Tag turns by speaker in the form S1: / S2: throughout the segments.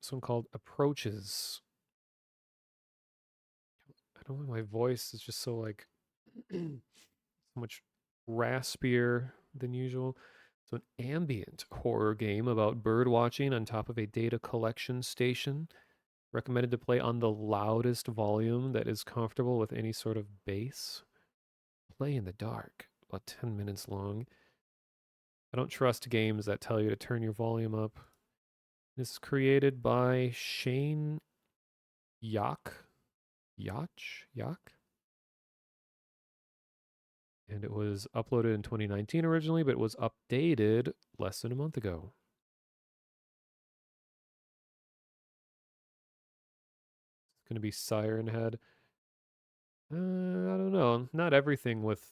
S1: this one called Approaches. I don't know, my voice is just so like so much raspier than usual. So an ambient horror game about bird watching on top of a data collection station. Recommended to play on the loudest volume that is comfortable with any sort of bass. Play in the dark. About 10 minutes long. I don't trust games that tell you to turn your volume up. This is created by Shane Yak. Yak? And it was uploaded in 2019 originally, but it was updated less than a month ago. It's going to be Siren Head. I don't know. Not everything with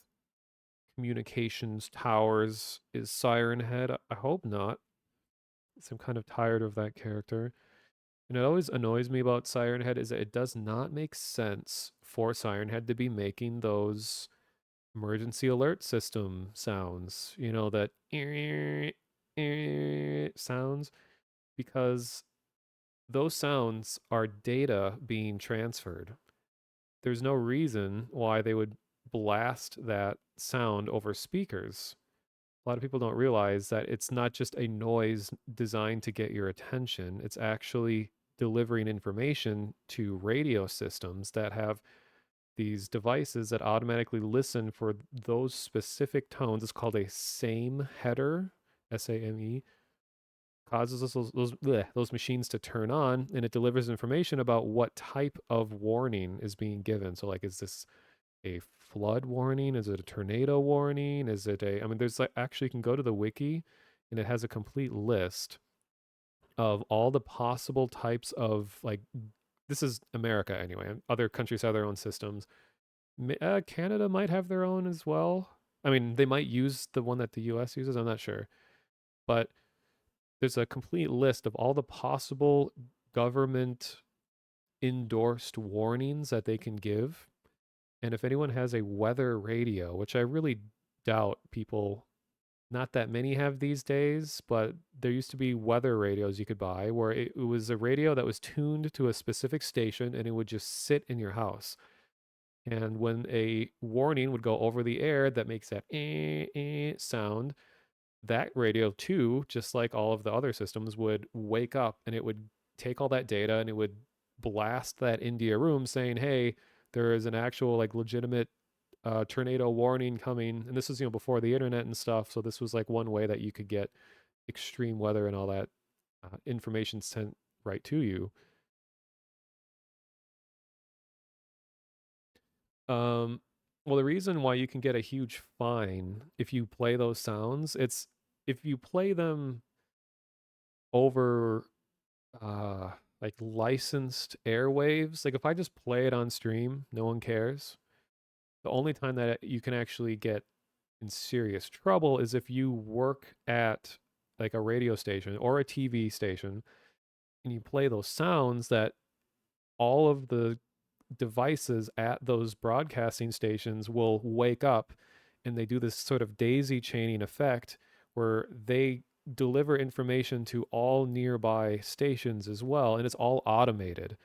S1: communications towers is Siren Head. I hope not. So I'm kind of tired of that character. And it always annoys me about Siren Head is that it does not make sense for Siren Head to be making those emergency alert system sounds, that sounds, because those sounds are data being transferred. There's no reason why they would blast that sound over speakers. A lot of people don't realize that it's not just a noise designed to get your attention, it's actually delivering information to radio systems that have these devices that automatically listen for those specific tones. It's called a same header, SAME, causes those machines to turn on, and it delivers information about what type of warning is being given. So, like, is this a flood warning? Is it a tornado warning? Is it a, I mean, there's like, actually, you can go to the wiki and it has a complete list of all the possible types of, like, this is America anyway. Other countries have their own systems. Canada might have their own as well. I mean, they might use the one that the US uses. I'm not sure. But there's a complete list of all the possible government endorsed warnings that they can give. And if anyone has a weather radio, which I really doubt people, not that many have these days, but there used to be weather radios you could buy where it was a radio that was tuned to a specific station and it would just sit in your house. And when a warning would go over the air that makes that sound, that radio too, just like all of the other systems, would wake up and it would take all that data and it would blast that into your room saying, hey, there is an actual, like, legitimate tornado warning coming. And this was, before the internet and stuff. So this was like one way that you could get extreme weather and all that information sent right to you. Um, well, the reason why you can get a huge fine if you play those sounds, it's if you play them over uh like licensed airwaves. Like if I just play it on stream, no one cares. The only time that you can actually get in serious trouble is if you work at like a radio station or a TV station and you play those sounds that all of the devices at those broadcasting stations will wake up, and they do this sort of daisy chaining effect where they deliver information to all nearby stations as well, and it's all automated.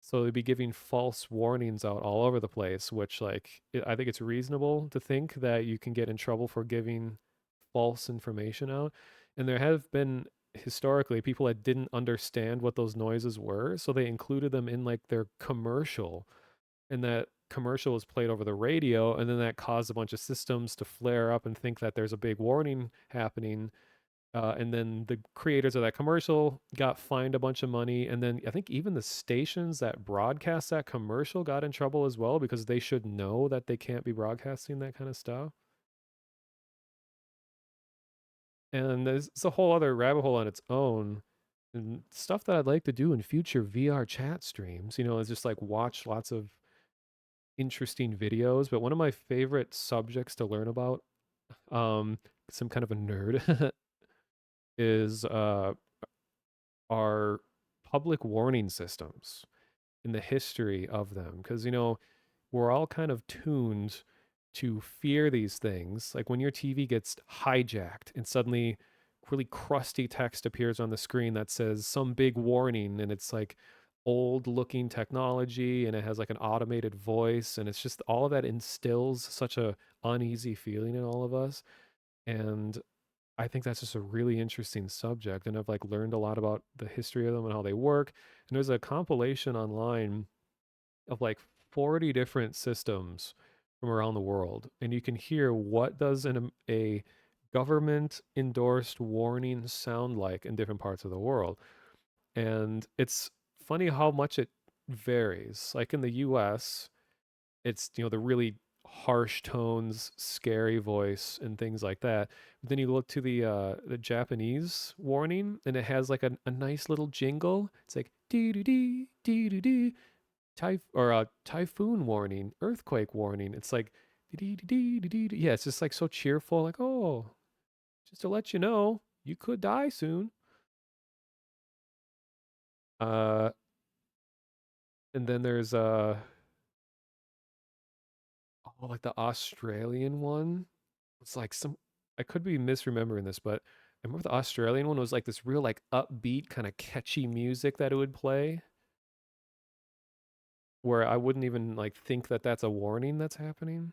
S1: So they'd be giving false warnings out all over the place, which, like, I think it's reasonable to think that you can get in trouble for giving false information out. And there have been historically people that didn't understand what those noises were, so they included them in like their commercial, and that commercial was played over the radio, and then that caused a bunch of systems to flare up and think that there's a big warning happening. And then the creators of that commercial got fined a bunch of money. And then I think even the stations that broadcast that commercial got in trouble as well because they should know that they can't be broadcasting that kind of stuff. And there's it's a whole other rabbit hole on its own. And stuff that I'd like to do in future VR chat streams, is just like watch lots of interesting videos. But one of my favorite subjects to learn about, um, some kind of a nerd, is our public warning systems in the history of them. Because, we're all kind of tuned to fear these things. Like when your TV gets hijacked and suddenly really crusty text appears on the screen that says some big warning, and it's like old looking technology, and it has like an automated voice, and it's just all of that instills such a uneasy feeling in all of us. And I think that's just a really interesting subject, and I've like learned a lot about the history of them and how they work. And there's a compilation online of like 40 different systems from around the world, and you can hear what does a government endorsed warning sound like in different parts of the world. And it's funny how much it varies. Like in the US, it's, you know, the really harsh tones, scary voice and things like that. But then you look to the Japanese warning, and it has like a nice little jingle. It's like dee doo dee dee doo dee, or a typhoon warning, earthquake warning. It's like dee dee dee dee dee. Yeah, it's just like so cheerful. Like, oh, just to let you know, you could die soon. Uh, and then there's oh, like the Australian one. It's like some, I could be misremembering this, but I remember the Australian one was like this real like upbeat kind of catchy music that it would play, where I wouldn't even like think that that's a warning that's happening.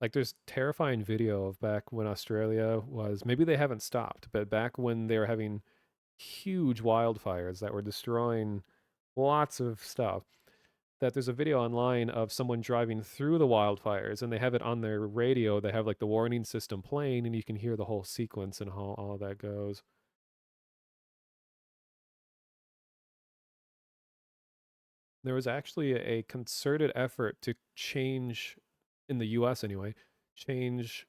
S1: Like there's terrifying video of back when Australia was, maybe they haven't stopped, but back when they were having huge wildfires that were destroying lots of stuff, that there's a video online of someone driving through the wildfires, and they have it on their radio. They have like the warning system playing, and you can hear the whole sequence and how all that goes. There was actually a concerted effort to change, in the US anyway, change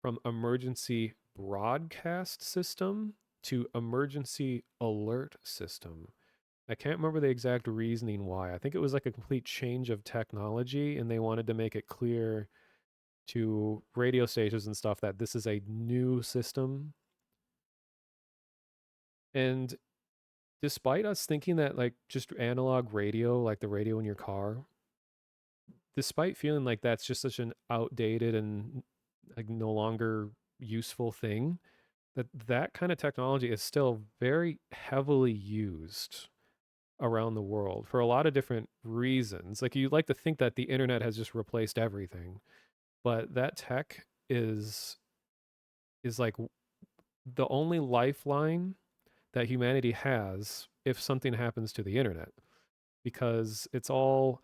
S1: from emergency broadcast system to emergency alert system. I can't remember the exact reasoning why. I think it was like a complete change of technology, and they wanted to make it clear to radio stations and stuff that this is a new system. And despite us thinking that like just analog radio, like the radio in your car, despite feeling like that's just such an outdated and like no longer useful thing, that kind of technology is still very heavily used around the world for a lot of different reasons. Like you like to think that the internet has just replaced everything, but that tech is like the only lifeline that humanity has if something happens to the internet, because it's all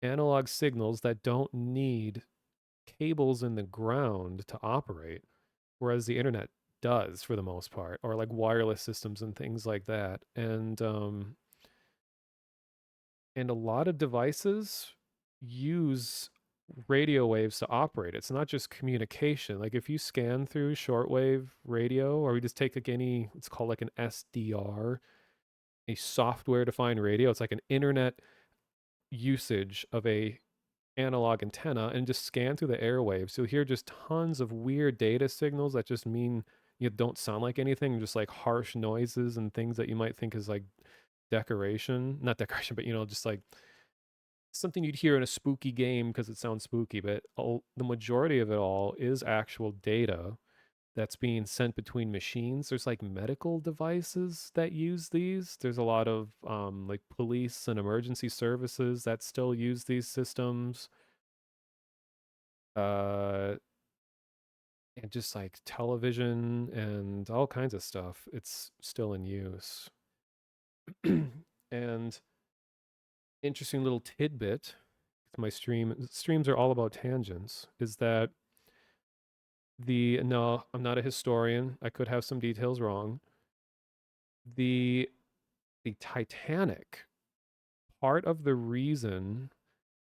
S1: analog signals that don't need cables in the ground to operate, whereas the internet does for the most part, or like wireless systems and things like that. And a lot of devices use radio waves to operate. It's not just communication. Like if you scan through shortwave radio, or we just take like any, it's called like an SDR, a software defined radio. It's like an internet usage of a analog antenna, and just scan through the airwaves. You'll hear just tons of weird data signals that just mean you don't sound like anything, just like harsh noises and things that you might think is like decoration, not decoration, but you know, just like something you'd hear in a spooky game because it sounds spooky. But the majority of it all is actual data that's being sent between machines. There's like medical devices that use these. There's a lot of like police and emergency services that still use these systems. Uh, and just like television and all kinds of stuff. It's still in use. And interesting little tidbit, my streams are all about tangents, is that the, no, I'm not a historian. I could have some details wrong. The the Titanic, part of the reason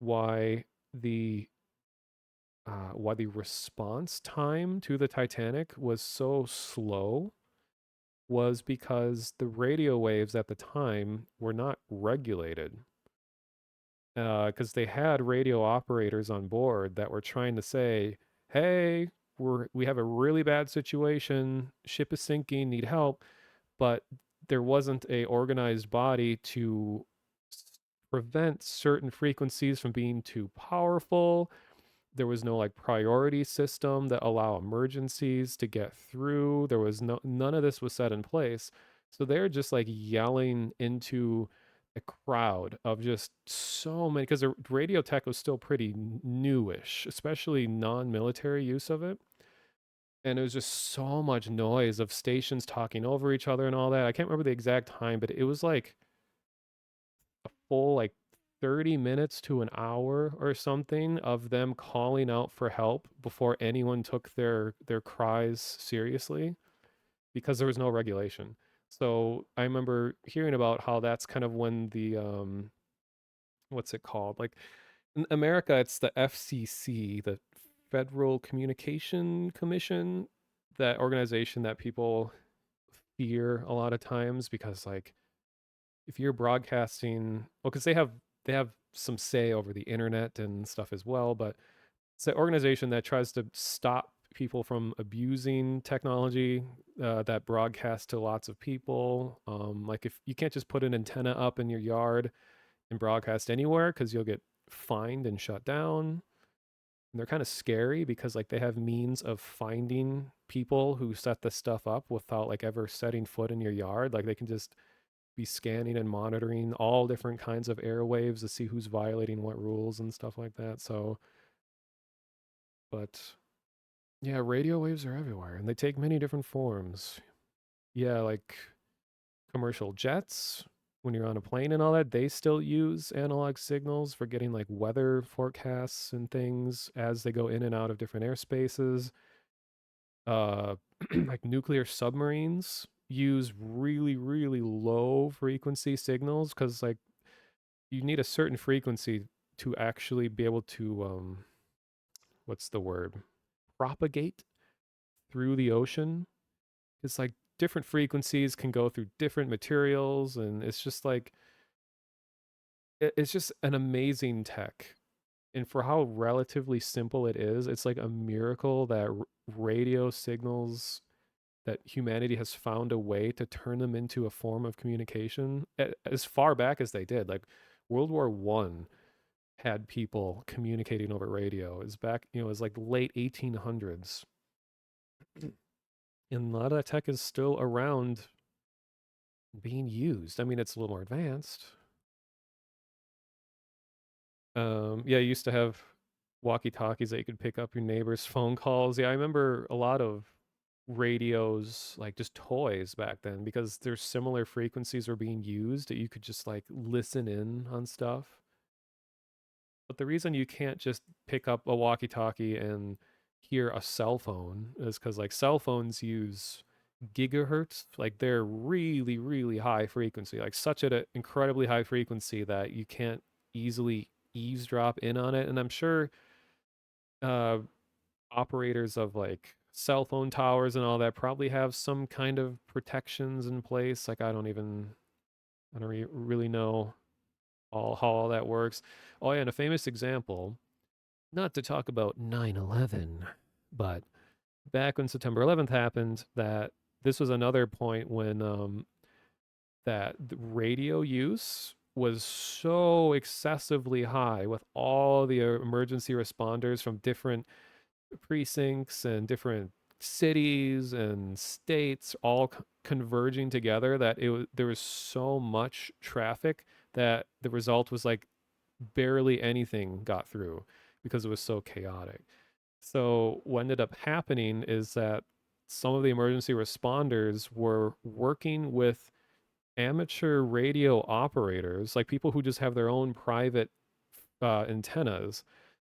S1: why the why the response time to the Titanic was so slow was because the radio waves at the time were not regulated. Because they had radio operators on board that were trying to say, "Hey, we have a really bad situation. Ship is sinking. Need help." But there wasn't a organized body to prevent certain frequencies from being too powerful. there was no like priority system that allow emergencies to get through. There was none of this was set in place. So they're just like yelling into a crowd of just so many, because the radio tech was still pretty newish, especially non-military use of it. And it was just so much noise of stations talking over each other and all that. I can't remember the exact time, but it was like a full like 30 minutes to an hour or something of them calling out for help before anyone took their cries seriously, because there was no regulation. So I remember hearing about how that's kind of when the what's it called? Like in America it's the FCC, the Federal Communication Commission, that organization that people fear a lot of times, because like if you're broadcasting, well, because they have some say over the internet and stuff as well, but it's an organization that tries to stop people from abusing technology that broadcasts to lots of people. Like if you can't just put an antenna up in your yard and broadcast anywhere, because you'll get fined and shut down. And they're kind of scary because like they have means of finding people who set this stuff up without like ever setting foot in your yard. Like they can just be scanning and monitoring all different kinds of airwaves to see who's violating what rules and stuff like that. So, but yeah, radio waves are everywhere and they take many different forms. Yeah, like commercial jets, when you're on a plane and all that, they still use analog signals for getting like weather forecasts and things as they go in and out of different airspaces. Uh, like nuclear submarines use really, really low frequency signals because like you need a certain frequency to actually be able to what's the word, propagate through the ocean. It's like different frequencies can go through different materials, and it's just like it's just an amazing tech. And for how relatively simple it is, it's like a miracle that radio signals, that humanity has found a way to turn them into a form of communication as far back as they did. Like World War I had people communicating over radio. Is back, it was like late 1800s. And a lot of that tech is still around being used. I mean, it's a little more advanced. Yeah, you used to have walkie-talkies that you could pick up your neighbor's phone calls. Yeah, I remember a lot of radios, like just toys back then, because there's similar frequencies were being used that you could just like listen in on stuff. But the reason you can't just pick up a walkie-talkie and hear a cell phone is because like cell phones use gigahertz, like they're really, really high frequency, like such an incredibly high frequency that you can't easily eavesdrop in on it. And I'm sure uh, operators of like cell phone towers and all that probably have some kind of protections in place. Like I don't really know all how all that works. Oh yeah, and a famous example, not to talk about 9/11, but back when September 11th happened, that this was another point when that the radio use was so excessively high with all the emergency responders from different precincts and different cities and states all converging together, that there was so much traffic that the result was like barely anything got through because it was so chaotic. So what ended up happening is that some of the emergency responders were working with amateur radio operators, like people who just have their own private antennas,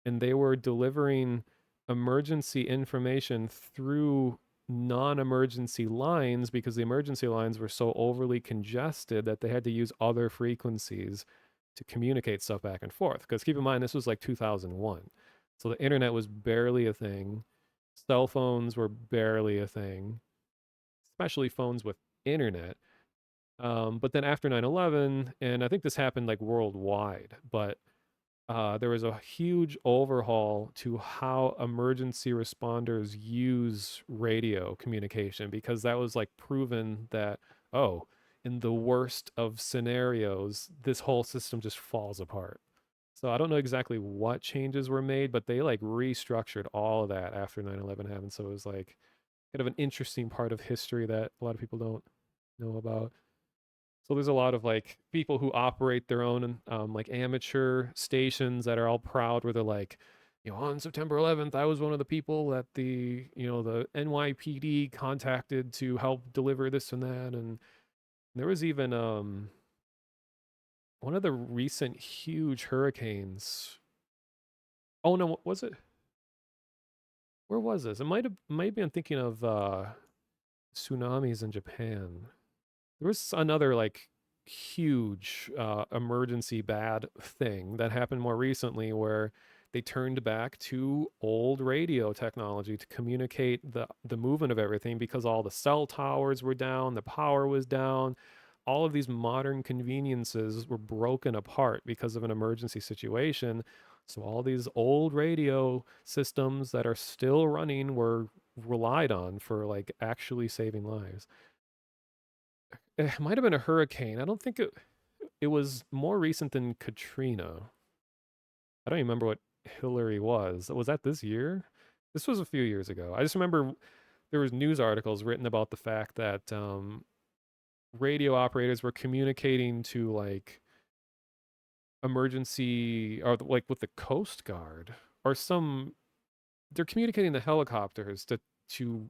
S1: and they were delivering emergency information through non-emergency lines because the emergency lines were so overly congested that they had to use other frequencies to communicate stuff back and forth. Because keep in mind, this was like 2001. So the internet was barely a thing. Cell phones were barely a thing, especially phones with internet. But then after 9/11, and I think this happened like worldwide, but there was a huge overhaul to how emergency responders use radio communication, because that was like proven that, oh, in the worst of scenarios, this whole system just falls apart. So I don't know exactly what changes were made, but they like restructured all of that after 9/11 happened. So it was like kind of an interesting part of history that a lot of people don't know about. So there's a lot of like people who operate their own like amateur stations that are all proud where they're like, on September 11th, I was one of the people that the NYPD contacted to help deliver this and that. And there was even one of the recent huge hurricanes. Oh no, what was it? Where was this? It maybe I'm thinking of tsunamis in Japan. There was another like huge emergency bad thing that happened more recently where they turned back to old radio technology to communicate the movement of everything because all the cell towers were down, the power was down. All of these modern conveniences were broken apart because of an emergency situation. So all these old radio systems that are still running were relied on for like actually saving lives. It might have been a hurricane. I don't think it was more recent than Katrina. I don't even remember what Hillary was. Was that this year? This was a few years ago. I just remember there was news articles written about the fact that radio operators were communicating to like emergency or like with the Coast Guard or some. They're communicating to helicopters to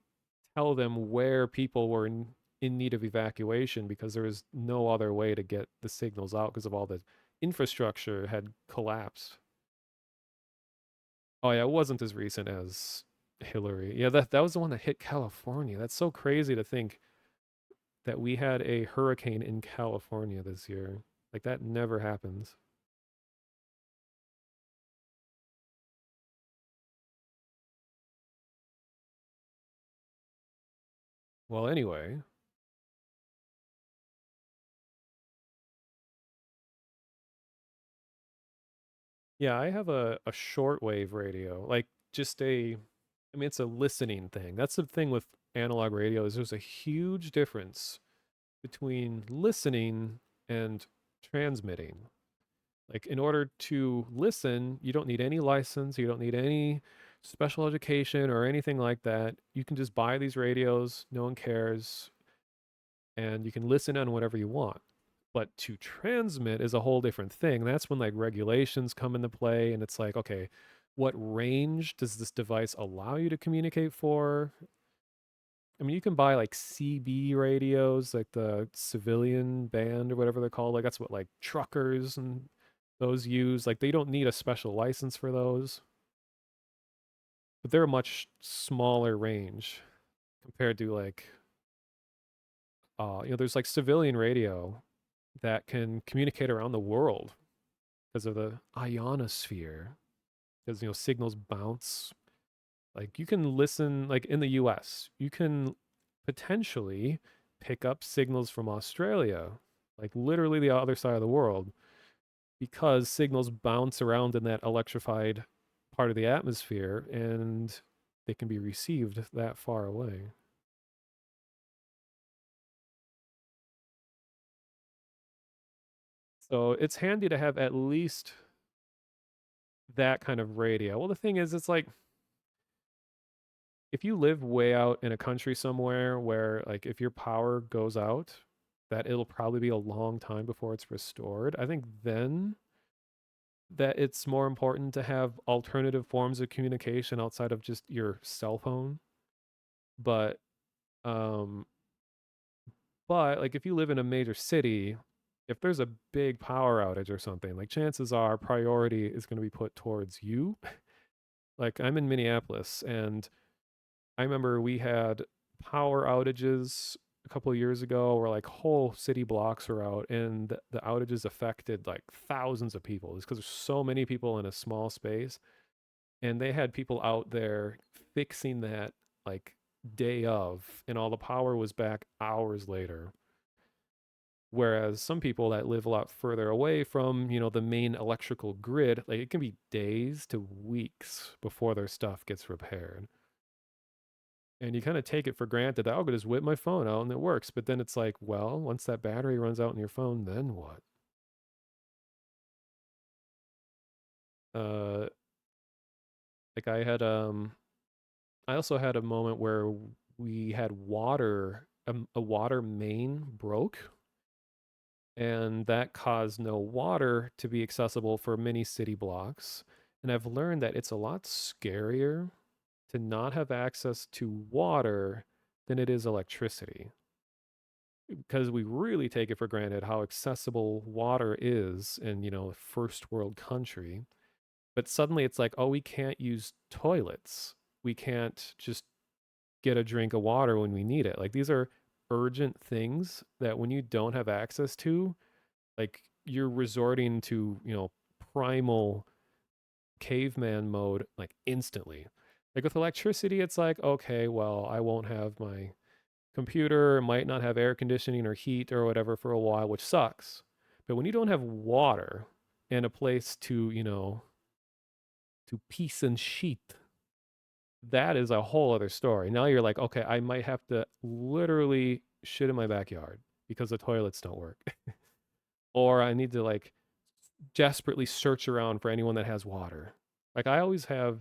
S1: tell them where people were in need of evacuation because there was no other way to get the signals out because of all the infrastructure had collapsed. Oh yeah, it wasn't as recent as Hillary. Yeah, that was the one that hit California. That's so crazy to think that we had a hurricane in California this year. Like that never happens. Well, anyway, yeah, I have a shortwave radio. Like just I mean it's a listening thing. That's the thing with analog radio is there's a huge difference between listening and transmitting. Like, in order to listen, you don't need any license, you don't need any special education or anything like that. You can just buy these radios, no one cares, and you can listen on whatever you want. But to transmit is a whole different thing. That's when like regulations come into play, and it's like, okay, what range does this device allow you to communicate for? I mean, you can buy like CB radios, like the civilian band or whatever they're called. Like that's what like truckers and those use. Like they don't need a special license for those, but they're a much smaller range compared to like there's like civilian radio that can communicate around the world because of the ionosphere. Because signals bounce. Like you can listen like in the US, you can potentially pick up signals from Australia, like literally the other side of the world, because signals bounce around in that electrified part of the atmosphere and they can be received that far away. So it's handy to have at least that kind of radio. Well, the thing is, it's like if you live way out in a country somewhere where like if your power goes out, that it'll probably be a long time before it's restored. I think then that it's more important to have alternative forms of communication outside of just your cell phone. But um like if you live in a major city, if there's a big power outage or something, like chances are priority is going to be put towards you. Like I'm in Minneapolis and I remember we had power outages a couple of years ago where like whole city blocks were out and the outages affected like thousands of people. It's because there's so many people in a small space. And they had people out there fixing that like day of, and all the power was back hours later. Whereas some people that live a lot further away from, the main electrical grid, like it can be days to weeks before their stuff gets repaired. And you kind of take it for granted that I'll just whip my phone out and it works. But then it's like, well, once that battery runs out in your phone, then what? Uh, like I also had a moment where we had water, a water main broke, and that caused no water to be accessible for many city blocks. And I've learned that it's a lot scarier to not have access to water than it is electricity, because we really take it for granted how accessible water is in, a first world country. But suddenly it's like, oh, we can't use toilets. We can't just get a drink of water when we need it. Like these are urgent things that when you don't have access to, like you're resorting to, primal caveman mode like instantly. Like with electricity, it's like, okay, well, I won't have my computer, might not have air conditioning or heat or whatever for a while, which sucks. But when you don't have water and a place to, to piece and sheath, that is a whole other story. Now you're like, okay, I might have to literally shit in my backyard because the toilets don't work. Or I need to like desperately search around for anyone that has water. Like I have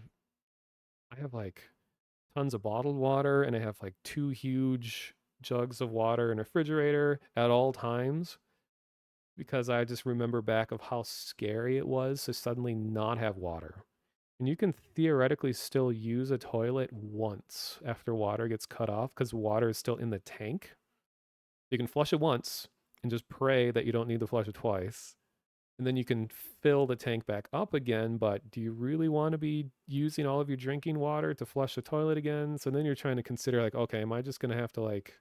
S1: like tons of bottled water and I have like two huge jugs of water in a refrigerator at all times because I just remember back of how scary it was to suddenly not have water. And you can theoretically still use a toilet once after water gets cut off because water is still in the tank. You can flush it once and just pray that you don't need to flush it twice. And then you can fill the tank back up again. But do you really want to be using all of your drinking water to flush the toilet again? So then you're trying to consider like, okay, am I just gonna have to like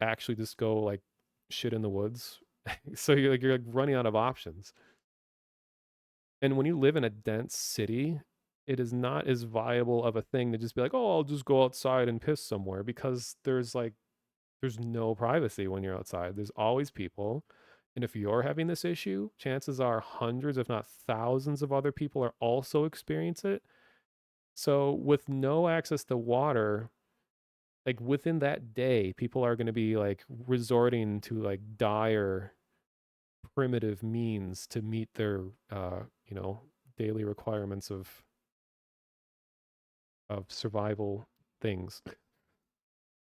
S1: actually just go like shit in the woods? So you're like running out of options. And when you live in a dense city, it is not as viable of a thing to just be like, oh, I'll just go outside and piss somewhere because there's no privacy when you're outside. There's always people. And if you're having this issue, chances are hundreds, if not thousands, of other people are also experience it. So with no access to water, like within that day, people are going to be like resorting to like dire primitive means to meet their you know, daily requirements of survival things.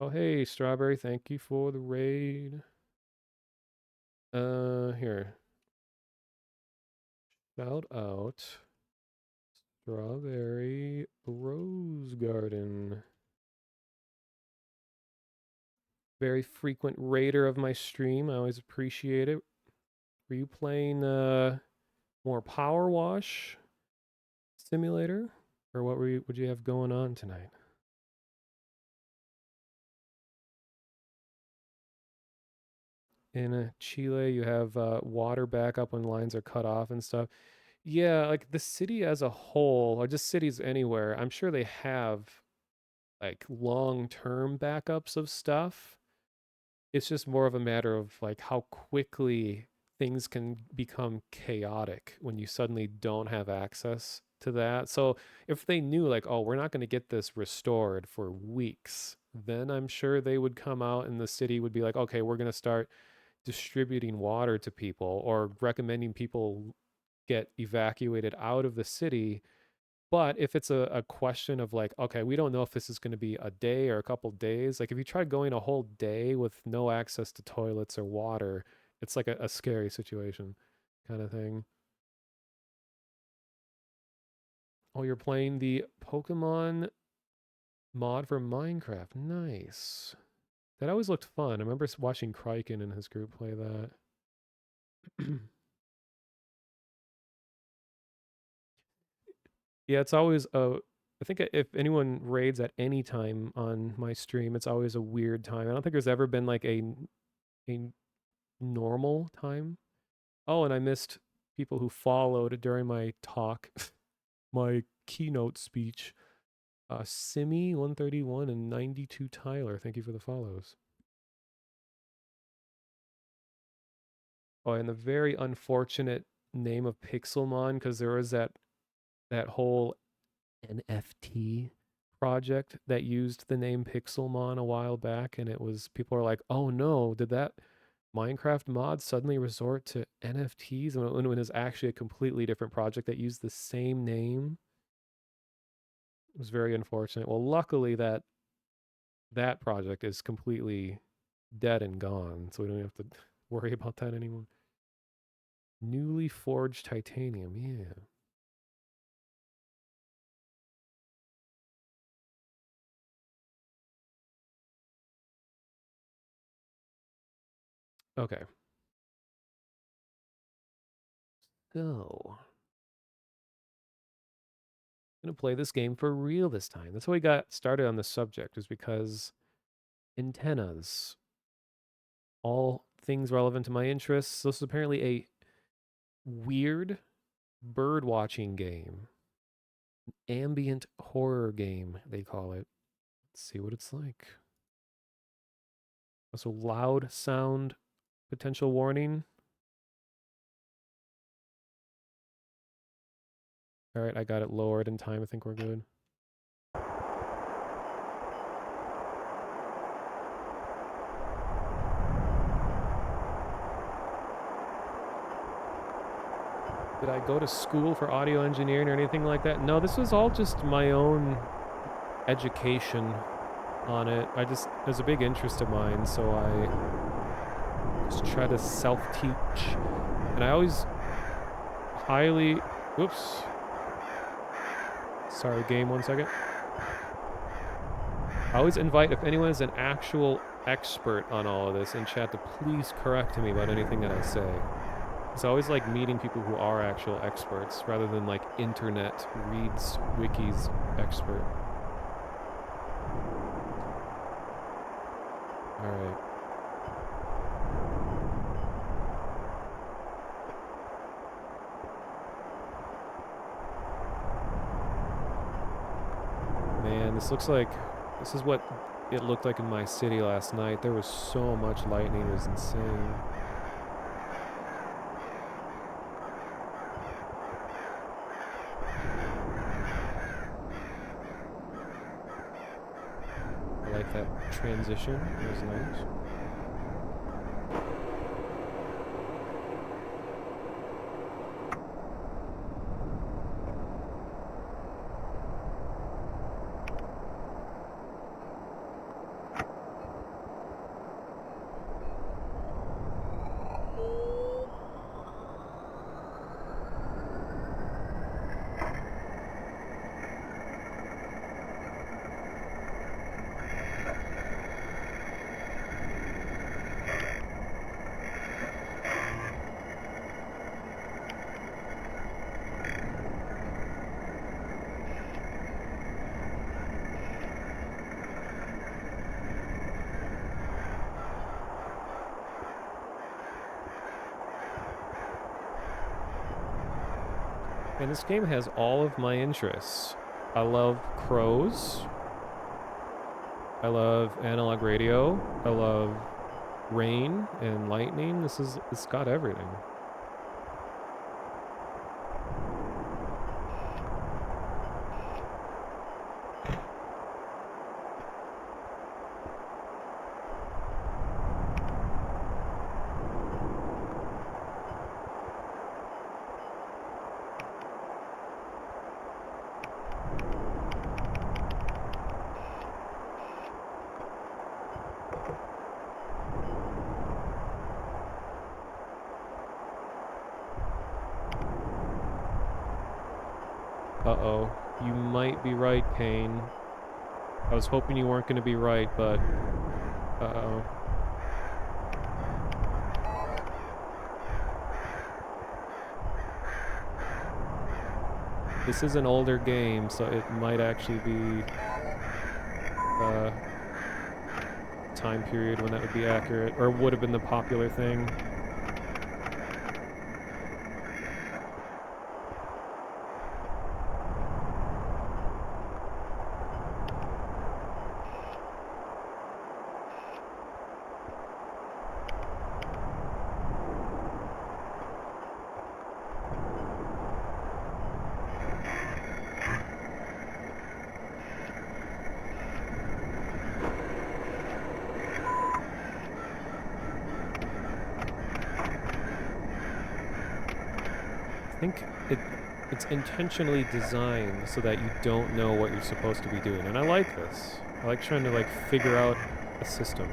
S1: Oh hey, Strawberry, thank you for the raid. Here. Shout out Strawberry Rose Garden. Very frequent raider of my stream. I always appreciate it. Were you playing more Power Wash Simulator? Or would you have going on tonight? In Chile, you have water backup when lines are cut off and stuff. Yeah, like the city as a whole, or just cities anywhere, I'm sure they have like long-term backups of stuff. It's just more of a matter of like how quickly things can become chaotic when you suddenly don't have access to that. So if they knew like, oh, we're not going to get this restored for weeks, then I'm sure they would come out and the city would be like, okay, we're going to start distributing water to people or recommending people get evacuated out of the city. But if it's a question of like, okay, we don't know if this is going to be a day or a couple days, like if you try going a whole day with no access to toilets or water, it's like a scary situation kind of thing. Oh, you're playing the Pokemon mod for Minecraft. Nice. That always looked fun. I remember watching Kryken and his group play that. Yeah, it's always I think if anyone raids at any time on my stream, it's always a weird time. I don't think there's ever been like a normal time. Oh, and I missed people who followed during my talk, my keynote speech. Simi 131 and 92 Tyler. Thank you for the follows. Oh, and the very unfortunate name of Pixelmon because there was that whole NFT project that used the name Pixelmon a while back, and it was people are like, "Oh no, did that? Minecraft mods suddenly resort to NFTs when it's actually a completely different project that used the same name. It was very unfortunate. Well, luckily that project is completely dead and gone, so we don't have to worry about that anymore. Newly forged titanium, yeah. Okay. So, I'm going to play this game for real this time. That's how we got started on this subject, is because antennas, all things relevant to my interests. This is apparently a weird bird watching game, ambient horror game, they call it. Let's see what it's like. Also, loud sound, potential warning. All right, I got it lowered in time. I think we're good. Did I go to school for audio engineering or anything like that? No, this was all just my own education on it. There's a big interest of mine, so I just try to self-teach. And I always highly, whoops. Sorry, game, 1 second. I always invite, if anyone is an actual expert on all of this in chat, to please correct me about anything that I say. It's always like meeting people who are actual experts rather than like internet reads wikis expert. All right. Man, this is what it looked like in my city last night. There was so much lightning, it was insane. I like that transition. It was nice. And this game has all of my interests. I love crows. I love analog radio. I love rain and lightning. It's got everything. Uh-oh. You might be right, Kane. I was hoping you weren't going to be right, but... Uh-oh. This is an older game, so it might actually be... time period when that would be accurate, or would have been the popular thing. think it's intentionally designed so that you don't know what you're supposed to be doing. And I like this. I like trying to like figure out a system.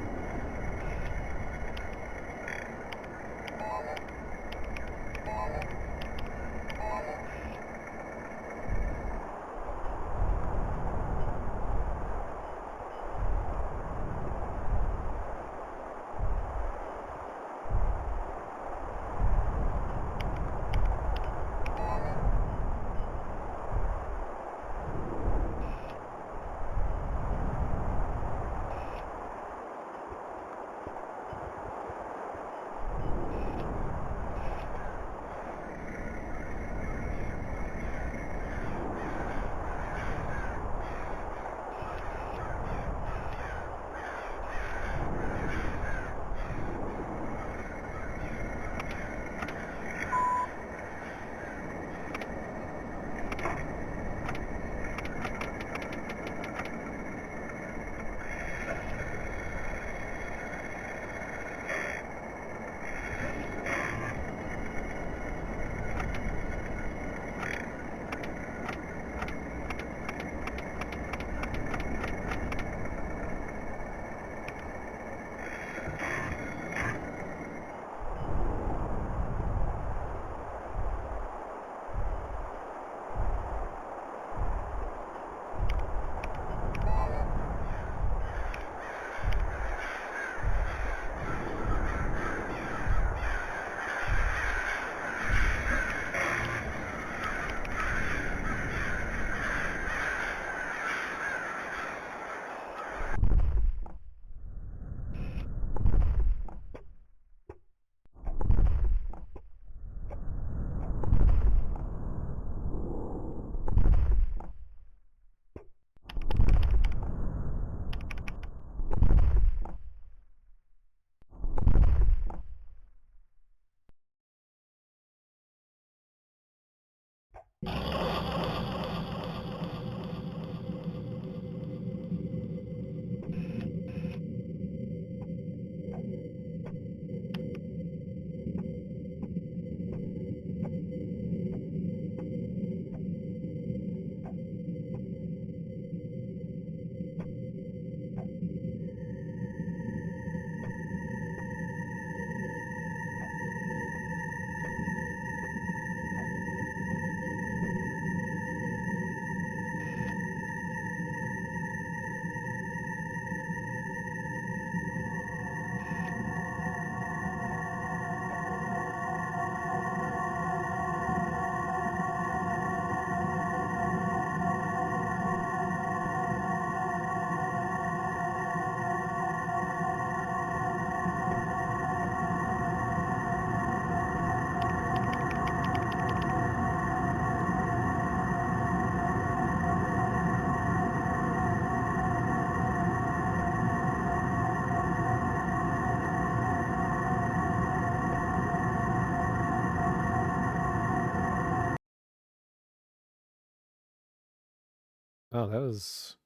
S1: Oh, that was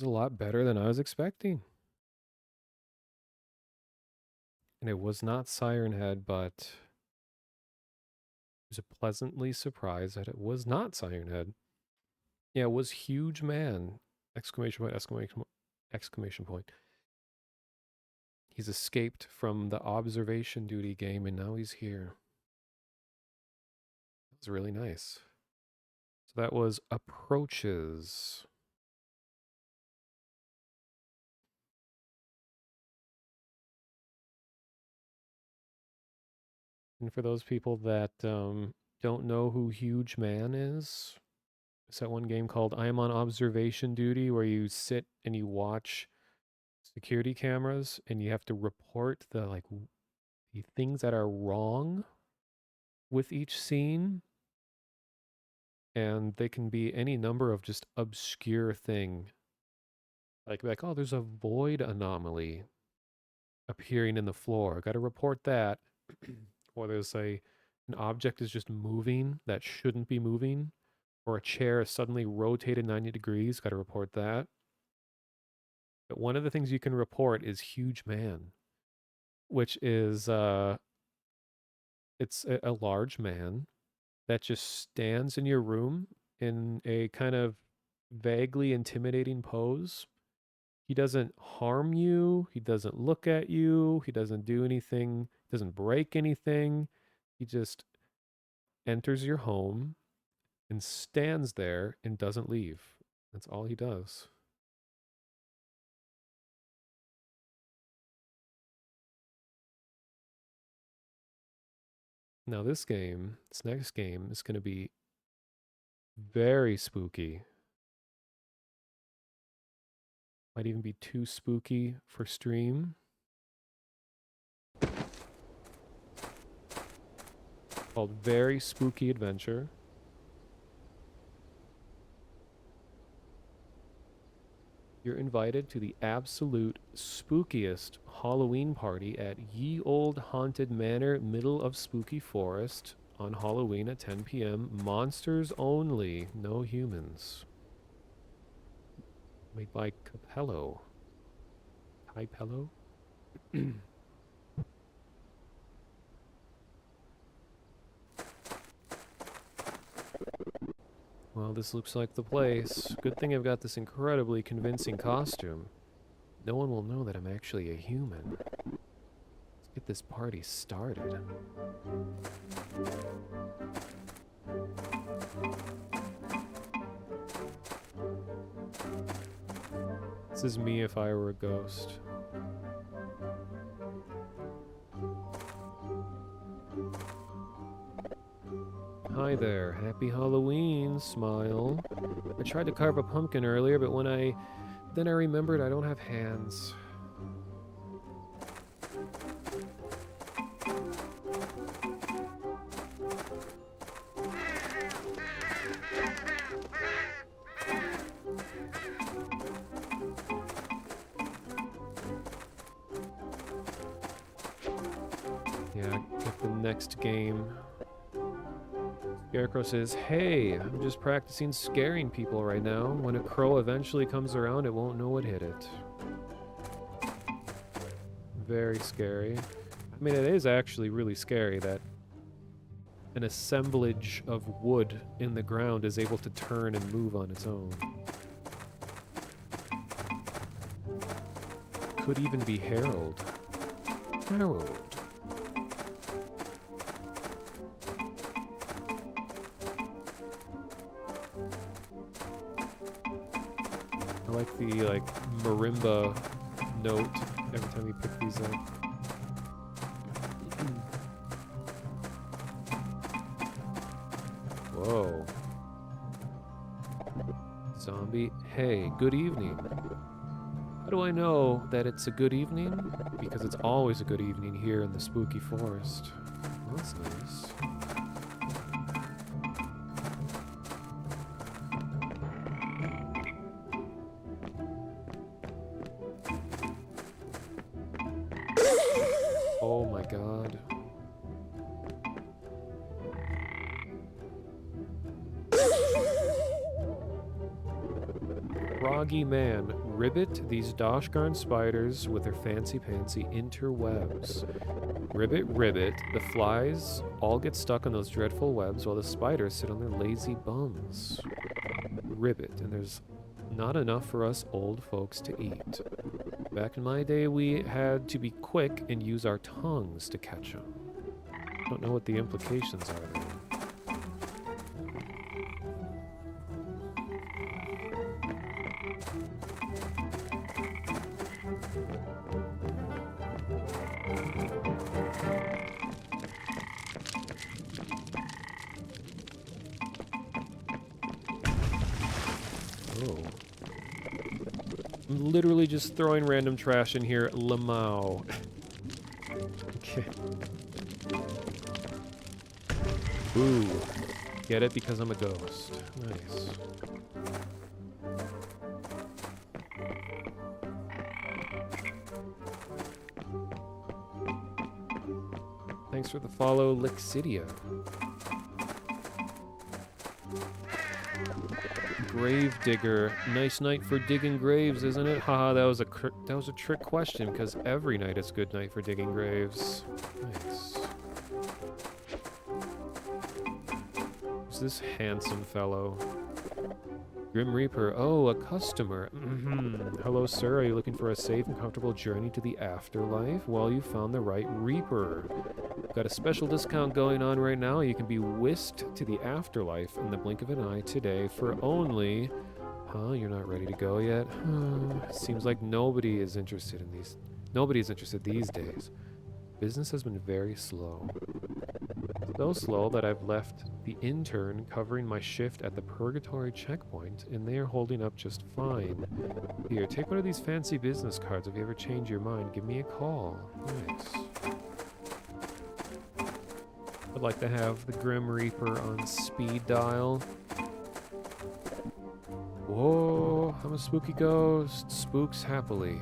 S1: a lot better than I was expecting. And it was not Siren Head, but I was pleasantly surprised that it was not Siren Head. Yeah, it was Huge Man! Exclamation point! Exclamation point! He's escaped from the observation duty game, and now he's here. That was really nice. So that was Approaches. And for those people that don't know who Huge Man is, it's that one game called I Am on Observation Duty where you sit and you watch security cameras and you have to report the things that are wrong with each scene, and they can be any number of just obscure thing. Like oh, there's a void anomaly appearing in the floor. Got to report that. Or there's an object is just moving that shouldn't be moving, or a chair is suddenly rotated 90 degrees. Got to report that. But one of the things you can report is Huge Man, which is It's a large man that just stands in your room in a kind of vaguely intimidating pose. He doesn't harm you, he doesn't look at you, he doesn't do anything, doesn't break anything. He just enters your home and stands there and doesn't leave. That's all he does. Now, this next game, is going to be very spooky. Might even be too spooky for stream. Called Very Spooky Adventure. You're invited to the absolute spookiest Halloween party at Ye Old Haunted Manor, middle of Spooky Forest, on Halloween at 10 p.m. Monsters only, no humans. Made by Capello. Capello? Well, this looks like the place. Good thing I've got this incredibly convincing costume. No one will know that I'm actually a human. Let's get this party started. This is me if I were a ghost. Hi there, happy Halloween, smile. I tried to carve a pumpkin earlier, but then I remembered I don't have hands. Yeah, get the next game. Scarecrow says, hey, I'm just practicing scaring people right now. When a crow eventually comes around, it won't know what hit it. Very scary. I mean, it is actually really scary that an assemblage of wood in the ground is able to turn and move on its own. Could even be Harold. Harold. I like the marimba note every time you pick these up. Whoa. Zombie, hey, good evening. How do I know that it's a good evening? Because it's always a good evening here in the spooky forest. Well, that's nice. Oh my god. Froggy man, ribbit these Doshgarn spiders with their fancy-pantsy interwebs. Ribbit, ribbit, the flies all get stuck on those dreadful webs while the spiders sit on their lazy bums. Ribbit, and there's not enough for us old folks to eat. Back in my day, we had to be quick and use our tongues to catch them. Don't know what the implications are there. I'm literally just throwing random trash in here. Lamau. Okay. Ooh. Get it? Because I'm a ghost. Nice. Thanks for the follow, Lixidia. Grave digger. Nice night for digging graves, isn't it? Haha, that was a trick question because every night is a good night for digging graves. Nice. Who's this handsome fellow? Grim Reaper. Oh, a customer. Hello, sir. Are you looking for a safe and comfortable journey to the afterlife? Well, you found the right Reaper. Got a special discount going on right now. You can be whisked to the afterlife in the blink of an eye today for only... Huh? You're not ready to go yet? Seems like nobody is interested in these... Nobody is interested these days. Business has been very slow. So slow that I've left the intern covering my shift at the Purgatory checkpoint, and they are holding up just fine. Here, take one of these fancy business cards. If you ever change your mind, give me a call. Nice. I'd like to have the Grim Reaper on speed dial. Whoa, I'm a spooky ghost. Spooks happily.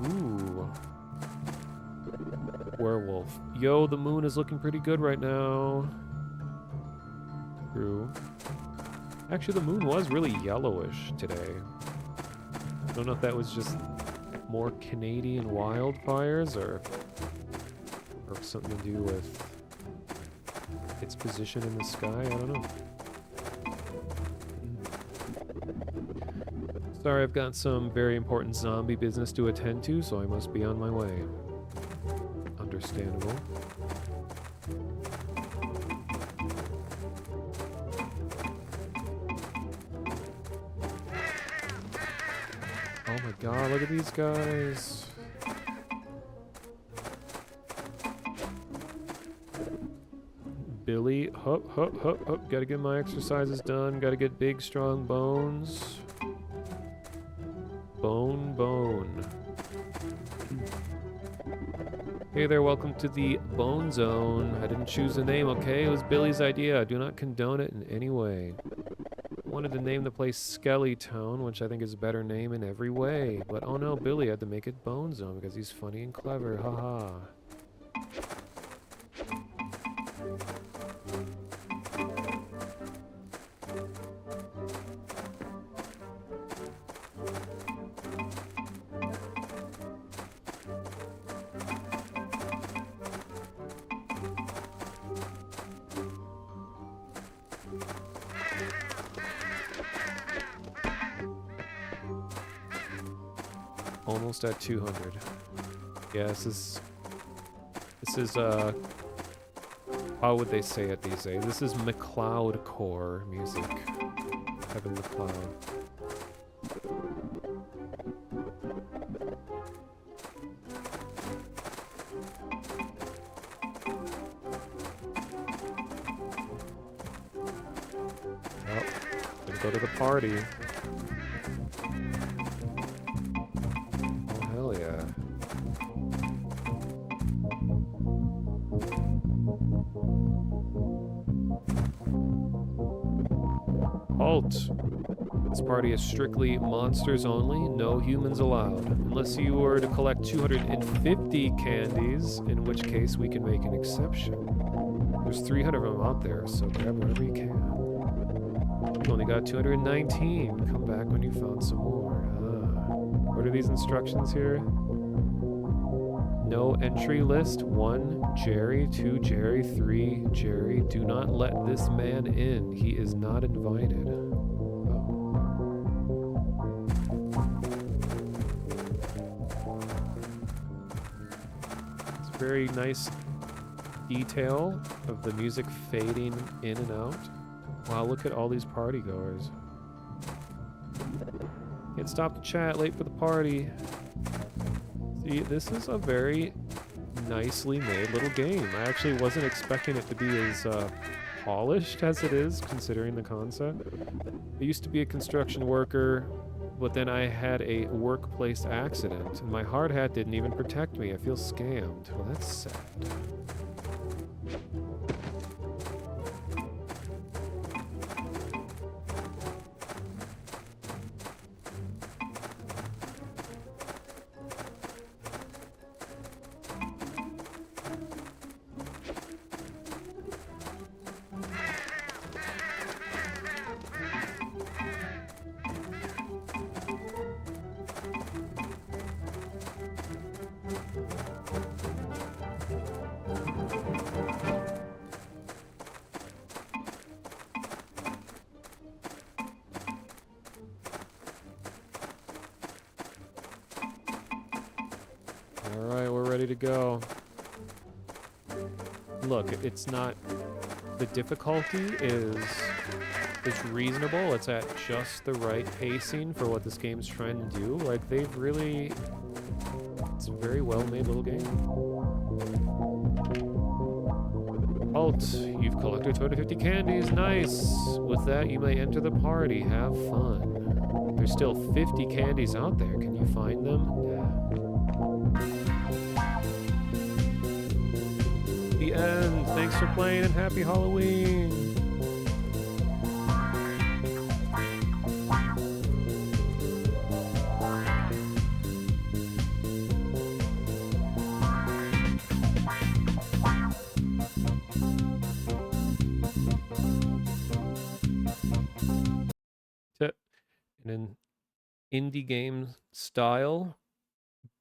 S1: Ooh. Werewolf. Yo, the moon is looking pretty good right now. True. Actually, the moon was really yellowish today. I don't know if that was just more Canadian wildfires or something to do with its position in the sky. I don't know. Sorry, I've got some very important zombie business to attend to, so I must be on my way. Understandable. Oh my god, look at these guys. Billy, hup, hup, hup, hup. Gotta get my exercises done. Gotta get big, strong bones. Bone. Hey there, welcome to the Bone Zone. I didn't choose the name, okay? It was Billy's idea. I do not condone it in any way. I wanted to name the place Skelly Town, which I think is a better name in every way. But oh no, Billy had to make it Bone Zone because he's funny and clever. Haha. Almost at 200. Yeah, this is how would they say it these days? This is McLeod core music. Kevin McLeod. Oh, gonna go to the party. Halt! This party is strictly monsters only, no humans allowed. Unless you were to collect 250 candies, in which case we can make an exception. There's 300 of them out there, so grab whatever you can. You only got 219. Come back when you found some more. What are these instructions here? No entry list. 1, Jerry. 2, Jerry. 3, Jerry. Do not let this man in. He is not invited. It's a very nice detail of the music fading in and out. Wow, look at all these party goers. Can't stop to chat, late for the party. See, this is a very nicely made little game. I actually wasn't expecting it to be as polished as it is, considering the concept. I used to be a construction worker, but then I had a workplace accident, and my hard hat didn't even protect me. I feel scammed. Well, that's sad. ready to go. Look, it's not... The difficulty is reasonable. It's at just the right pacing for what this game's trying to do. Like, they've really... It's a very well-made little game. Halt! You've collected 250 candies. Nice! With that, you may enter the party. Have fun. There's still 50 candies out there. Can you find them? The end. Thanks for playing and happy Halloween. In an indie game style,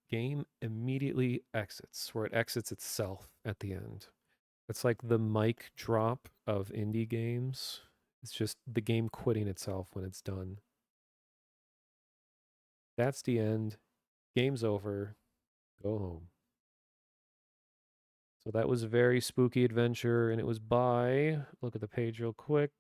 S1: game immediately exits, where it exits itself at the end. It's like the mic drop of indie games. It's just the game quitting itself when it's done. That's the end. Game's over. Go home. So that was a very spooky adventure, and it was by, look at the page real quick.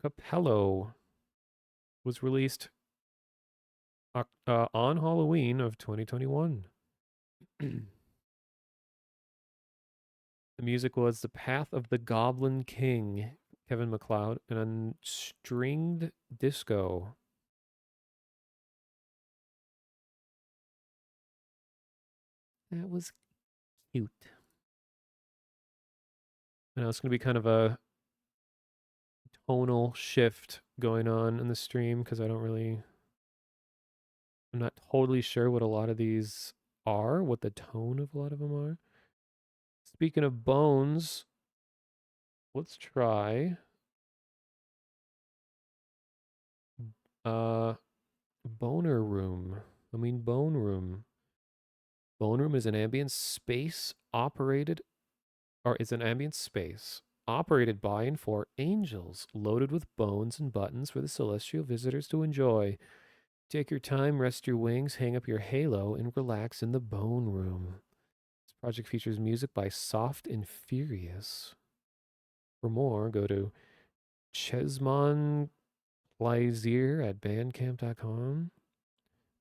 S1: Capello was released on Halloween of 2021. The music was The Path of the Goblin King, Kevin MacLeod, and Unstringed Disco. That was cute. I know it's going to be kind of a tonal shift going on in the stream because I'm not totally sure what a lot of these are, what the tone of a lot of them are. Speaking of bones, let's try Boneroom. Boneroom. Boneroom is an ambient space operated, or is an ambient space operated by and for angels, loaded with bones and buttons for the celestial visitors to enjoy. Take your time, rest your wings, hang up your halo, and relax in the Boneroom. This project features music by Soft and Furious. For more, go to Chesmon Lyzier at bandcamp.com.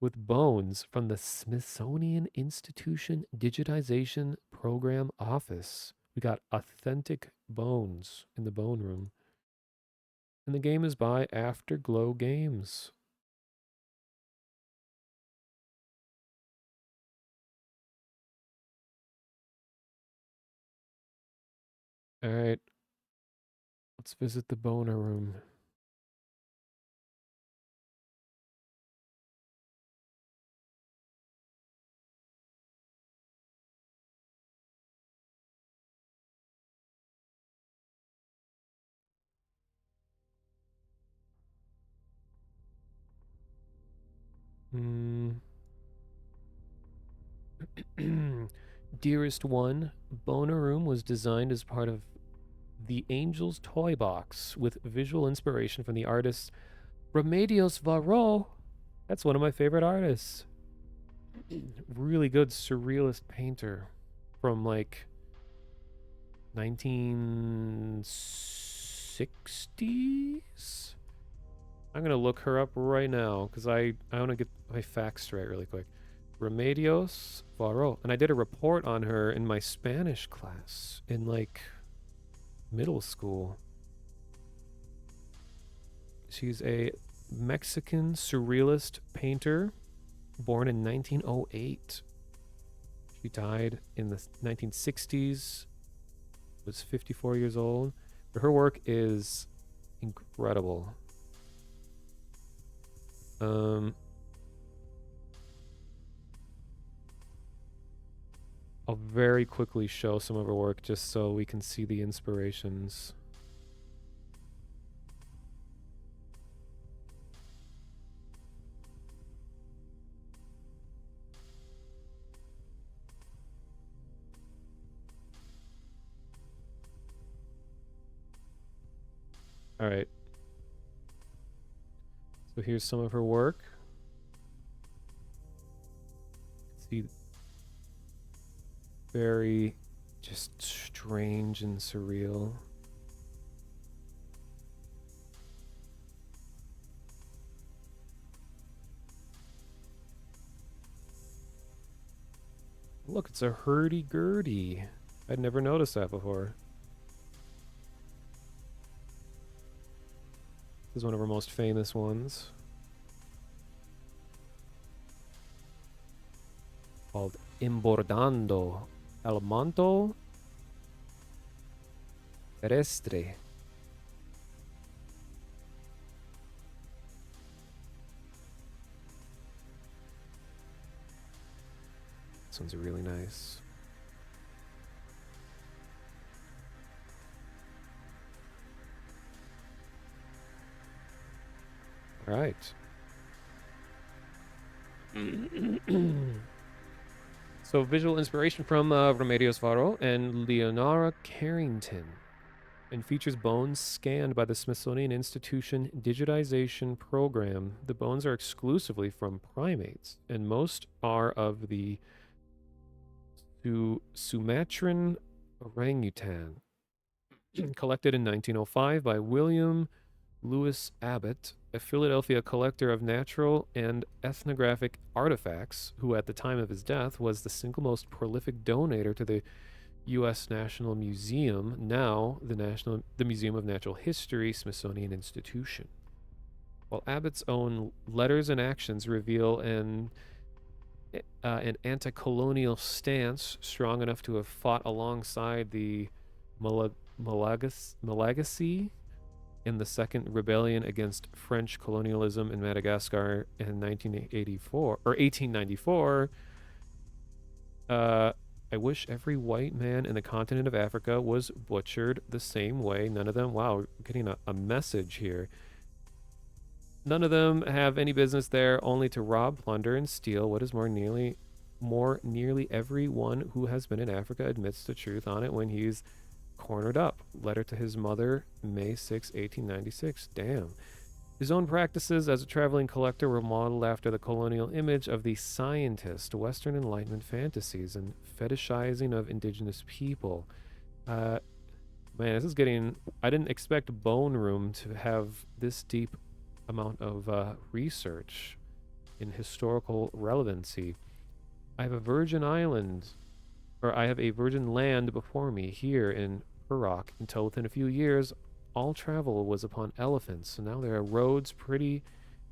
S1: With Bones from the Smithsonian Institution Digitization Program Office. We got authentic bones in the Boneroom. And the game is by Afterglow Games. All right. Let's visit the Boneroom. Dearest One, Boneroom was designed as part of the Angel's Toy Box with visual inspiration from the artist Remedios Varo. That's one of my favorite artists. Really good surrealist painter from like 1960s. I'm gonna look her up right now because I want to get my facts straight really quick. Remedios Varo, and I did a report on her in my Spanish class in like middle school. She's a Mexican surrealist painter born in 1908. She died in the 1960s, was 54 years old. But her work is incredible. I'll very quickly show some of her work just so we can see the inspirations. All right. So here's some of her work. See, very just strange and surreal. Look, it's a hurdy-gurdy. I'd never noticed that before. This is one of our most famous ones. Called Imbordando el manto terrestre. This one's really nice. All right. So visual inspiration from Remedios Varo and Leonora Carrington, and features bones scanned by the Smithsonian Institution digitization program. The bones are exclusively from primates, and most are of the Sumatran orangutan, collected in 1905 by William Lewis Abbott, a Philadelphia collector of natural and ethnographic artifacts, who at the time of his death was the single most prolific donator to the U.S. National Museum, now the Museum of Natural History, Smithsonian Institution. While Abbott's own letters and actions reveal an anti-colonial stance strong enough to have fought alongside the Malagasy in the Second Rebellion against French colonialism in Madagascar in 1984 or 1894. I wish every white man in the continent of Africa was butchered the same way. None of them. Wow, we're getting a message here. None of them have any business there, only to rob, plunder, and steal. What is more nearly everyone who has been in Africa admits the truth on it when he's cornered up. Letter to his mother, May 6, 1896. Damn. His own practices as a traveling collector were modeled after the colonial image of the scientist, Western Enlightenment fantasies, and fetishizing of indigenous people. Man, this is getting... I didn't expect Boneroom to have this deep amount of research in historical relevancy. I have a virgin island, or I have a virgin land before me here in Iraq until within a few years all travel was upon elephants. So now there are roads pretty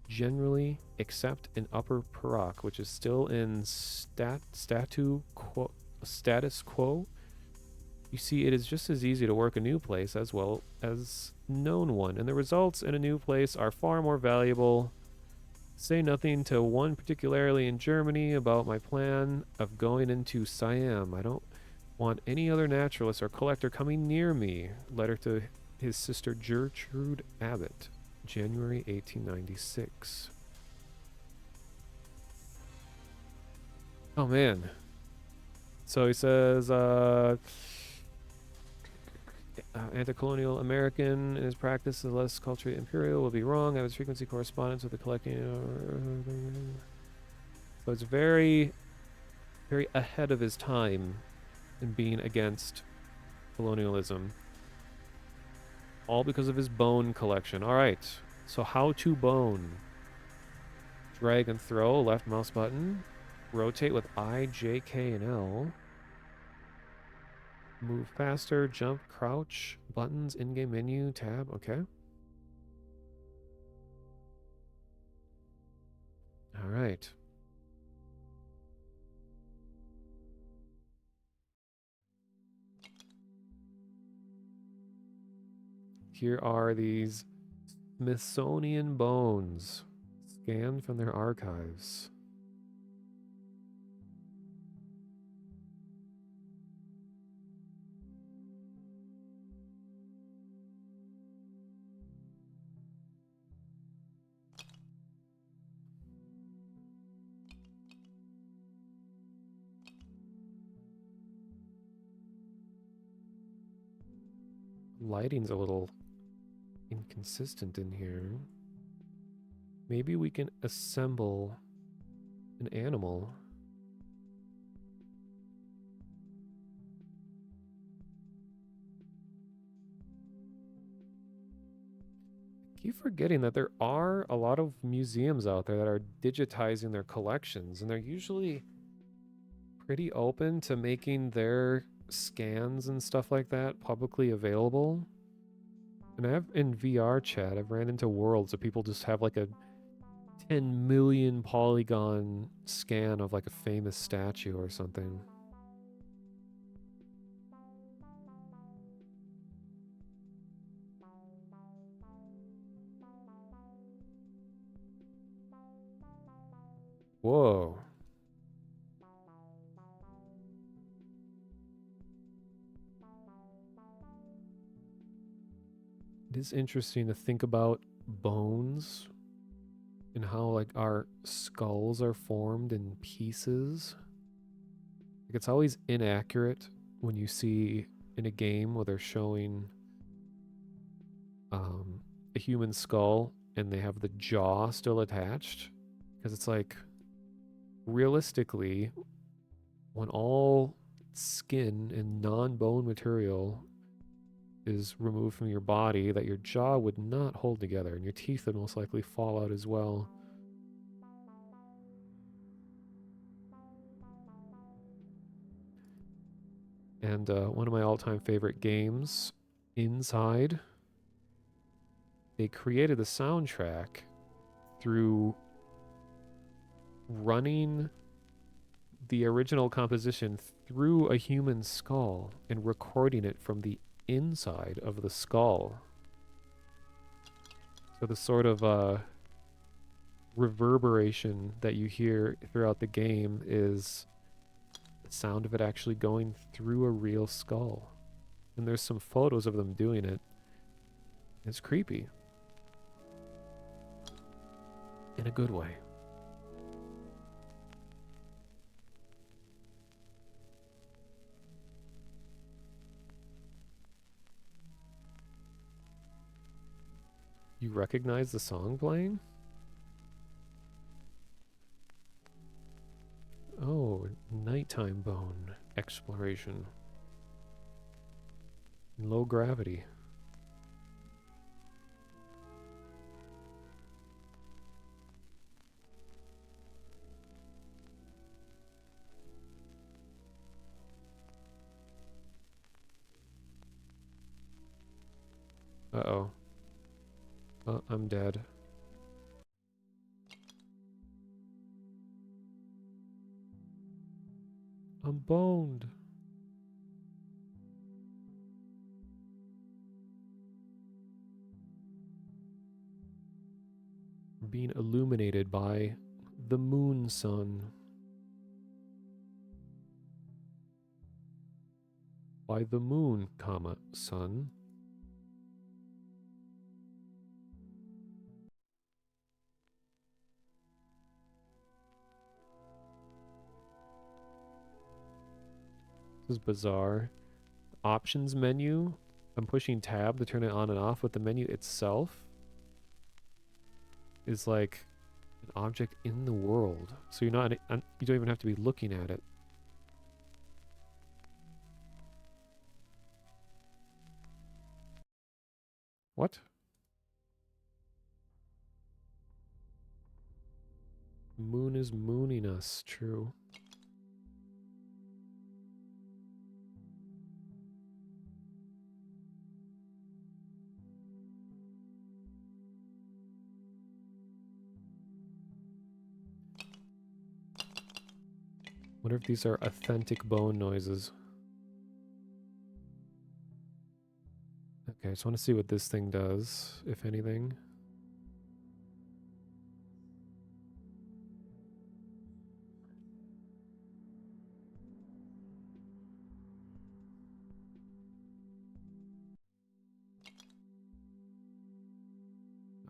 S1: generally, except in Upper Perak, which is still in status quo. You see, it is just as easy to work a new place as well as known one, and the results in a new place are far more valuable. Say nothing to one particularly in Germany about my plan of going into Siam. I don't want any other naturalist or collector coming near me. Letter to his sister Gertrude Abbott, January 1896. Oh man. So he says, anti-colonial American in his practice, the less culturally imperial will be wrong. I have its frequency correspondence with the collecting. So it's very, very ahead of his time in being against colonialism. All because of his bone collection. All right. So how to bone. Drag and throw, left mouse button. Rotate with I, J, K, and L. Move faster, jump, crouch, buttons, in-game menu, tab, okay. All right. Here are these Smithsonian bones, scanned from their archives. Lighting's a little consistent in here. Maybe we can assemble an animal. I keep forgetting that there are a lot of museums out there that are digitizing their collections, and they're usually pretty open to making their scans and stuff like that publicly available. And I've in VR chat, I've ran into worlds of people just have like a 10 million polygon scan of like a famous statue or something. Whoa. It is interesting to think about bones and how like our skulls are formed in pieces. Like it's always inaccurate when you see in a game where they're showing a human skull and they have the jaw still attached, because it's like realistically when all skin and non-bone material is removed from your body, that your jaw would not hold together and your teeth would most likely fall out as well. And one of my all-time favorite games, Inside, they created the soundtrack through running the original composition through a human skull and recording it from the inside of the skull. So the sort of reverberation that you hear throughout the game is the sound of it actually going through a real skull. And there's some photos of them doing it. It's creepy. In a good way. You recognize the song playing? Oh, nighttime bone exploration. Low gravity. Uh-oh. I'm dead. I'm boned. Being illuminated by the moon sun. By the moon, comma, sun. This is bizarre. Options menu. I'm pushing tab to turn it on and off, but the menu itself is like an object in the world. So you're not, you don't even have to be looking at it. What? Moon is mooning us, true. Wonder if these are authentic bone noises. Okay, I just want to see what this thing does, if anything.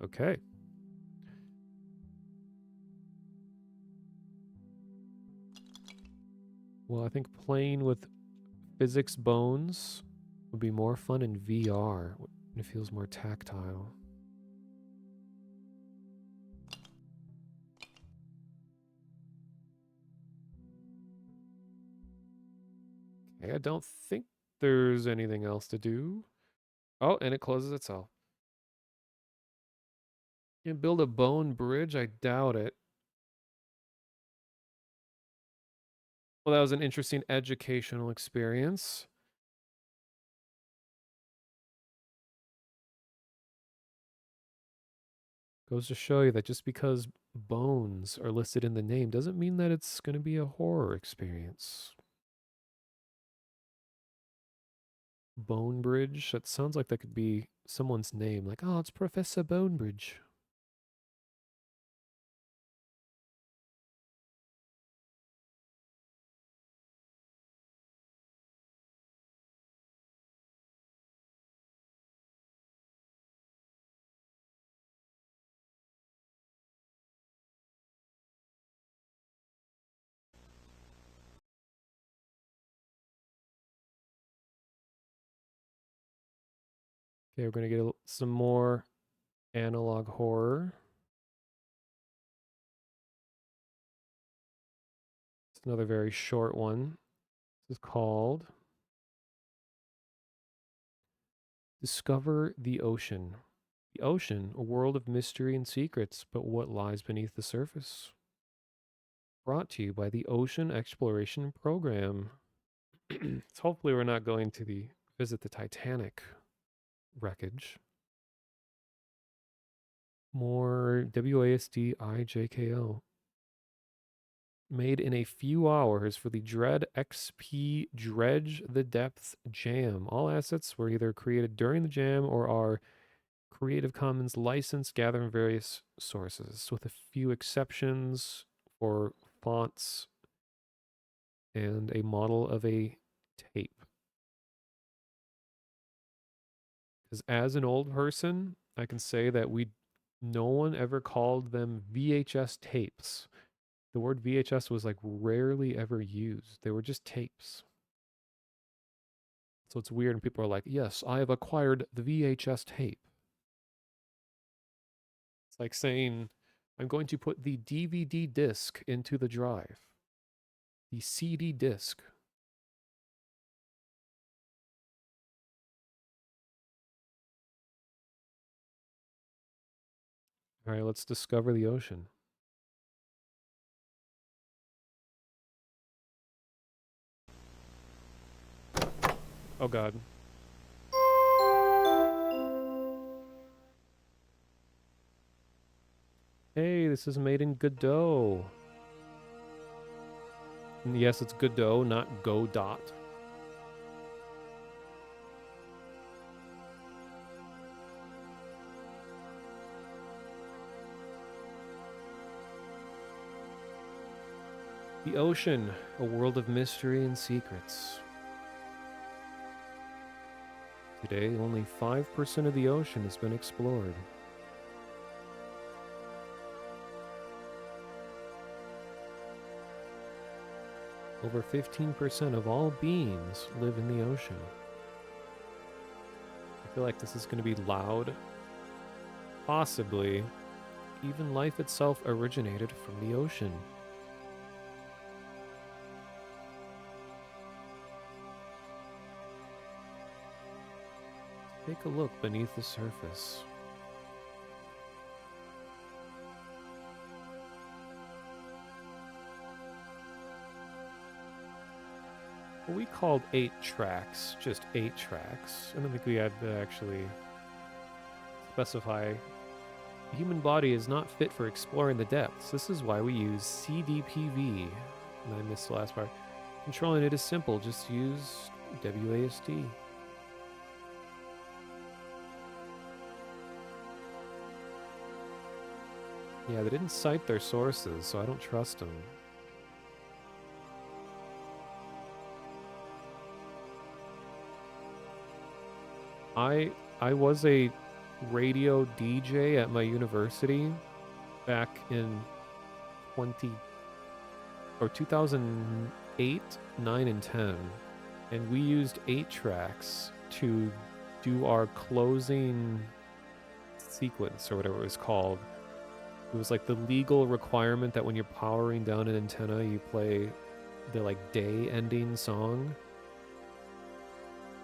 S1: Okay. Well, I think playing with physics bones would be more fun in VR. It feels more tactile. Okay, I don't think there's anything else to do. Oh, and it closes itself. You can build a bone bridge? I doubt it. Well, that was an interesting educational experience. Goes to show you that just because bones are listed in the name doesn't mean that it's going to be a horror experience. Bonebridge? That sounds like that could be someone's name. Like, oh, it's Professor Bonebridge. Okay, we're going to get some more analog horror. It's another very short one. This is called Discover the Ocean. The ocean, a world of mystery and secrets, but what lies beneath the surface? Brought to you by the Ocean Exploration Program. So hopefully we're not going to visit the Titanic wreckage. More WASD IJKO. Made in a few hours for the Dread XP Dredge the Depths Jam. All assets were either created during the jam or are Creative Commons licensed, gathered from various sources, with a few exceptions for fonts and a model of a tape. Because as an old person, I can say that no one ever called them VHS tapes. The word VHS was like rarely ever used. They were just tapes. So it's weird when people are like, yes, I have acquired the VHS tape. It's like saying, I'm going to put the DVD disc into the drive. The CD disc. All right, let's discover the ocean. Oh God. Hey, this is made in Godot. And yes, it's Godot, not Godot. The ocean, a world of mystery and secrets. Today, only 5% of the ocean has been explored. Over 15% of all beings live in the ocean. I feel like this is going to be loud. Possibly, even life itself originated from the ocean. Take a look beneath the surface. Well, we called 8 tracks just 8 tracks. I don't think we had to actually specify. The human body is not fit for exploring the depths. This is why we use CDPV. And I missed the last part. Controlling it is simple. Just use WASD. Yeah, they didn't cite their sources, so I don't trust them. I was a radio DJ at my university back in 2008, 9, and 10. And we used 8 tracks to do our closing sequence or whatever it was called. It was like the legal requirement that when you're powering down an antenna, you play the like day ending song.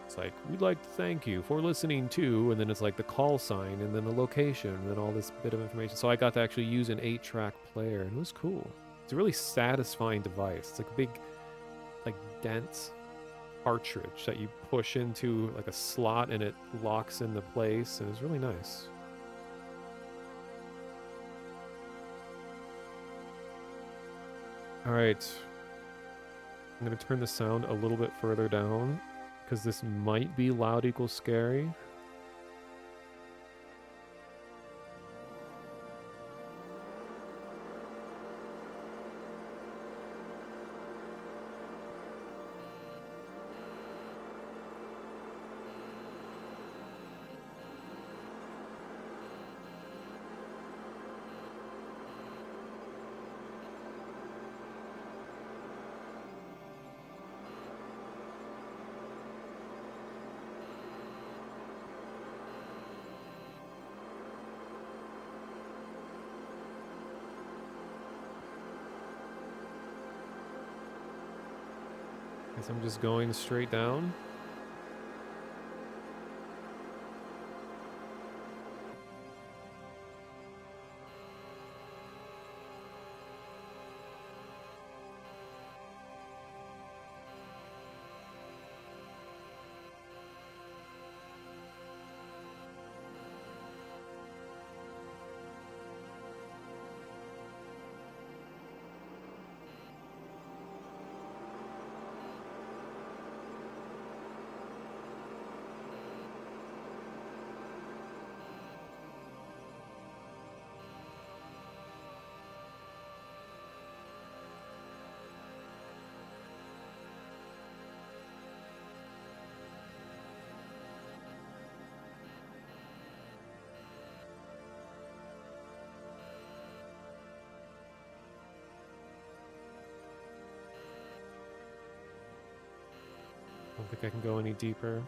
S1: It's like, we'd like to thank you for listening to, and then it's like the call sign, and then the location, and then all this bit of information. So I got to actually use an 8-track player, and it was cool. It's a really satisfying device. It's like a big, like, dense cartridge that you push into like a slot, and it locks into place, and it's really nice. All right. I'm going to turn the sound a little bit further down because this might be loud equals scary. Guess I'm just going straight down. I don't think I can go any deeper.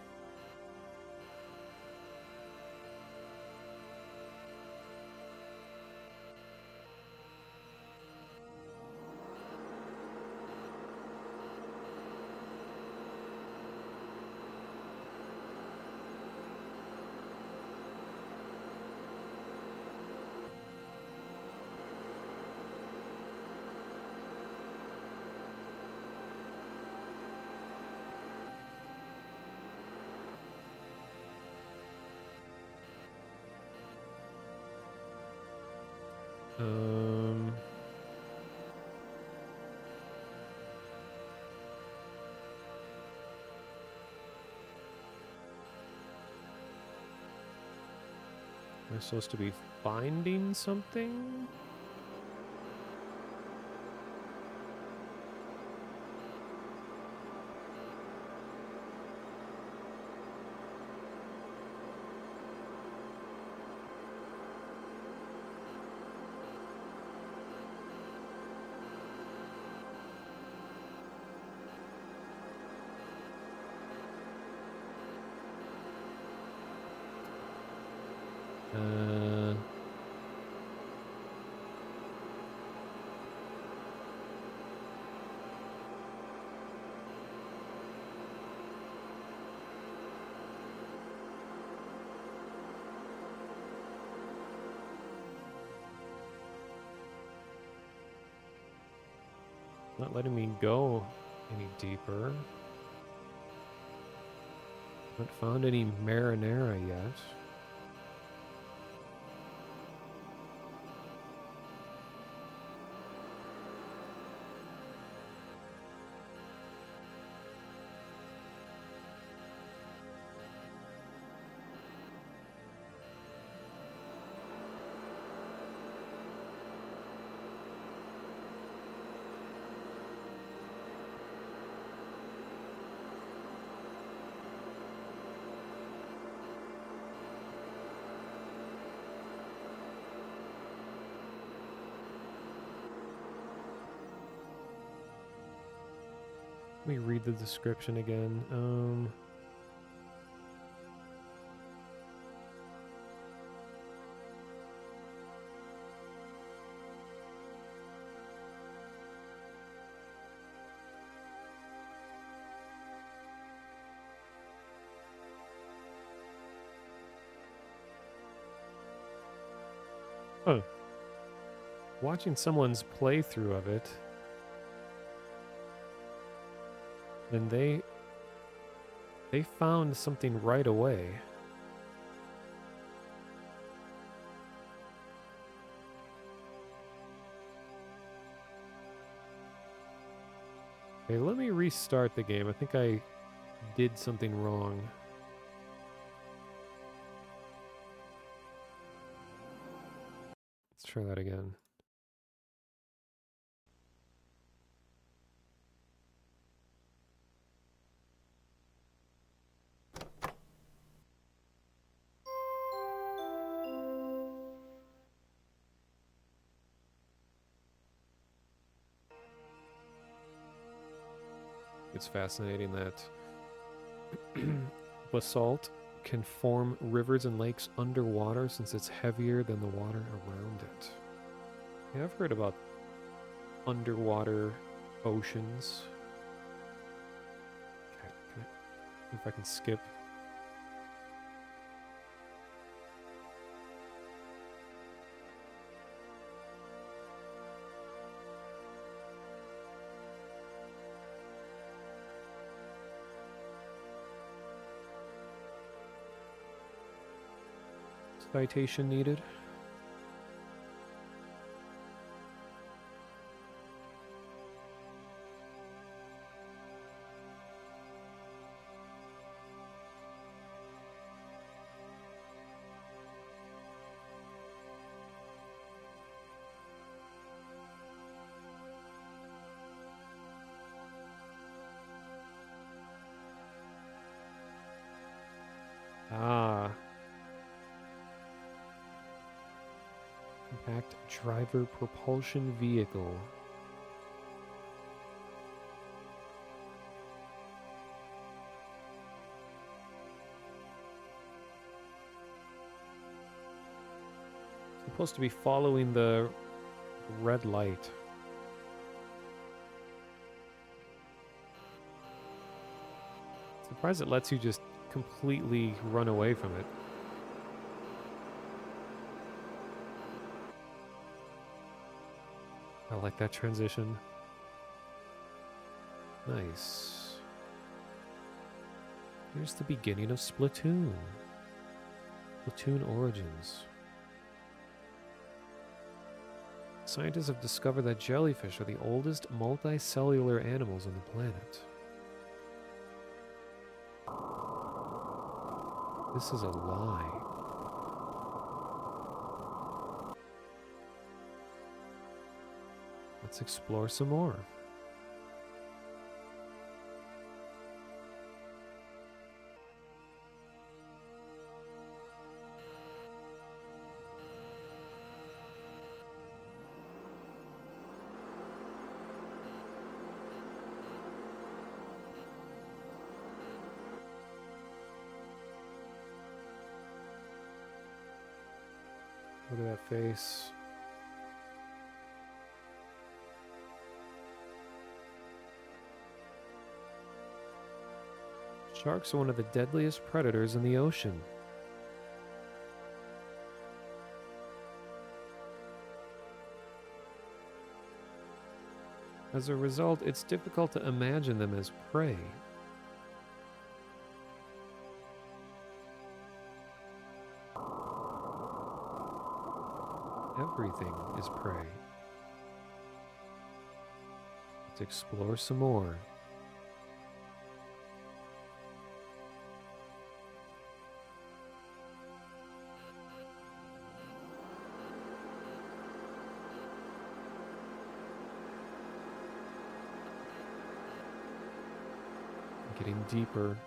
S1: Um, am I supposed to be finding something? Uh, Not letting me go any deeper. Haven't found any marinara yet. Let me read the description again. Huh. Watching someone's playthrough of it, and they found something right away. Okay, let me restart the game. I think I did something wrong. Let's try that again. It's fascinating that basalt can form rivers and lakes underwater since it's heavier than the water around it. Yeah, I've heard about underwater oceans. Okay, see if I can skip. Citation needed. Ah. Compact driver propulsion vehicle. Supposed to be following the red light. Surprised it lets you just completely run away from it. I like that transition. Nice. Here's the beginning of Splatoon. Splatoon Origins. Scientists have discovered that jellyfish are the oldest multicellular animals on the planet. This is a lie. Let's explore some more. Look at that face. Sharks are one of the deadliest predators in the ocean. As a result, it's difficult to imagine them as prey. Everything is prey. Let's explore some more. Getting deeper.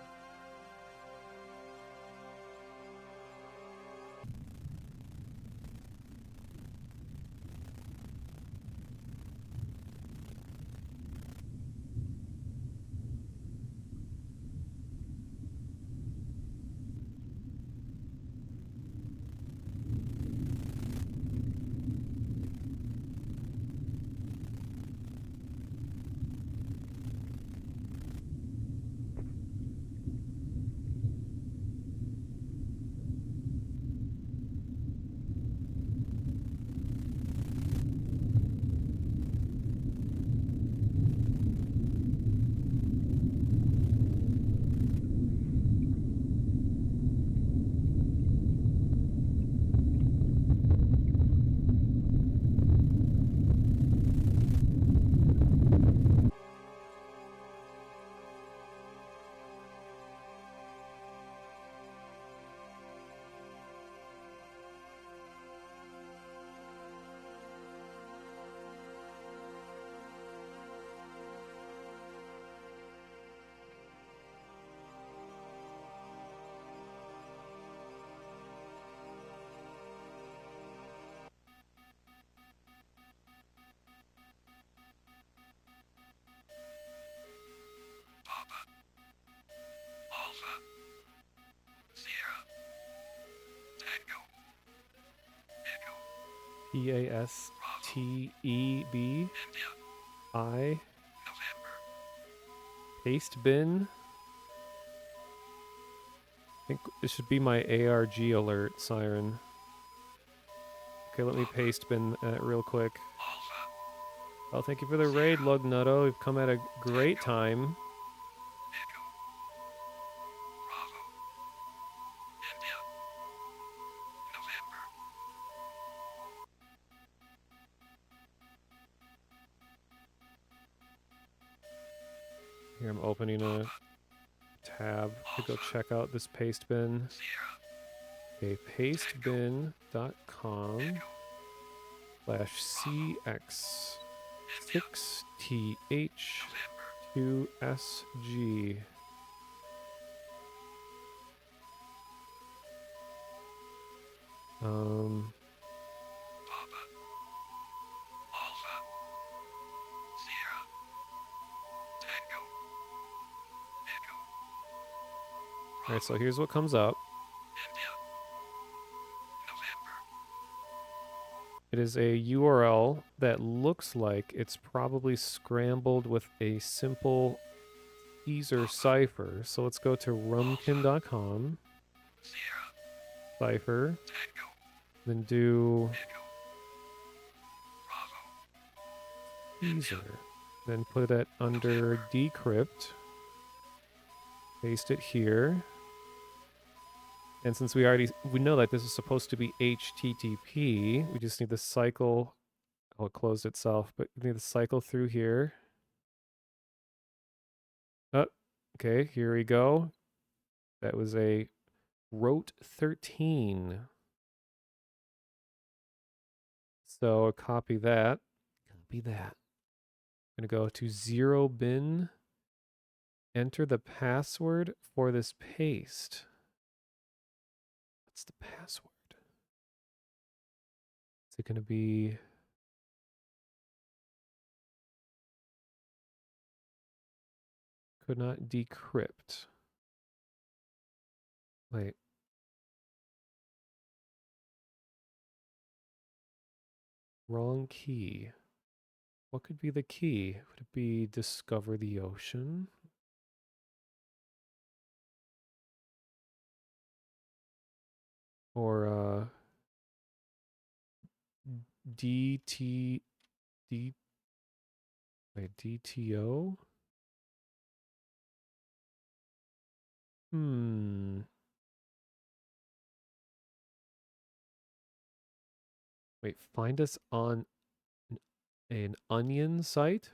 S1: PASTEB I paste bin. I think this should be my ARG alert siren. Okay, let me paste bin that real quick. Oh, thank you for the raid, Lugnutto. You've come at a great time. Here, I'm opening a tab to go check out this paste bin. Okay, pastebin.com/cx6th2sg. Alright, so here's what comes up. It is a URL that looks like it's probably scrambled with a simple teaser cipher. So let's go to rumkin.com, cipher, then do teaser, then put it under decrypt, paste it here. And since we know that this is supposed to be HTTP, we just need to cycle. Oh, it closed itself, but we need to cycle through here. Oh, okay, here we go. That was a rote 13. So copy that. Copy that. I'm going to go to 0bin. Enter the password for this paste. What's the password? Is it going to be... Could not decrypt. Wait. Wrong key. What could be the key? Would it be discover the ocean? Or DT D wait, DTO? Wait, find us on an onion site?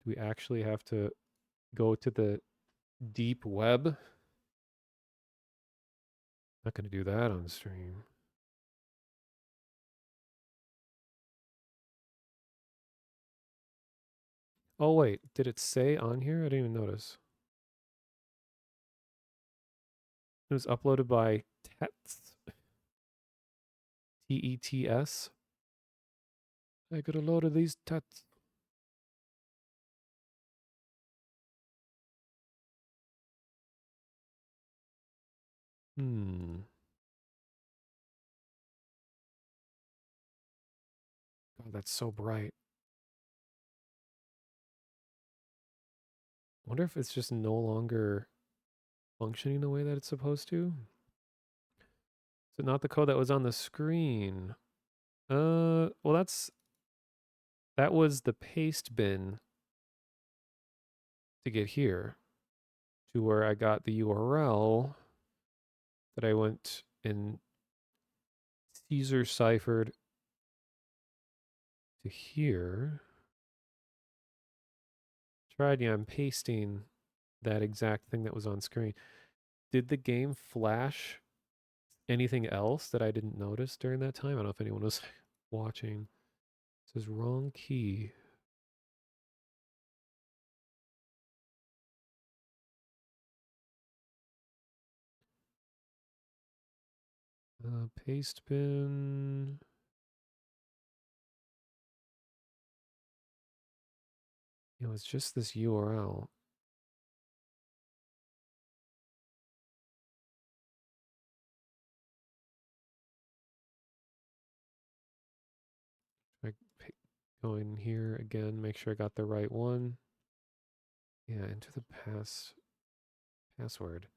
S1: Do we actually have to go to the deep web? Not going to do that on stream. Oh, wait. Did it say on here? I didn't even notice. It was uploaded by Tets. Tets. I got a load of these Tets. God, that's so bright. I wonder if it's just no longer functioning the way that it's supposed to. Is it not the code that was on the screen? Well, that was the paste bin to get here to where I got the URL that I went and Caesar ciphered to here. Yeah, I'm pasting that exact thing that was on screen. Did the game flash anything else that I didn't notice during that time? I don't know if anyone was watching. It says wrong key. Paste bin. It's just this URL. Go in here again, make sure I got the right one. Yeah, enter the password.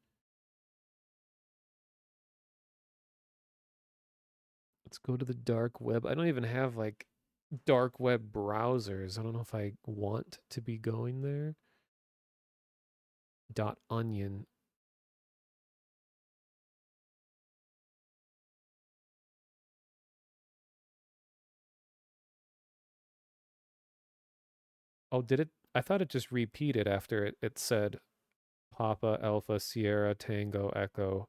S1: Let's go to the dark web. I don't even have like dark web browsers. I don't know if I want to be going there. .onion. Oh, did it? I thought it just repeated after it said Papa, Alpha, Sierra, Tango, Echo,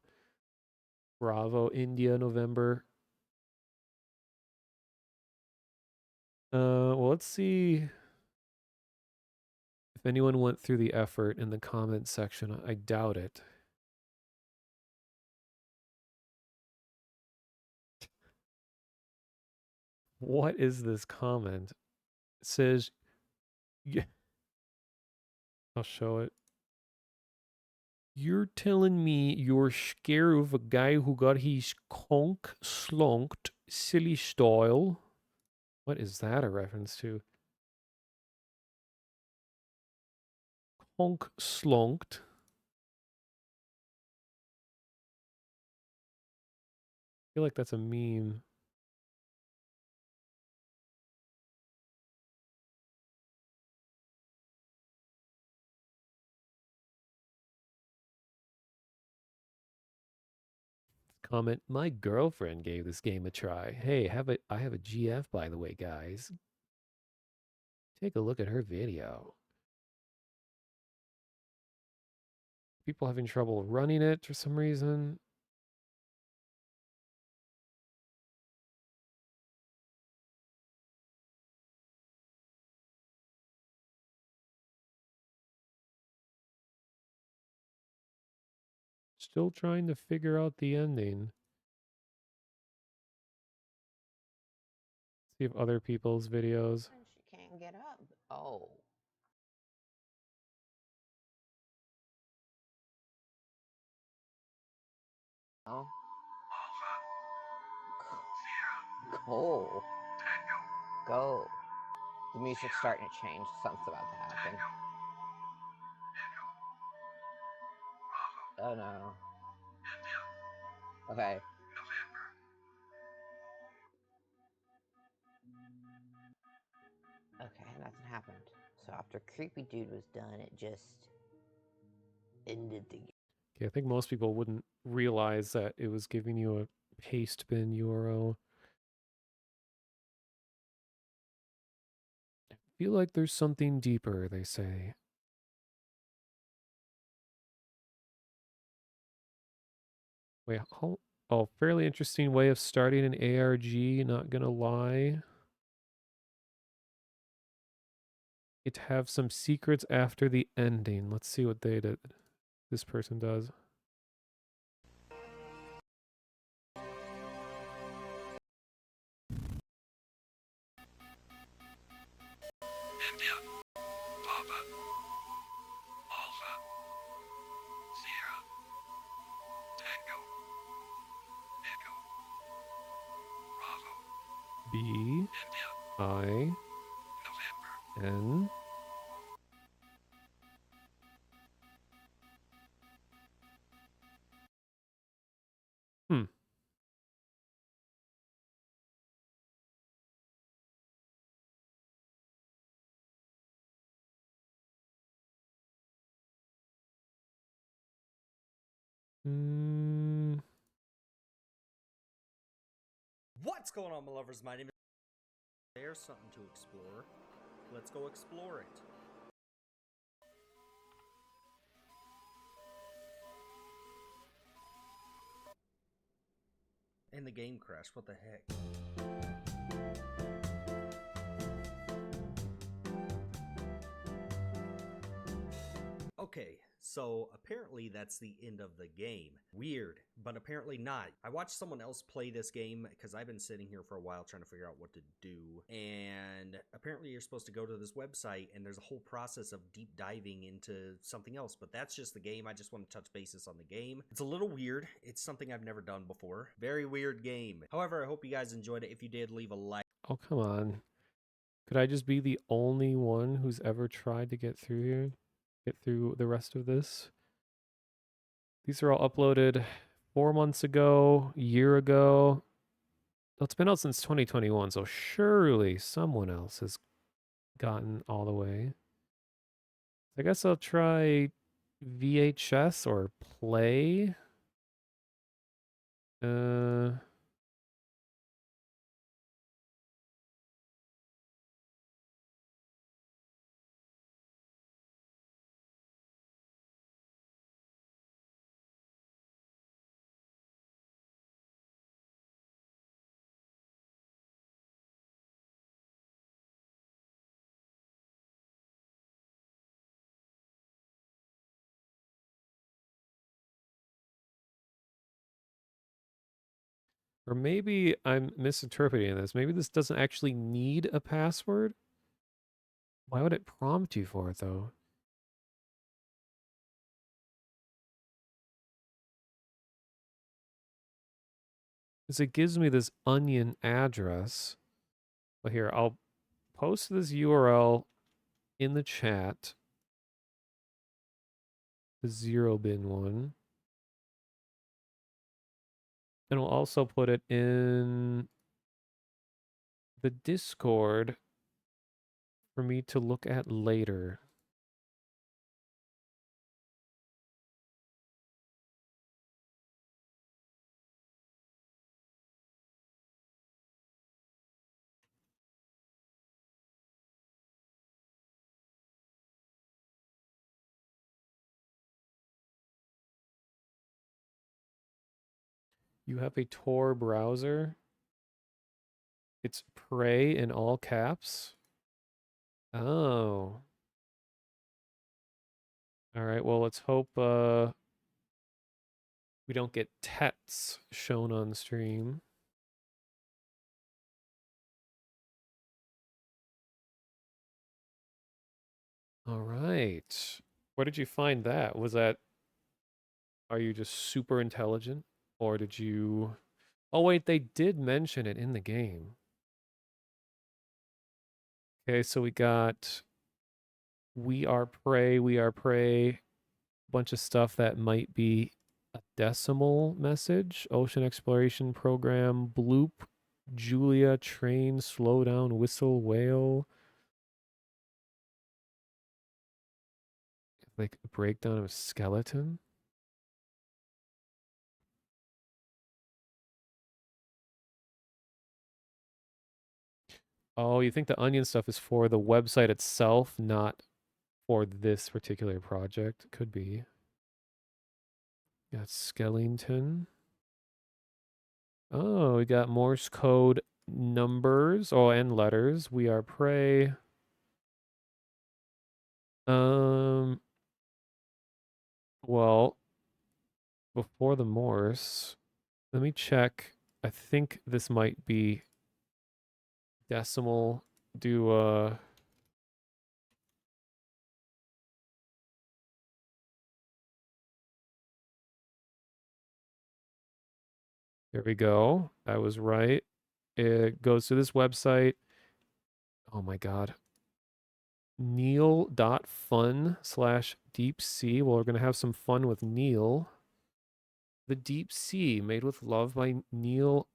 S1: Bravo, India, November. Well, let's see if anyone went through the effort in the comment section. I doubt it. What is this comment? It says, yeah, I'll show it. You're telling me you're scared of a guy who got his conk slonked silly style? What is that a reference to? Conk slonked. I feel like that's a meme. Comment, my girlfriend gave this game a try. Hey, I have a GF by the way, guys. Take a look at her video. People having trouble running it for some reason. Still trying to figure out the ending. See if other people's videos.
S2: She can't get up. Oh. Oh. Go. Go. The music's starting to change. Something's about to happen. Oh no. Okay. Okay, nothing happened. So after Creepy Dude was done, it just ended the game.
S1: Okay, I think most people wouldn't realize that it was giving you a paste bin URL. Feel like there's something deeper, they say. Wait, oh, fairly interesting way of starting an ARG, not gonna lie. It have some secrets after the ending. Let's see what they did. This person does.
S3: India, Papa, Alpha, Sierra, Tango, Echo, Bravo,
S1: B
S3: India,
S1: I
S3: November.
S1: N. Hmm. Mm.
S4: What's going on, my lovers? My name is... There's something to explore. Let's go explore it. And the game crashed. What the heck? Okay, so apparently that's the end of the game. Weird, but apparently not. I watched someone else play this game because I've been sitting here for a while trying to figure out what to do. And apparently you're supposed to go to this website and there's a whole process of deep diving into something else. But that's just the game. I just want to touch basis on the game. It's a little weird. It's something I've never done before. Very weird game. However, I hope you guys enjoyed it. If you did, leave a like.
S1: Oh, come on. Could I just be the only one who's ever tried to get through here? Get through the rest of this? These are all uploaded 4 months ago, a year ago. Well, it's been out since 2021, so surely someone else has gotten all the way. I guess I'll try VHS or play. Uh, or maybe I'm misinterpreting this. Maybe this doesn't actually need a password. Why would it prompt you for it though? Because it gives me this onion address. But here, I'll post this URL in the chat. The zero bin one. And we'll also put it in the Discord for me to look at later. You have a Tor browser. It's Prey in all caps. Oh. All right, well, let's hope we don't get tets shown on stream. All right. Where did you find that? Was that, are you just super intelligent? Or did you, oh wait, they did mention it in the game. Okay, so we got We Are Prey, We Are Prey, a bunch of stuff that might be a decimal message. Ocean Exploration Program, Bloop, Julia, Train, Slow Down, Whistle, Whale. Like a breakdown of skeleton. Oh, you think the onion stuff is for the website itself, not for this particular project? Could be. Got Skellington. Oh, we got Morse code numbers, oh, and letters. We are prey. Um, well, before the Morse, let me check. I think this might be decimal. Do Here we go. I was right. It goes to this website. Oh my god. Neil.fun/deep sea. Well, we're going to have some fun with Neil. The Deep Sea, made with love by Neil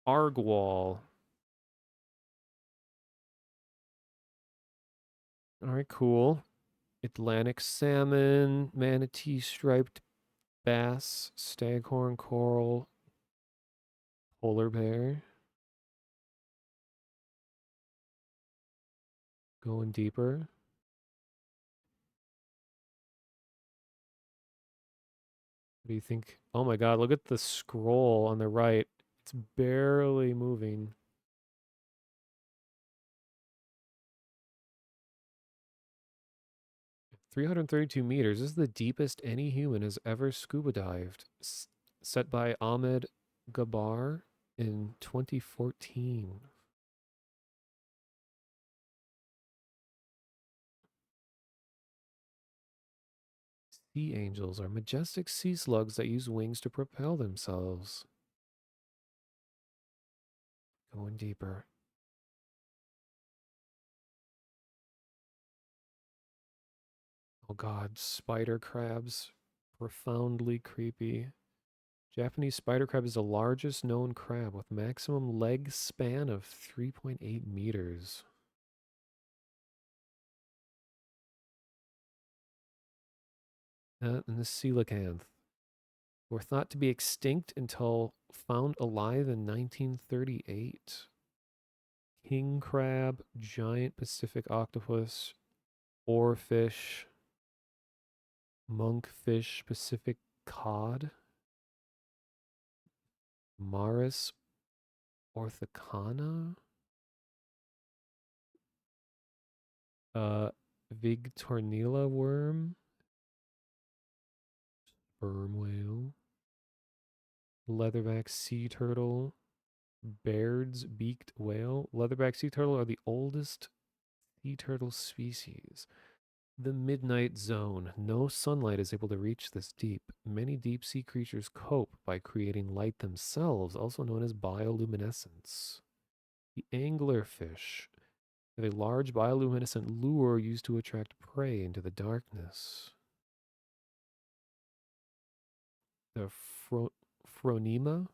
S1: Argwall. All right, cool. Atlantic salmon, manatee, striped bass, staghorn coral, polar bear. Going deeper. What do you think? Oh my god, look at the scroll on the right. It's barely moving. 332 meters. This is the deepest any human has ever scuba dived. Set by Ahmed Gabar in 2014. Sea angels are majestic sea slugs that use wings to propel themselves. Going deeper. Oh god, spider crabs. Profoundly creepy. Japanese spider crab is the largest known crab with maximum leg span of 3.8 meters. And the coelacanth were thought to be extinct until found alive in 1938. King crab, giant Pacific octopus, oarfish, monkfish, Pacific cod, Maris orthicana, Vigtornilla worm, sperm whale, leatherback sea turtle, Baird's beaked whale. Leatherback sea turtle are the oldest sea turtle species. The midnight zone. No sunlight is able to reach this deep. Many deep sea creatures cope by creating light themselves, also known as bioluminescence. The anglerfish have a large bioluminescent lure used to attract prey into the darkness. The phronema,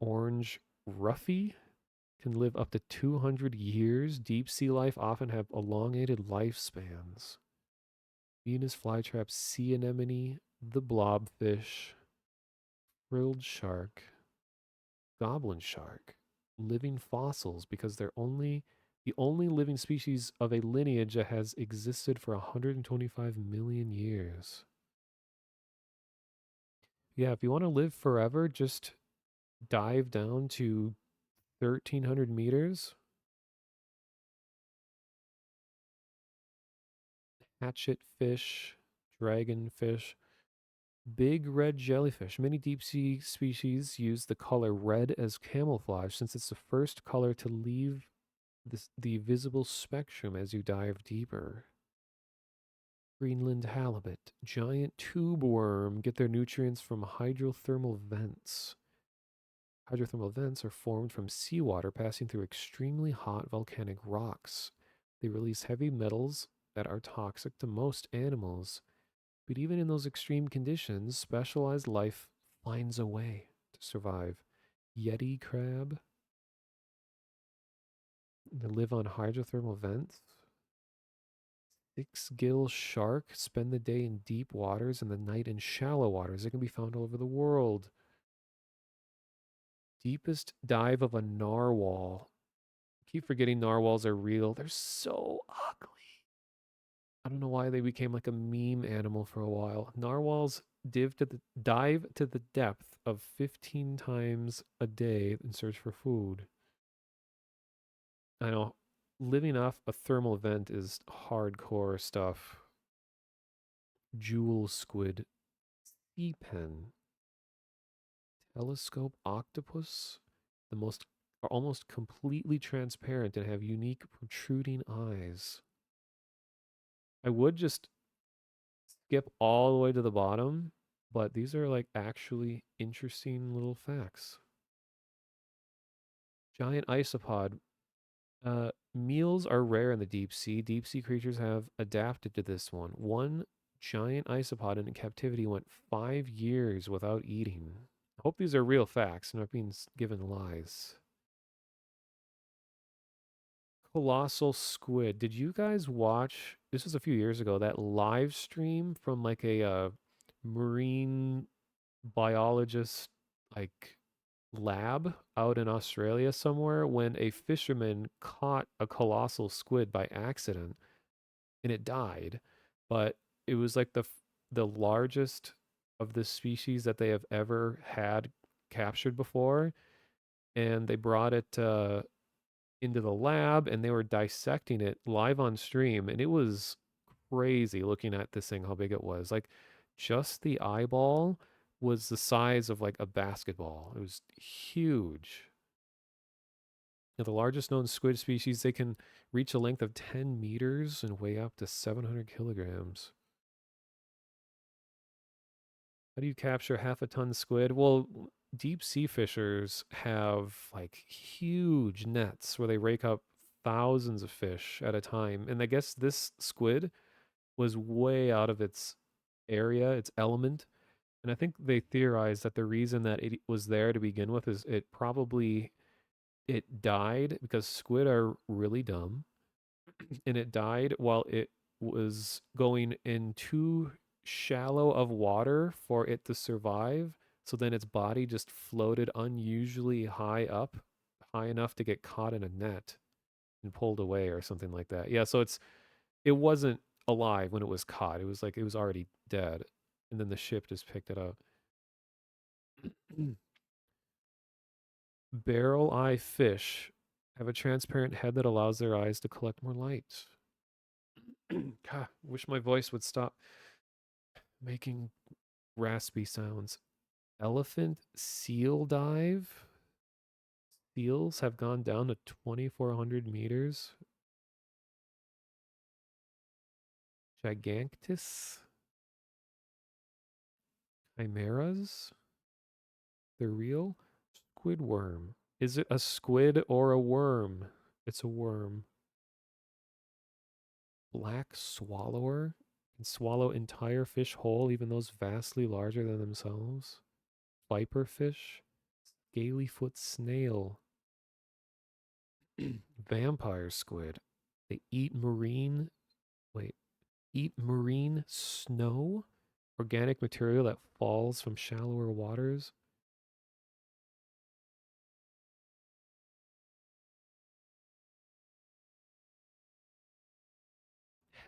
S1: orange ruffy, can live up to 200 years. Deep sea life often have elongated lifespans. Venus flytrap, sea anemone, the blobfish, frilled shark, goblin shark, living fossils because they're the only living species of a lineage that has existed for 125 million years. Yeah, if you want to live forever, just dive down to 1,300 meters. Hatchet fish, dragonfish, big red jellyfish. Many deep sea species use the color red as camouflage since it's the first color to leave the visible spectrum as you dive deeper. Greenland halibut, giant tube worm, get their nutrients from hydrothermal vents. Hydrothermal vents are formed from seawater passing through extremely hot volcanic rocks. They release heavy metals that are toxic to most animals. But even in those extreme conditions, specialized life finds a way to survive. Yeti crab, they live on hydrothermal vents. Six-gill shark spend the day in deep waters and the night in shallow waters. They can be found all over the world. Deepest dive of a narwhal. I keep forgetting narwhals are real. They're so ugly. I don't know why they became like a meme animal for a while. Narwhals dive to the depth of 15 times a day in search for food. I know living off a thermal vent is hardcore stuff. Jewel squid, sea pen, telescope octopus, the most are almost completely transparent and have unique protruding eyes. I would just skip all the way to the bottom, but these are like actually interesting little facts. Giant isopod. Meals are rare in the deep sea. Deep sea creatures have adapted to this one. One giant isopod in captivity went 5 years without eating. I hope these are real facts and not being given lies. Colossal squid. Did you guys watch, this was a few years ago, that live stream from like a marine biologist like lab out in Australia somewhere when a fisherman caught a colossal squid by accident and it died, but it was like the largest of the species that they have ever had captured before, and they brought it into the lab and they were dissecting it live on stream, and it was crazy looking at this thing how big it was. Like just the eyeball was the size of like a basketball. It was huge. Now, the largest known squid species, they can reach a length of 10 meters and weigh up to 700 kilograms. How do you capture half a ton squid? Well, deep sea fishers have like huge nets where they rake up thousands of fish at a time. And I guess this squid was way out of its area, its element. And I think they theorized that the reason that it was there to begin with is it died because squid are really dumb, and it died while it was going in too shallow of water for it to survive. So then its body just floated unusually high up, high enough to get caught in a net and pulled away or something like that. Yeah, so it wasn't alive when it was caught. It was like it was already dead. And then the ship just picked it up. Barrel eye fish have a transparent head that allows their eyes to collect more light. God, wish my voice would stop making raspy sounds. Elephant seal dive. Seals have gone down to 2,400 meters. Gigantus. Chimeras. They're real. Squid worm. Is it a squid or a worm? It's a worm. Black swallower can swallow entire fish whole, even those vastly larger than themselves. Viper fish. Scalyfoot snail. Vampire squid. They eat eat marine snow, organic material that falls from shallower waters.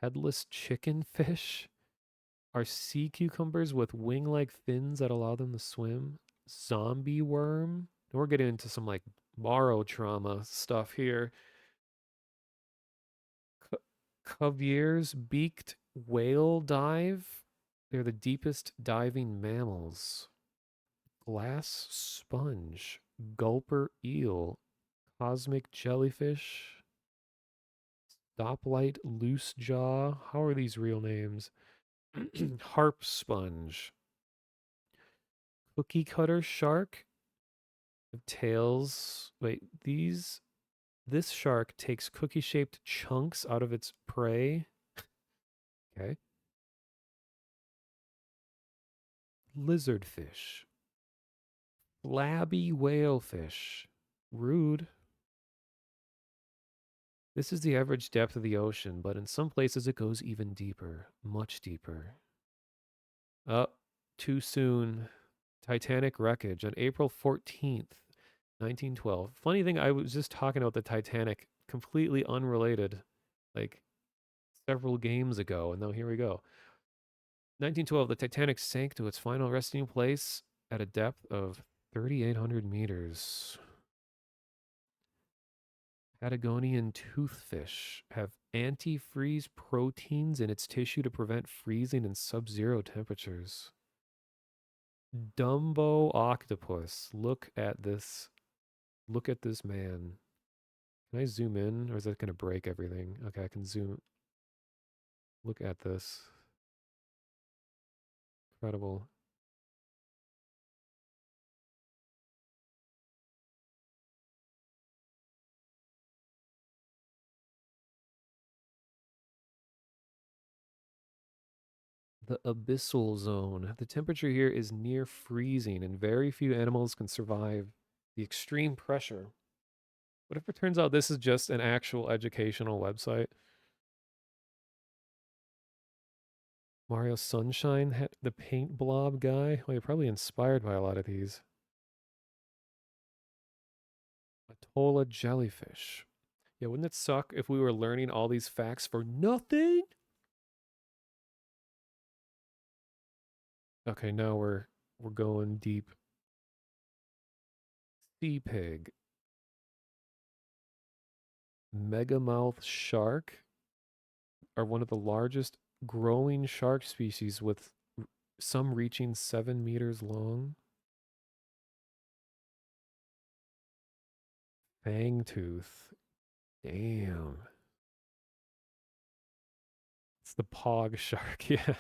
S1: Headless chicken fish are sea cucumbers with wing-like fins that allow them to swim. Zombie worm. We're getting into some like Morrow trauma stuff here. Cuvier's beaked whale dive. They're the deepest diving mammals. Glass sponge. Gulper eel. Cosmic jellyfish. Stoplight loose jaw. How are these real names? Harp sponge. Cookie cutter shark. Tails. Wait, this shark takes cookie-shaped chunks out of its prey. Okay. Lizardfish. Flabby whalefish. Rude. This is the average depth of the ocean, but in some places it goes even deeper. Much deeper. Oh, too soon. Titanic wreckage on April 14th, 1912. Funny thing, I was just talking about the Titanic, completely unrelated, like several games ago, and now here we go. 1912, the Titanic sank to its final resting place at a depth of 3,800 meters. Patagonian toothfish have antifreeze proteins in its tissue to prevent freezing in sub-zero temperatures. Dumbo octopus. Look at this. Look at this man. Can I zoom in, or is that going to break everything? Okay, I can zoom. Look at this. Incredible. The abyssal zone. The temperature here is near freezing, and very few animals can survive the extreme pressure. What if it turns out this is just an actual educational website? Mario Sunshine, the paint blob guy. Well, you're probably inspired by a lot of these. Atola jellyfish. Yeah, wouldn't it suck if we were learning all these facts for nothing? Okay, now we're going deep. Sea pig. Megamouth shark are one of the largest growing shark species, with some reaching 7 meters long. Fangtooth. Damn. It's the pog shark, yeah.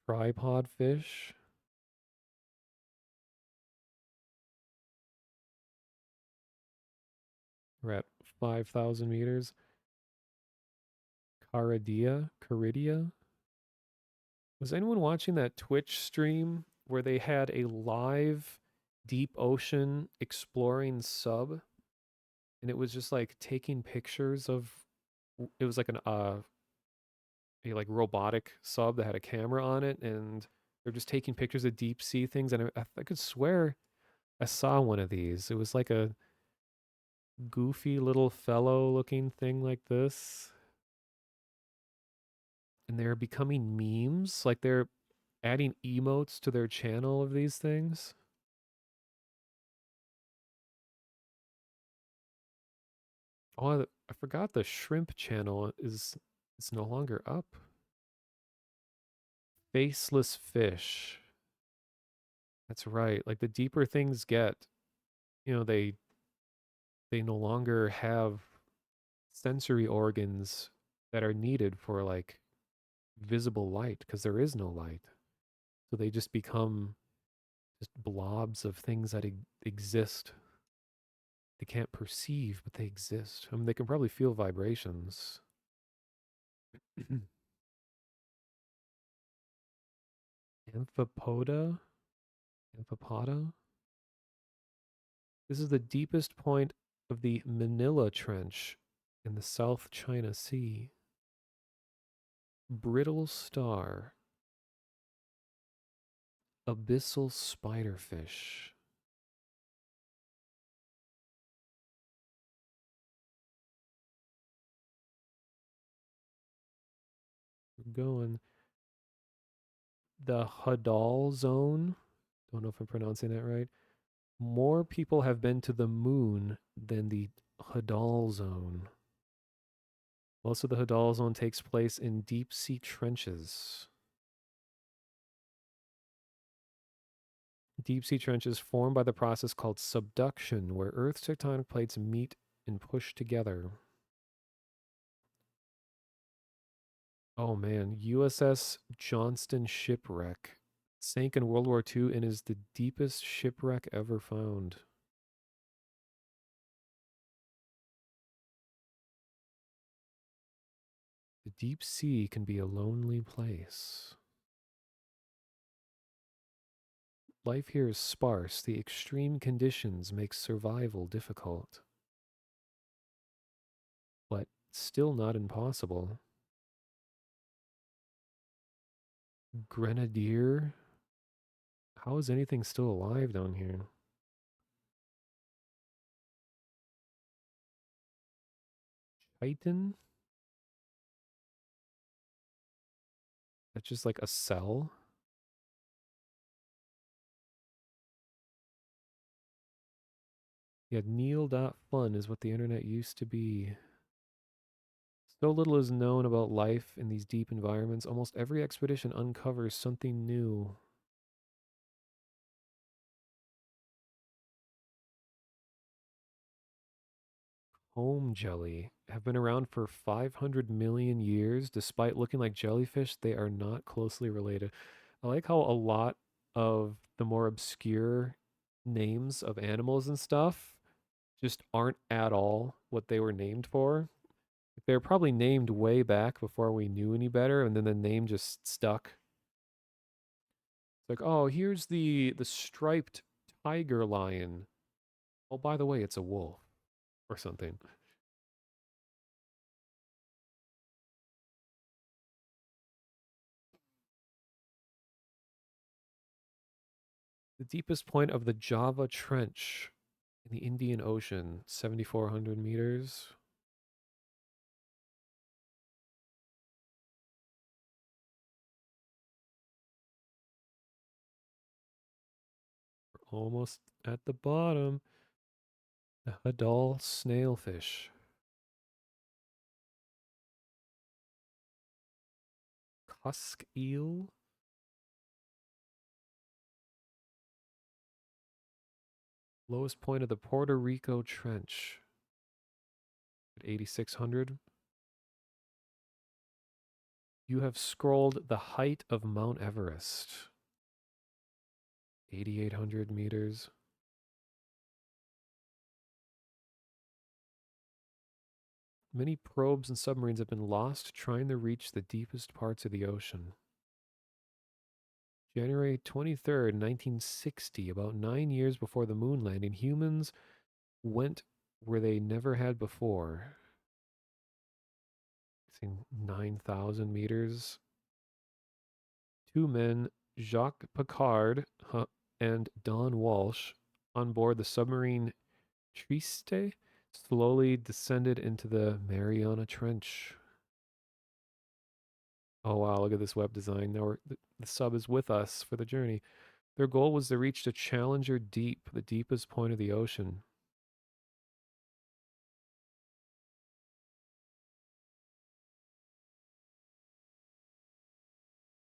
S1: Tripod fish. We're at 5,000 meters. Caridia? Was anyone watching that Twitch stream where they had a live deep ocean exploring sub? And it was just like taking pictures of, it was like a like robotic sub that had a camera on it, and they're just taking pictures of deep sea things. And I could swear I saw one of these. It was like a goofy little fellow looking thing like this. And they're becoming memes. Like they're adding emotes to their channel of these things. Oh, I forgot the shrimp channel is it's no longer up. Faceless fish. That's right. Like the deeper things get, they no longer have sensory organs that are needed for like visible light because there is no light. So they just become just blobs of things that exist. They can't perceive, but they exist. I mean, they can probably feel vibrations. Amphipoda? Amphipoda? This is the deepest point of the Manila Trench in the South China Sea. Brittle star. Abyssal spiderfish. We're going. The Hadal Zone. Don't know if I'm pronouncing that right. More people have been to the moon than the Hadal Zone. Most of the Hadal Zone takes place in deep sea trenches. Deep sea trenches formed by the process called subduction, where Earth's tectonic plates meet and push together. Oh man, USS Johnston shipwreck sank in World War II and is the deepest shipwreck ever found. The deep sea can be a lonely place. Life here is sparse. The extreme conditions make survival difficult, but still not impossible. Grenadier? How is anything still alive down here? Titan? That's just like a cell? Yeah, Neil.fun is what the internet used to be. So little is known about life in these deep environments. Almost every expedition uncovers something new. Home jelly have been around for 500 million years. Despite looking like jellyfish, they are not closely related. I like how a lot of the more obscure names of animals and stuff just aren't at all what they were named for. They were probably named way back before we knew any better, and then the name just stuck. It's like, oh, here's the striped tiger lion. Oh, by the way, it's a wolf or something. The deepest point of the Java Trench in the Indian Ocean, 7,400 meters. We're almost at the bottom. The Hadal snailfish. Cusk eel. Lowest point of the Puerto Rico Trench at 8,600. You have scrolled the height of Mount Everest. 8,800 meters. Many probes and submarines have been lost trying to reach the deepest parts of the ocean. January 23rd, 1960, about 9 years before the moon landing, humans went where they never had before. Seen 9,000 meters. Two men, Jacques Picard and Don Walsh, on board the submarine Triste, slowly descended into the Mariana Trench. Oh wow, look at this web design. Now the sub is with us for the journey. Their goal was to reach the Challenger Deep, the deepest point of the ocean.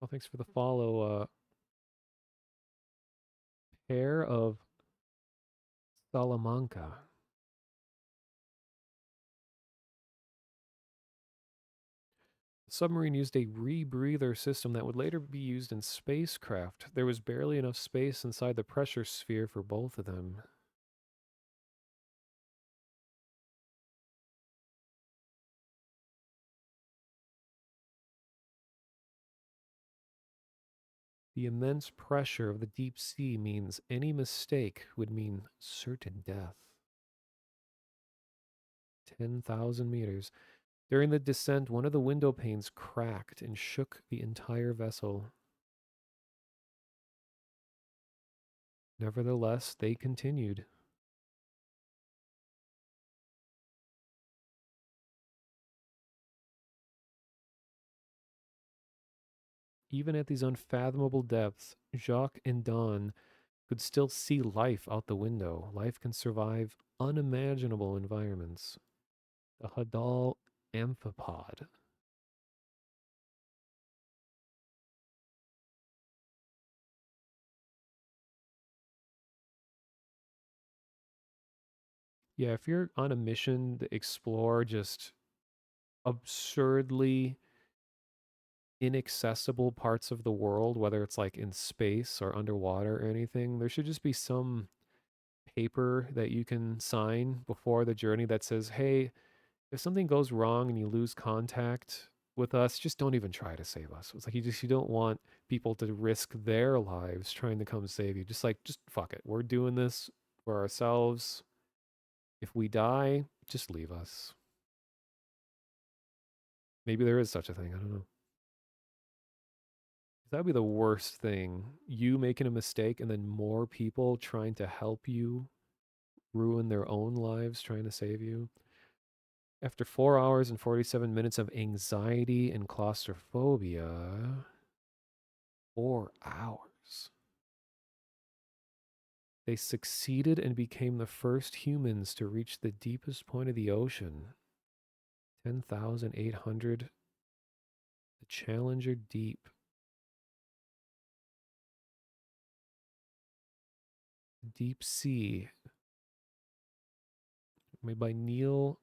S1: Well, thanks for the follow. Pair of Salamanca. The submarine used a rebreather system that would later be used in spacecraft. There was barely enough space inside the pressure sphere for both of them. The immense pressure of the deep sea means any mistake would mean certain death. 10,000 meters. During the descent, one of the window panes cracked and shook the entire vessel. Nevertheless, they continued. Even at these unfathomable depths, Jacques and Don could still see life out the window. Life can survive unimaginable environments. The Hadal amphipod. Yeah, if you're on a mission to explore just absurdly inaccessible parts of the world, whether it's like in space or underwater or anything, there should just be some paper that you can sign before the journey that says, hey, if something goes wrong and you lose contact with us, just don't even try to save us. It's like you don't want people to risk their lives trying to come save you. Just fuck it. We're doing this for ourselves. If we die, just leave us. Maybe there is such a thing. I don't know. That'd be the worst thing. You making a mistake and then more people trying to help you ruin their own lives trying to save you. After 4 hours and 47 minutes of anxiety and claustrophobia, 4 hours. They succeeded and became the first humans to reach the deepest point of the ocean. 10,800. The Challenger Deep. Deep Sea. Made by Neil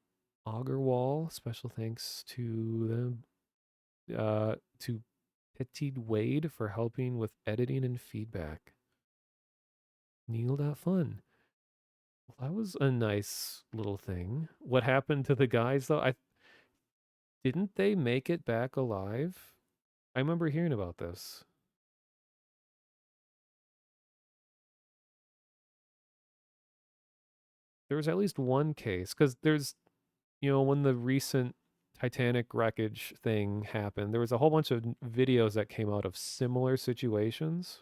S1: Augerwall. Special thanks to them. To Petit Wade for helping with editing and feedback. Neil.fun. Well, that was a nice little thing. What happened to the guys though? I didn't they make it back alive? I remember hearing about this. There was at least one case because there's, when the recent Titanic wreckage thing happened, there was a whole bunch of videos that came out of similar situations.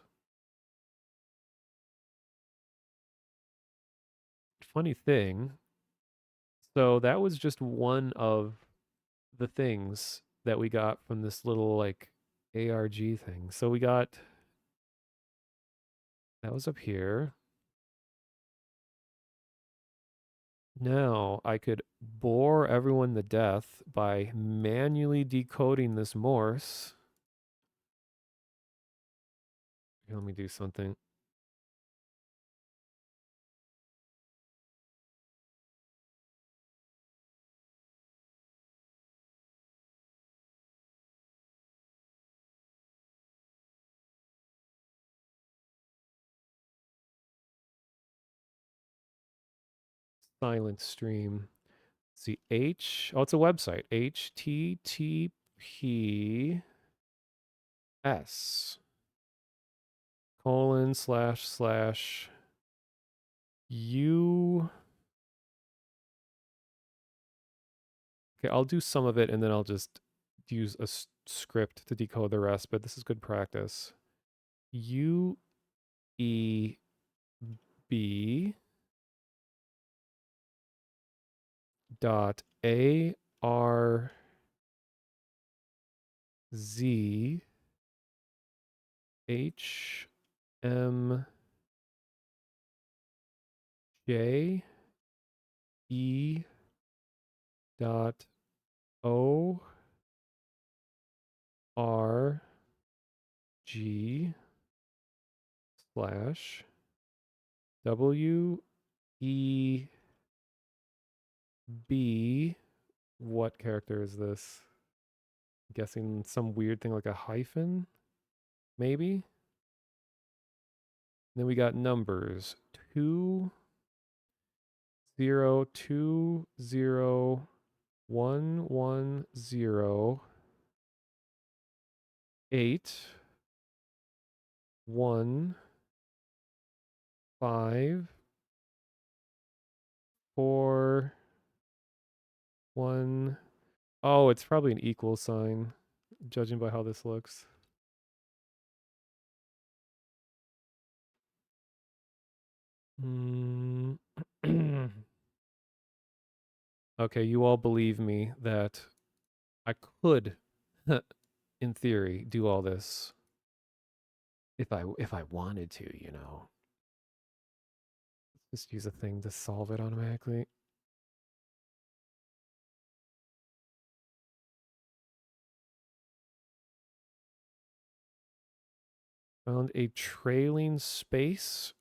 S1: Funny thing. So that was just one of the things that we got from this little like ARG thing. So we got that was up here. Now I could bore everyone to death by manually decoding this Morse. Here, let me do something. Silent stream. see, oh, it's a website. https://u. Okay, I'll do some of it and then I'll just use a script to decode the rest, but this is good practice. UEB dot ARZ HMJ dot ORG slash WEB. What character is this? I'm guessing some weird thing like a hyphen, maybe? Then we got numbers 20110811541. Oh, it's probably an equal sign, judging by how this looks. Okay, you all believe me that I could, in theory, do all this if I wanted to, you know. Just use a thing to solve it automatically. Found a trailing space.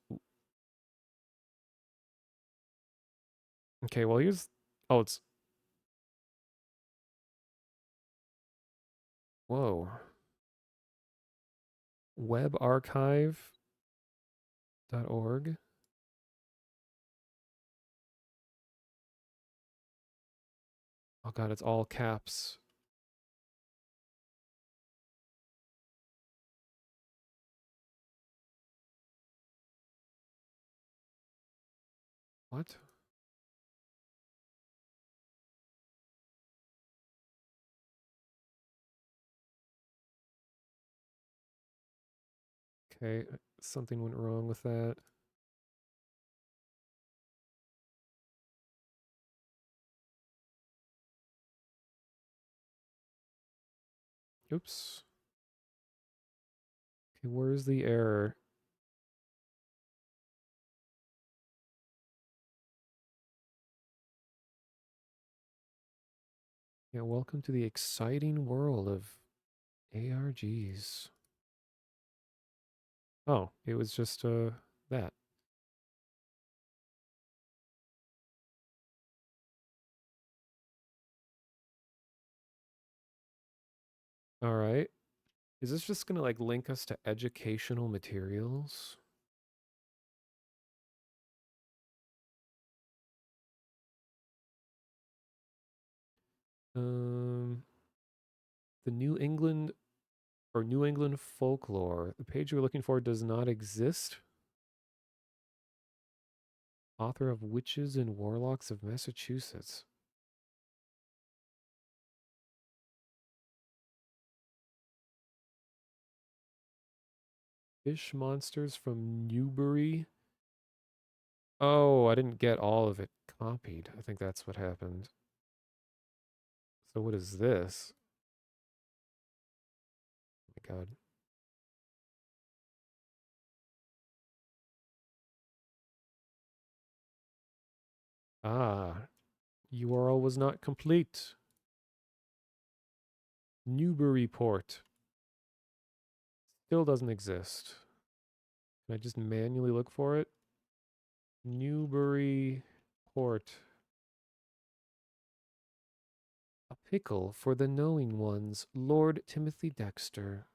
S1: Okay, well here's, oh, it's, whoa. Webarchive.org. Oh god, it's all caps. What? Okay, something went wrong with that. Oops. Okay, where's the error? Yeah, welcome to the exciting world of ARGs. Oh, it was just that. All right. Is this just gonna like link us to educational materials? The New England or New England folklore. The page you're looking for does not exist. Author of Witches and Warlocks of Massachusetts. Fish monsters from Newbury. Oh, I didn't get all of it copied. I think that's what happened. So what is this? Oh my god. Ah, URL was not complete. Newburyport. Still doesn't exist. Can I just manually look for it? Newburyport. A pickle for the knowing ones. Lord Timothy Dexter.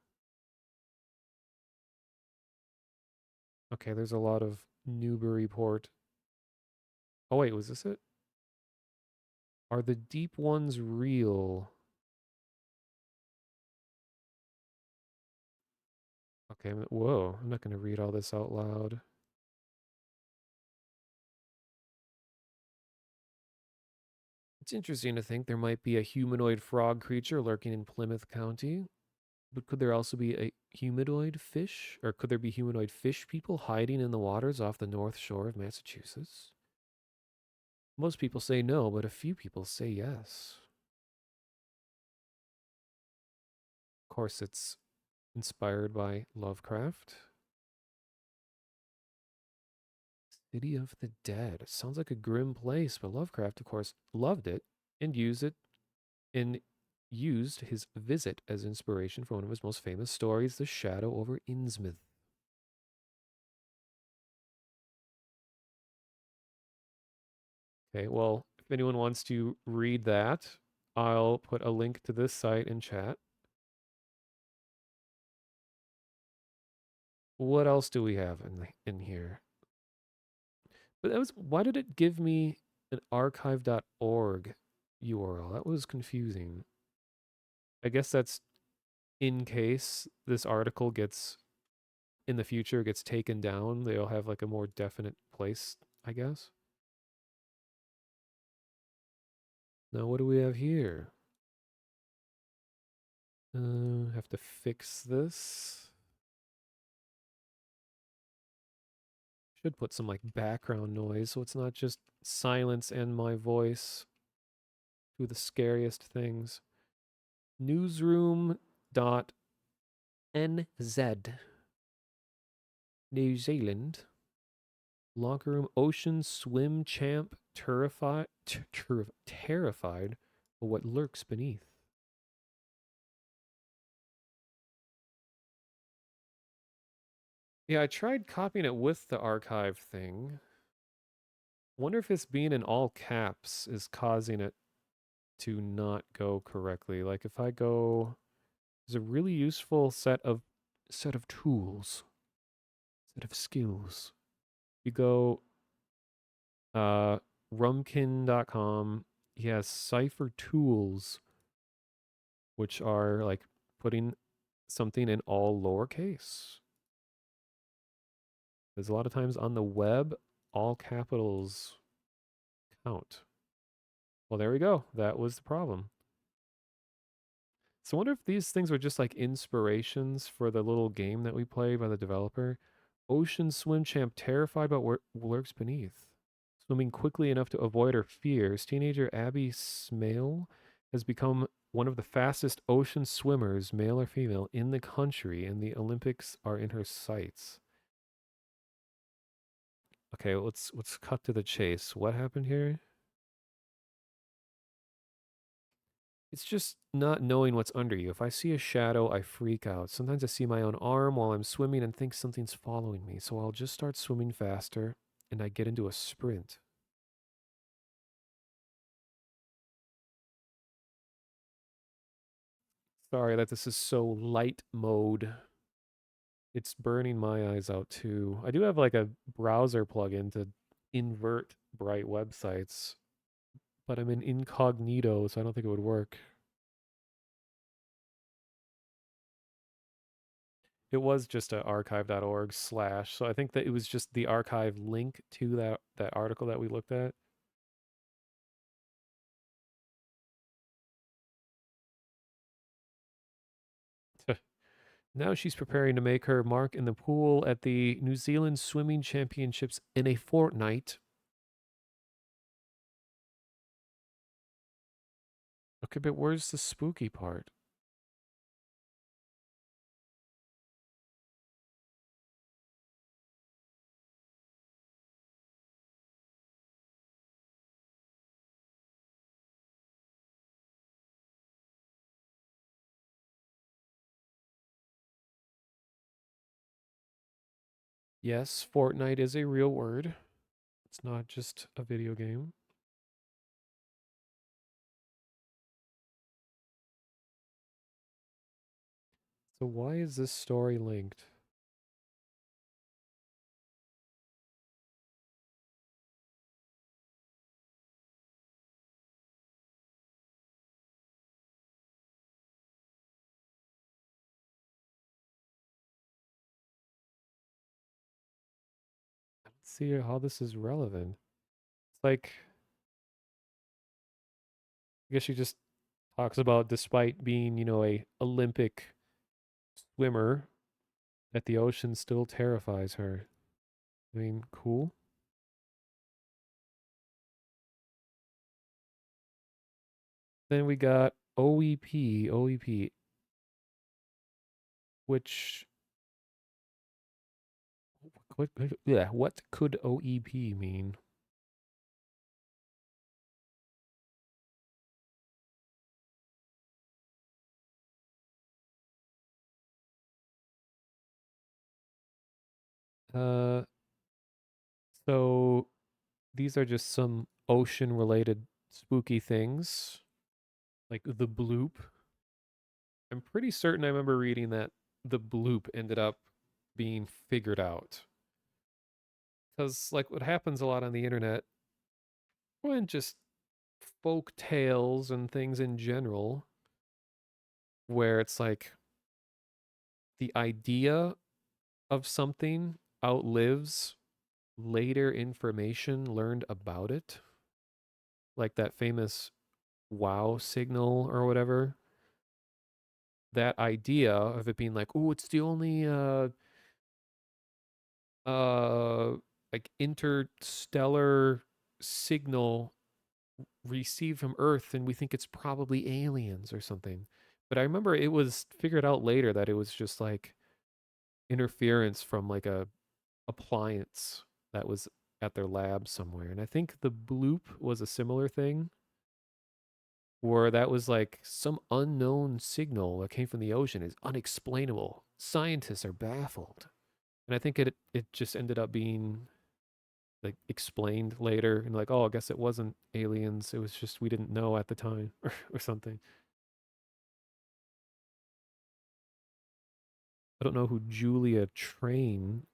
S1: Okay, there's a lot of Newburyport. Oh wait, was this it? Are the deep ones real? Okay, whoa, I'm not going to read all this out loud. It's interesting to think there might be a humanoid frog creature lurking in Plymouth County, but could there also be a humanoid fish? Or could there be humanoid fish people hiding in the waters off the north shore of Massachusetts? Most people say no, but a few people say yes. Of course, it's inspired by Lovecraft. City of the Dead. It sounds like a grim place, but Lovecraft, of course, loved it and used his visit as inspiration for one of his most famous stories, The Shadow over Innsmouth. Okay, well, if anyone wants to read that, I'll put a link to this site in chat. What else do we have in here? But that was, why did it give me an archive.org URL? That was confusing. I guess that's in case this article gets in the future gets taken down, they'll have like a more definite place, I guess. Now what do we have here? Have to fix this. Should put some like background noise so it's not just silence and my voice. Two of the scariest things. Newsroom.nz. New Zealand. Locker room ocean swim champ terrified of what lurks beneath. Yeah, I tried copying it with the archive thing. Wonder if it's being in all caps is causing it to not go correctly. Like if I go, there's a really useful set of tools, set of skills. You go rumkin.com. He has cipher tools, which are like putting something in all lowercase. There's a lot of times on the web, all capitals count. Well, there we go. That was the problem. So I wonder if these things were just like inspirations for the little game that we play by the developer. Ocean swim champ terrified about what lurks beneath. Swimming quickly enough to avoid her fears, teenager Abby Smale has become one of the fastest ocean swimmers, male or female, in the country, and the Olympics are in her sights. Okay, let's cut to the chase. What happened here? It's just not knowing what's under you. If I see a shadow, I freak out. Sometimes I see my own arm while I'm swimming and think something's following me. So I'll just start swimming faster and I get into a sprint. Sorry that this is so light mode. It's burning my eyes out too. I do have like a browser plugin to invert bright websites, but I'm in incognito, so I don't think it would work. It was just a archive.org slash. So I think that it was just the archive link to that article that we looked at. Now she's preparing to make her mark in the pool at the New Zealand Swimming Championships in a fortnight. Okay, but where's the spooky part? Yes, Fortnite is a real word. It's not just a video game. So why is this story linked? see how this is relevant. It's like, I guess she just talks about despite being, a Olympic swimmer, that the ocean still terrifies her. I mean, cool. Then we got OEP, which what could OEP mean? Uh, so these are just some ocean related spooky things, like the bloop. I'm pretty certain I remember reading that the bloop ended up being figured out. Because, like, what happens a lot on the internet, when just folk tales and things in general, where it's like the idea of something outlives later information learned about it. Like that famous wow signal or whatever. That idea of it being like, oh, it's the only uh like interstellar signal received from Earth, and we think it's probably aliens or something. But I remember it was figured out later that it was just like interference from like a appliance that was at their lab somewhere. And I think the bloop was a similar thing where that was like some unknown signal that came from the ocean is unexplainable. Scientists are baffled. And I think it just ended up being like explained later and like, oh, I guess it wasn't aliens. It was just we didn't know at the time or something. I don't know who Julia Train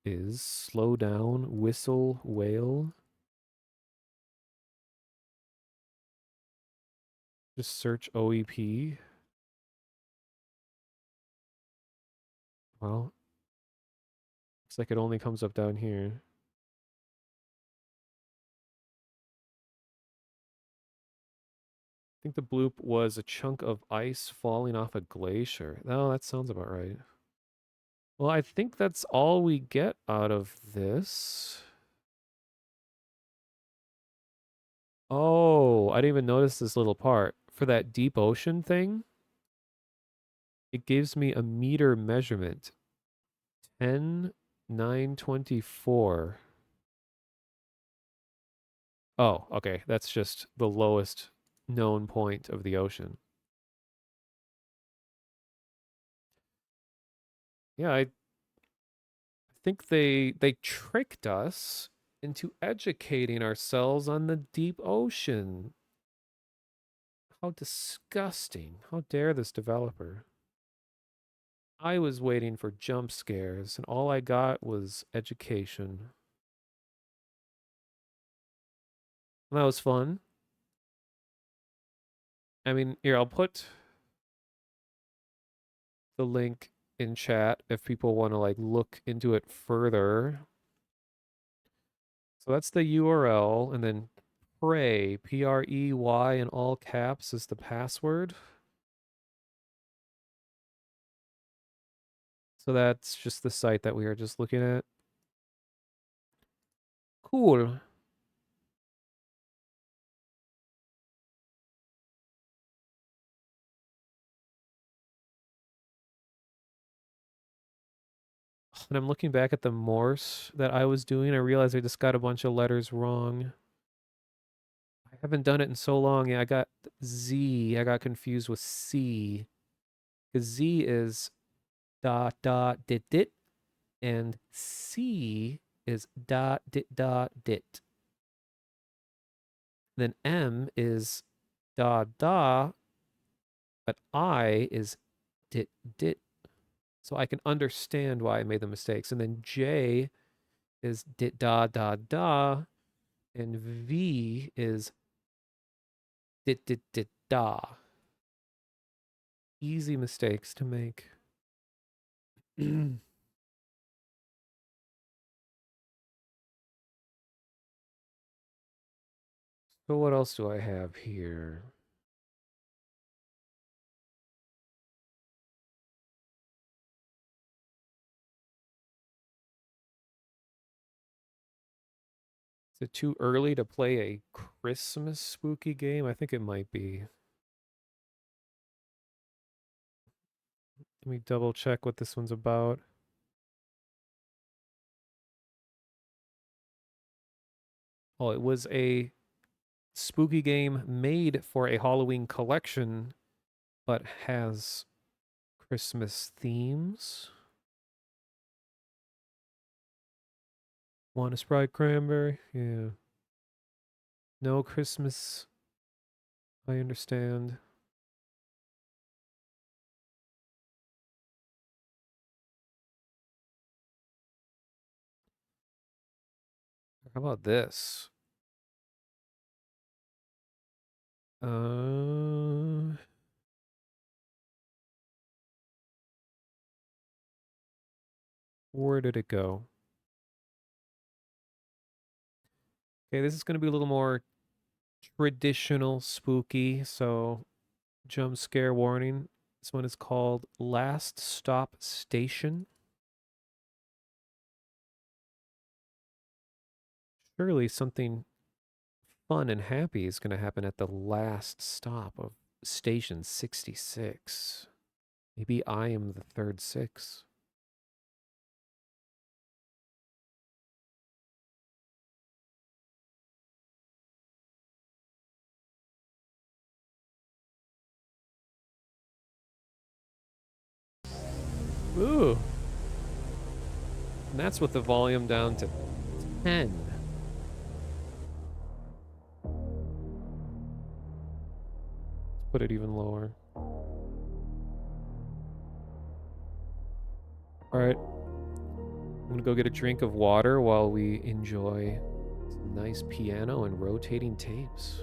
S1: is. Slow down, whistle, whale. Just search OEP. Well, looks like it only comes up down here. I think the bloop was a chunk of ice falling off a glacier. Oh, that sounds about right. Well, I think that's all we get out of this. Oh, I didn't even notice this little part. For that deep ocean thing, it gives me a meter measurement. 10,924. Oh, okay. That's just the lowest known point of the ocean. Yeah, I think they tricked us into educating ourselves on the deep ocean. How disgusting. How dare this developer? I was waiting for jump scares, and all I got was education. And that was fun. I mean, here, I'll put the link in chat if people want to like look into it further. So that's the URL, and then Prey, Prey in all caps is the password. So that's just the site that we are just looking at. Cool. And I'm looking back at the Morse that I was doing. I realized I just got a bunch of letters wrong. I haven't done it in so long. Yeah, I got Z. I got confused with C. Because Z is dot dot dit dit, and C is dot dit dot dit. Then M is da da, but I is dit dit. So I can understand why I made the mistakes. And then J is dit da da da, and V is dit dit dit da. Easy mistakes to make. So what else do I have here? Is it too early to play a Christmas spooky game? I think it might be. Let me double check what this one's about. Oh, it was a spooky game made for a Halloween collection, but has Christmas themes. Want a Sprite cranberry? Yeah. No Christmas. I understand. How about this? Uh, where did it go? Okay, this is going to be a little more traditional spooky, so jump scare warning. This one is called Last Stop Station. Surely something fun and happy is going to happen at the last stop of Station 66. Maybe I am the third six. Ooh. And that's with the volume down to 10. Let's put it even lower. All right. I'm going to go get a drink of water while we enjoy some nice piano and rotating tapes.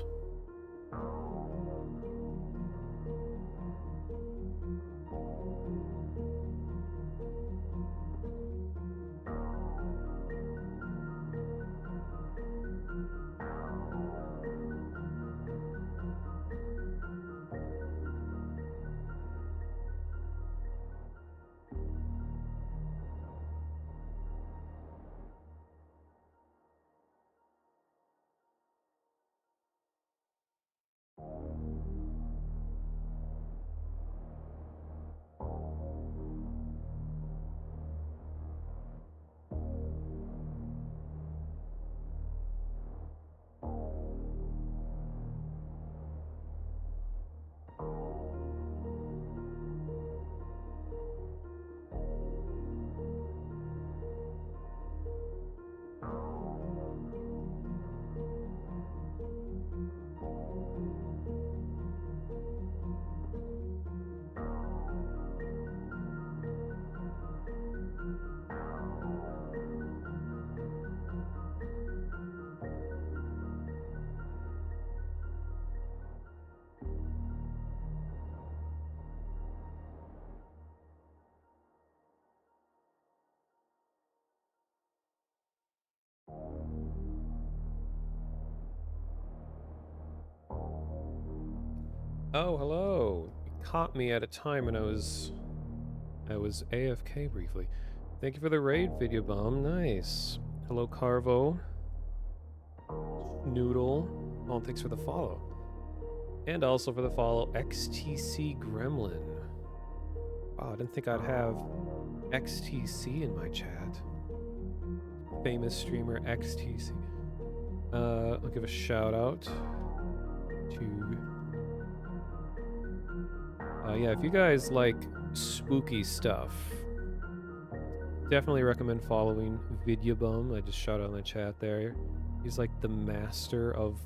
S1: Oh, hello. You caught me at a time when I was AFK briefly. Thank you for the raid, Video Bomb. Nice. Hello, Carvo. Noodle. Oh, and thanks for the follow. And also for the follow, XTC Gremlin. Wow, I didn't think I'd have XTC in my chat. Famous streamer XTC. I'll give a shout out to... yeah, if you guys like spooky stuff, definitely recommend following Videobum. I just shout out in the chat there. He's like the master of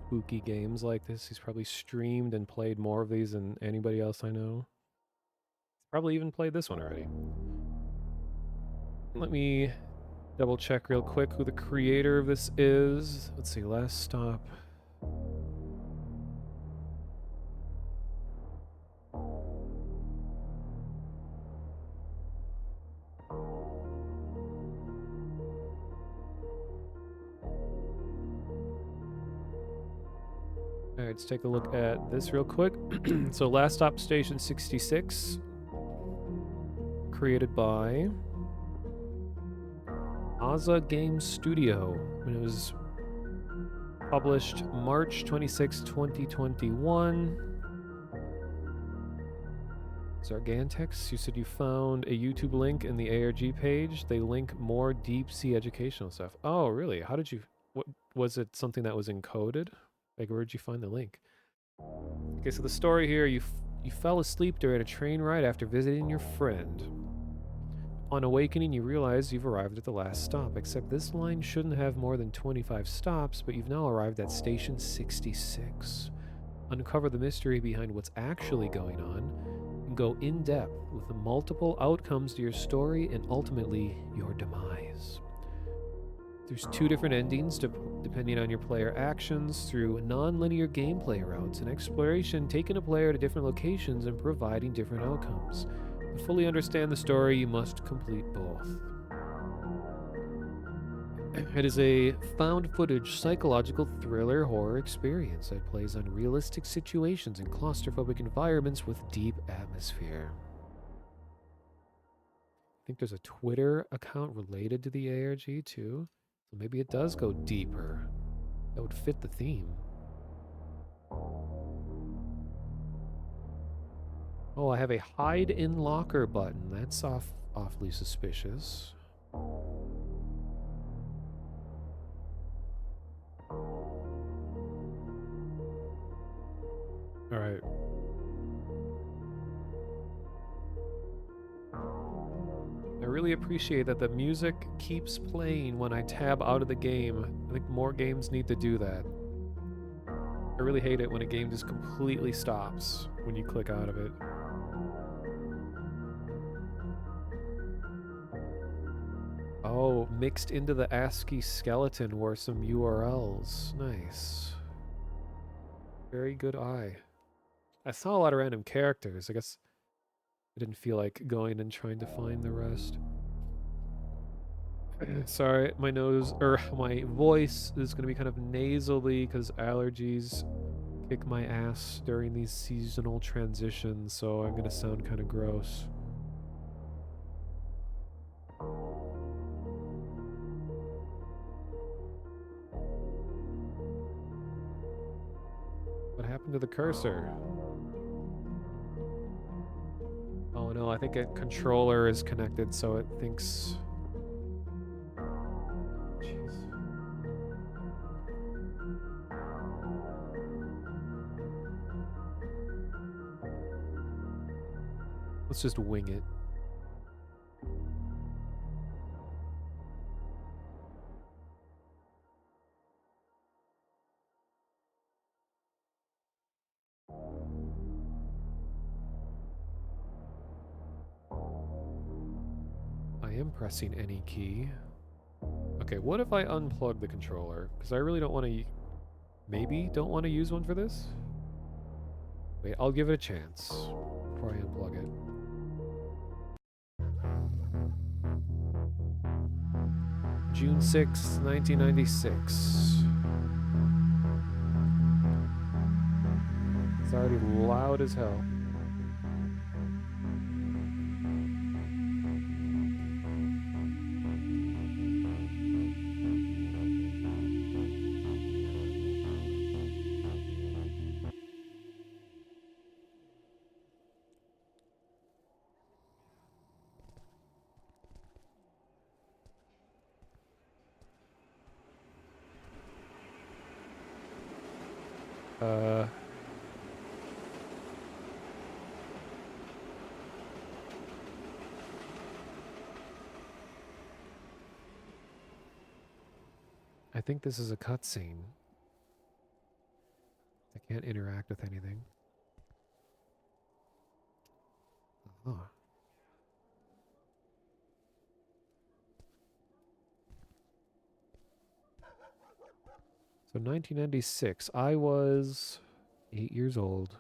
S1: spooky games like this. He's probably streamed and played more of these than anybody else I know. He's probably even played this one already. Let me double check real quick who the creator of this is. Let's see, last stop. All right, let's take a look at this real quick. So Last Stop Station 66, created by Aza Games Studio, and it was published March 26, 2021. Zargantex, you said you found a YouTube link in the ARG page. They link more deep sea educational stuff. Oh, really? How did you... What was it? Something that was encoded? Like, where did you find the link? Okay, so the story here, you fell asleep during a train ride after visiting your friend. On awakening, you realize you've arrived at the last stop, except this line shouldn't have more than 25 stops, but you've now arrived at Station 66. Uncover the mystery behind what's actually going on, and go in depth with the multiple outcomes to your story and ultimately your demise. There's 2 different endings depending on your player actions through non-linear gameplay routes and exploration, taking a player to different locations and providing different outcomes. To fully understand the story, you must complete both. It is a found footage psychological thriller horror experience that plays on realistic situations and claustrophobic environments with deep atmosphere. I think there's a Twitter account related to the ARG too. So maybe it does go deeper. That would fit the theme. Oh, I have a hide in locker button. That's awfully suspicious. All right. I really appreciate that the music keeps playing when I tab out of the game. I think more games need to do that. I really hate it when a game just completely stops when you click out of it. Oh, mixed into the ASCII skeleton were some URLs. Nice. Very good eye. I saw a lot of random characters. I guess I didn't feel like going and trying to find the rest. Sorry, my voice is going to be kind of nasally because allergies kick my ass during these seasonal transitions, so I'm going to sound kind of gross. What happened to the cursor? Oh no, I think a controller is connected, so it thinks... Jeez. Let's just wing it. I am pressing any key. Okay, what if I unplug the controller? Because I really don't want to... Maybe don't want to use one for this? Wait, I'll give it a chance before I unplug it. June 6th, 1996. It's already loud as hell. I think this is a cutscene. I can't interact with anything. Oh. So 1996, I was 8 years old.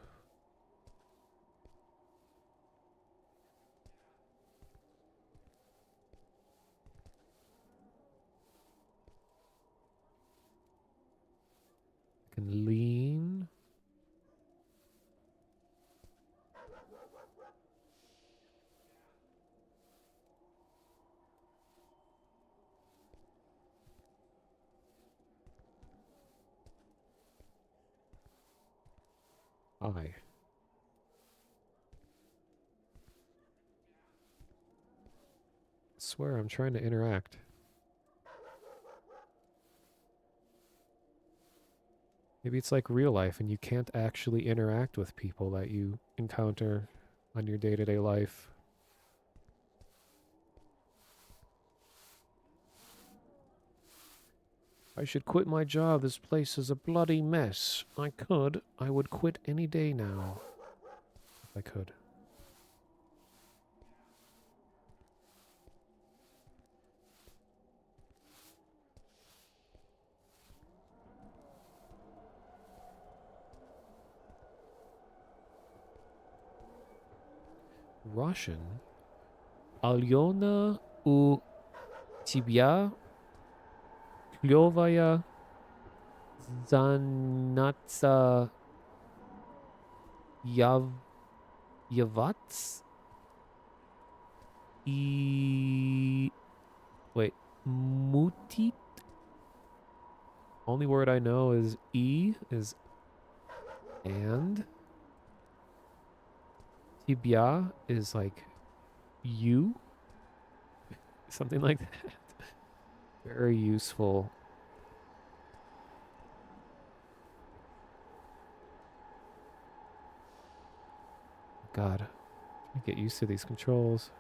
S1: I can lean. Hi. Swear I'm trying to interact. Maybe it's like real life and you can't actually interact with people that you encounter on your day-to-day life. I should quit my job. This place is a bloody mess. I would quit any day now. If I could. Russian? Alyona u тебя клёвая заняться яваться и... Wait. Mutit? Only word I know is E is and. Tibia is like you? Something like that. Very useful. God, I get used to these controls.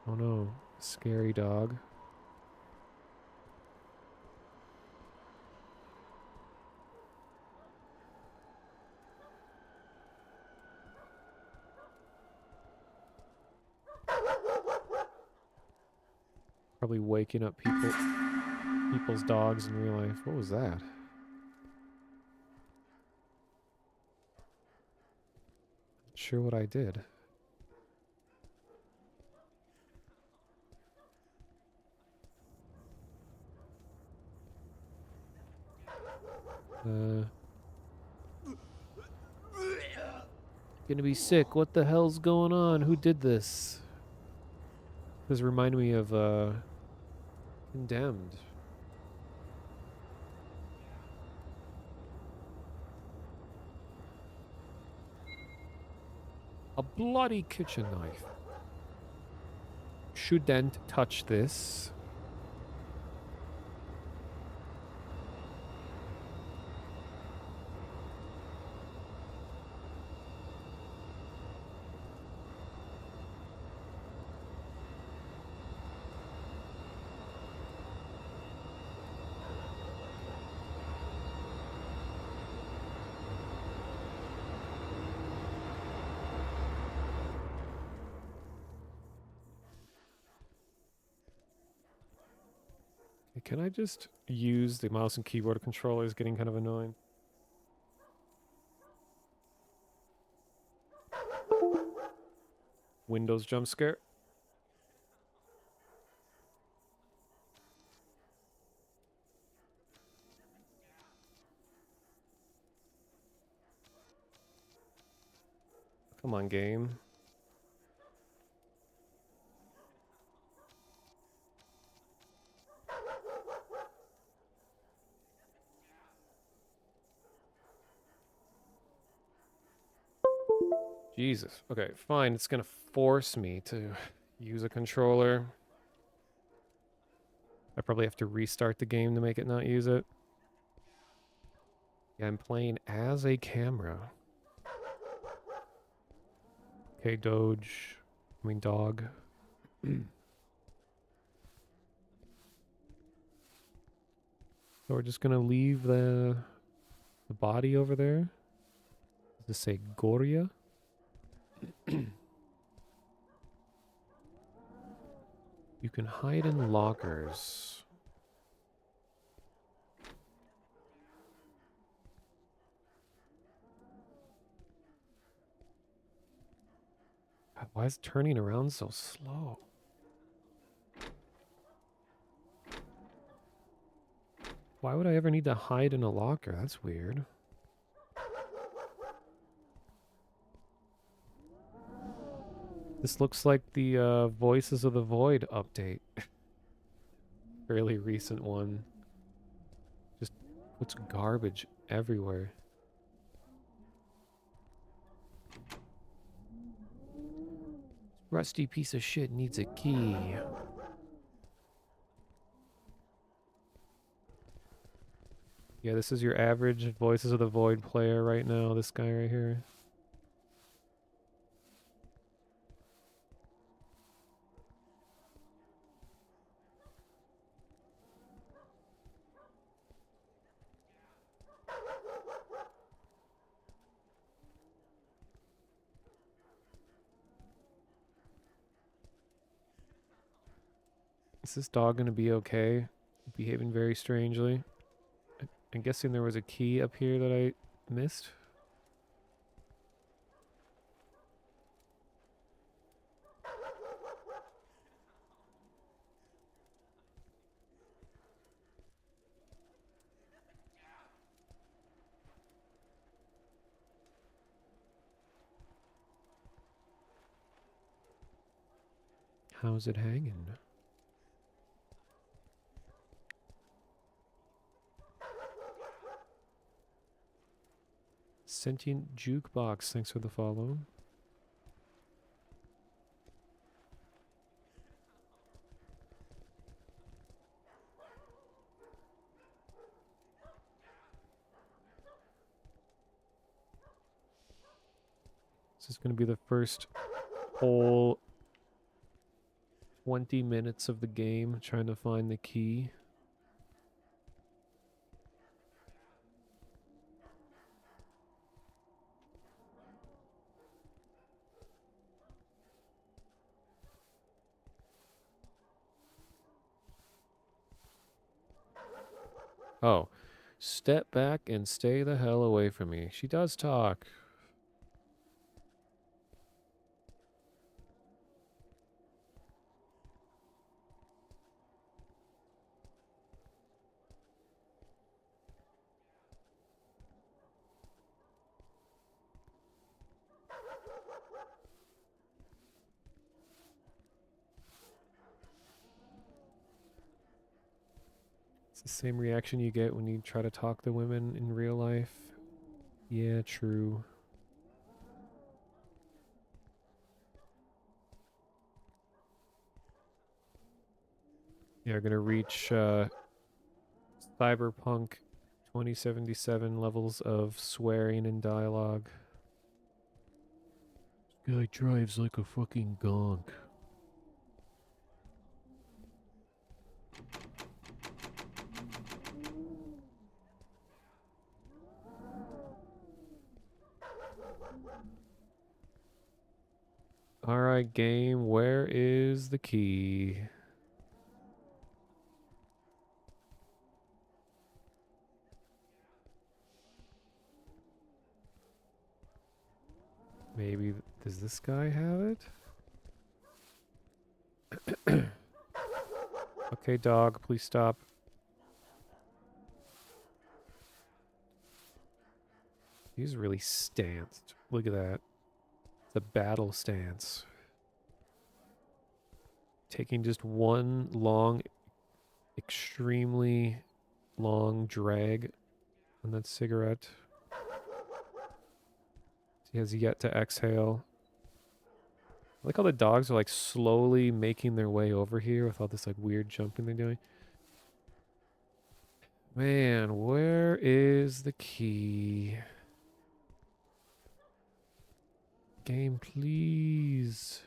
S1: Oh no, scary dog. Probably waking up people's dogs in real life. What was that? Not sure what I did. Gonna be sick. What the hell's going on? Who did this? This reminded me of Condemned. A bloody kitchen knife. Shouldn't touch this. Can I just use the mouse and keyboard controller? Is getting kind of annoying. Windows jump scare. Come on, game. Jesus. Okay, fine. It's gonna force me to use a controller. I probably have to restart the game to make it not use it. Yeah, I'm playing as a camera. Okay, Doge. I mean, dog. So we're just gonna leave the body over there. Does this say Goria? You can hide in lockers. God, why is turning around so slow? Why would I ever need to hide in a locker? That's weird. This looks like the Voices of the Void update. fairly recent one. Just puts garbage everywhere. Rusty piece of shit needs a key. Yeah, this is your average Voices of the Void player right now, this guy right here. Is this dog gonna be okay? Behaving very strangely. I'm guessing there was a key up here that I missed. How's it hanging? Sentient Jukebox, thanks for the follow. This is going to be the first whole 20 minutes of the game trying to find the key. Oh, step back and stay the hell away from me. She does talk. It's the same reaction you get when you try to talk to women in real life. Yeah, true. Yeah, we're gonna reach Cyberpunk 2077 levels of swearing and dialogue. This guy drives like a fucking gonk. Alright, game, where is the key? Maybe, does this guy have it? Okay, dog, please stop. He's really stanced. Look at that. It's a battle stance. Taking just one long, extremely long drag on that cigarette. He has yet to exhale. I like how the dogs are like slowly making their way over here with all this like weird jumping they're doing. Man, where is the key? Game, please.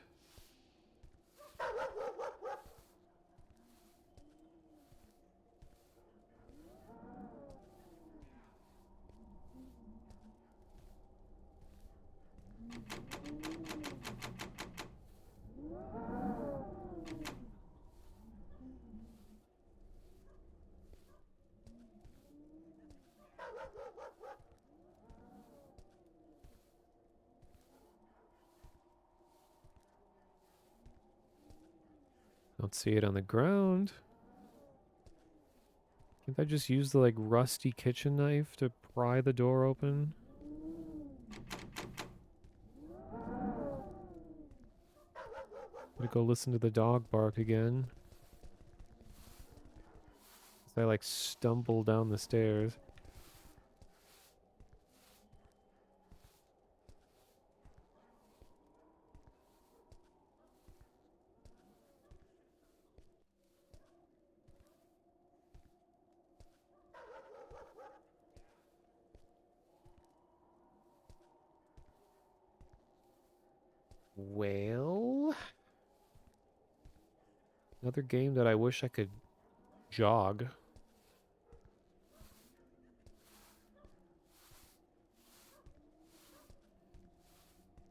S1: Don't see it on the ground. Can't I just use the like rusty kitchen knife to pry the door open? Gonna go listen to the dog bark again. I like stumble down the stairs. Well, another game that I wish I could jog.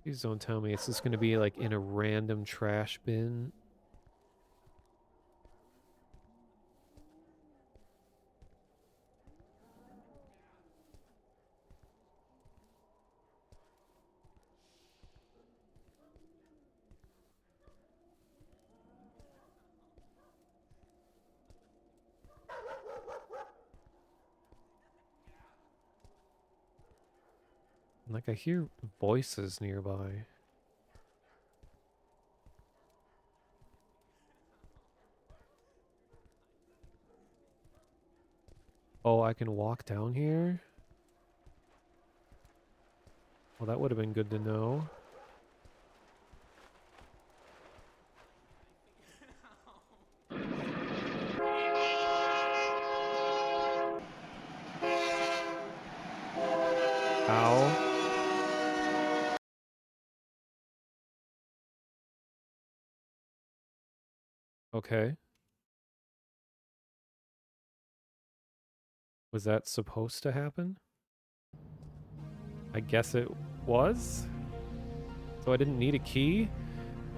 S1: Please don't tell me it's just going to be like in a random trash bin. Like I hear voices nearby. Oh, I can walk down here? Well, that would have been good to know. Ow. Okay. Was that supposed to happen? I guess it was? So I didn't need a key?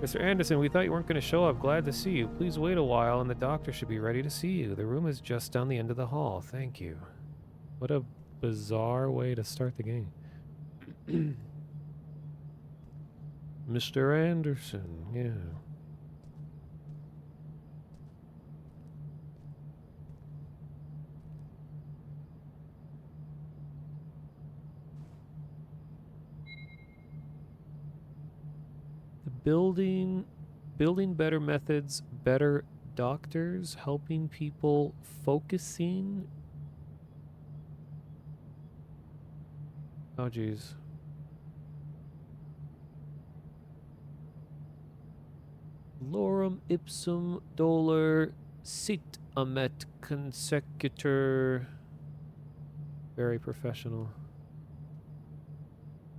S1: Mr. Anderson, we thought you weren't going to show up. Glad to see you. Please wait a while and the doctor should be ready to see you. The room is just down the end of the hall. Thank you. What a bizarre way to start the game. Mr. Anderson, yeah. The building better methods, better doctors, helping people, focusing. Oh, geez. Lorem ipsum dolor sit amet consecutor. Very professional.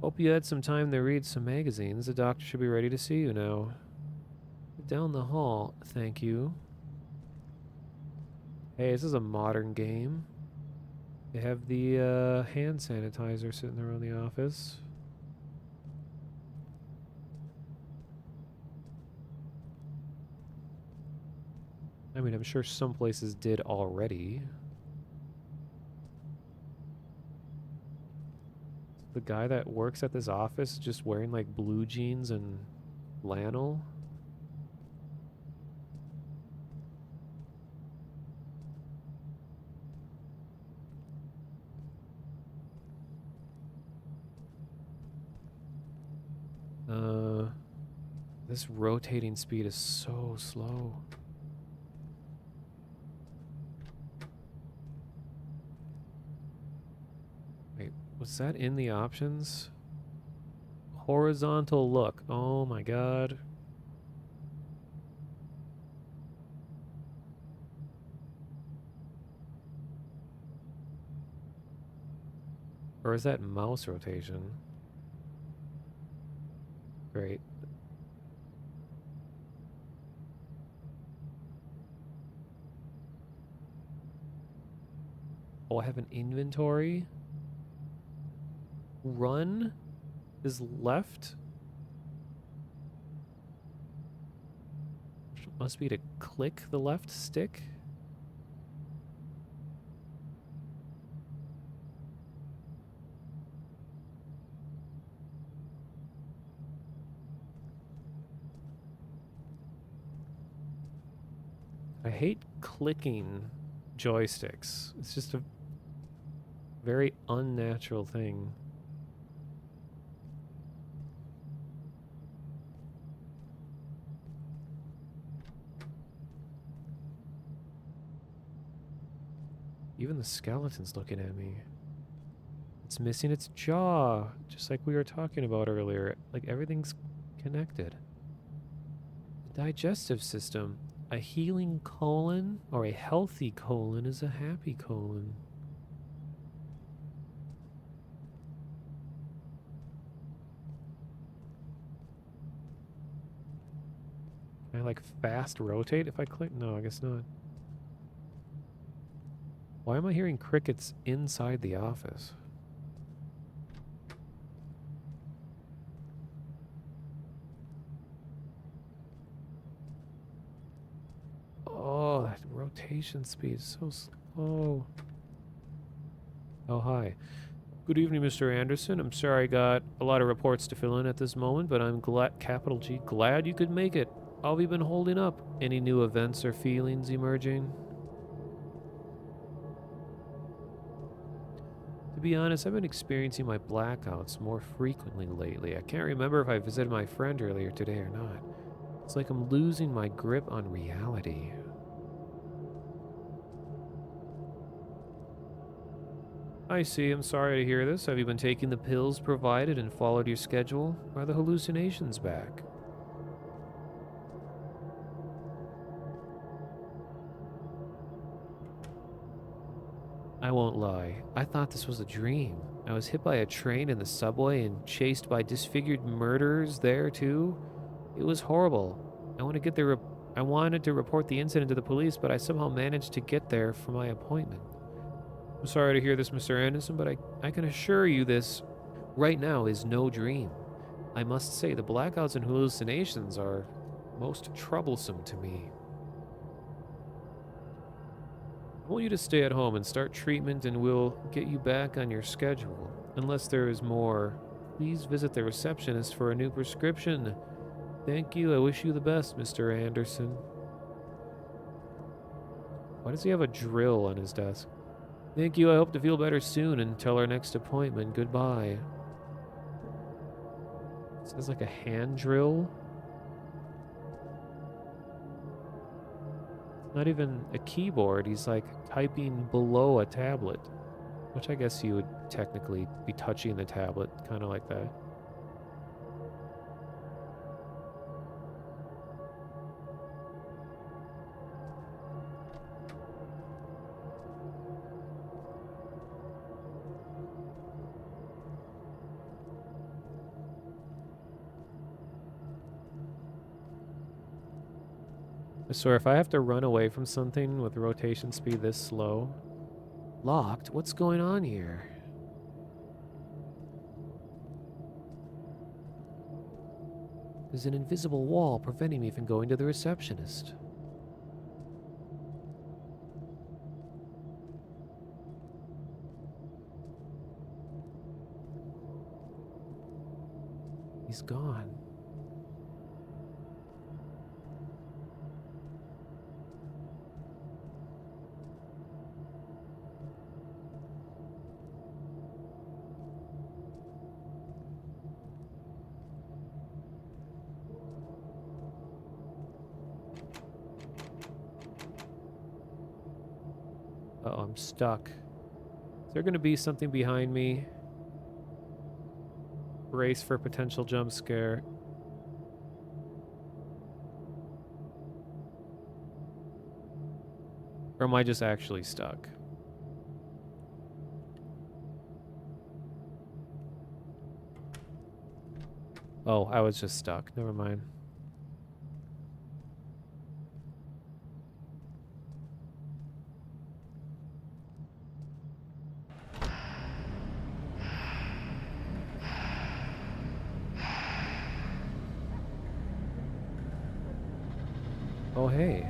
S1: Hope you had some time to read some magazines. The doctor should be ready to see you now. Down the hall, thank you. Hey, this is a modern game. They have the hand sanitizer sitting around the office. I mean, I'm sure some places did already. The guy that works at this office just wearing like blue jeans and flannel. This rotating speed is so slow. Wait, was that in the options? Horizontal look. Oh my god. Or is that mouse rotation? Great. Oh, I have an inventory. Run is left. Must be to click the left stick. I hate clicking joysticks. It's just a very unnatural thing. Even the skeleton's looking at me. It's missing its jaw, just like we were talking about earlier. Like everything's connected. The digestive system. A healing colon or a healthy colon is a happy colon. Can I like fast rotate if I click? No, I guess not. Why am I hearing crickets inside the office? Oh, that rotation speed is so slow. Oh, hi. Good evening, Mr. Anderson. I'm sorry I got a lot of reports to fill in at this moment, but I'm glad, capital G, glad you could make it. How have you been holding up? Any new events or feelings emerging? To be honest, I've been experiencing my blackouts more frequently lately. I can't remember if I visited my friend earlier today or not. It's like I'm losing my grip on reality. I see. I'm sorry to hear this. Have you been taking the pills provided and followed your schedule? Are the hallucinations back? I won't lie. I thought this was a dream. I was hit by a train in the subway and chased by disfigured murderers there too. It was horrible. I wanted to report the incident to the police, but I somehow managed to get there for my appointment. I'm sorry to hear this, Mr. Anderson, but I can assure you this right now is no dream. I must say the blackouts and hallucinations are most troublesome to me. I want you to stay at home and start treatment, and we'll get you back on your schedule. Unless there is more, please visit the receptionist for a new prescription. Thank you. I wish you the best, Mr. Anderson. Why does he have a drill on his desk? Thank you. I hope to feel better soon. Until our next appointment. Goodbye. It says like a hand drill. Not even a keyboard. He's like typing below a tablet, which I guess you would technically be touching the tablet, kind of like that. I swear, if I have to run away from something with rotation speed this slow... Locked? What's going on here? There's an invisible wall preventing me from going to the receptionist. He's gone. Uh-oh, I'm stuck. Is there going to be something behind me? Brace for potential jump scare. Or am I just actually stuck? Oh, I was just stuck. Never mind. Oh, hey.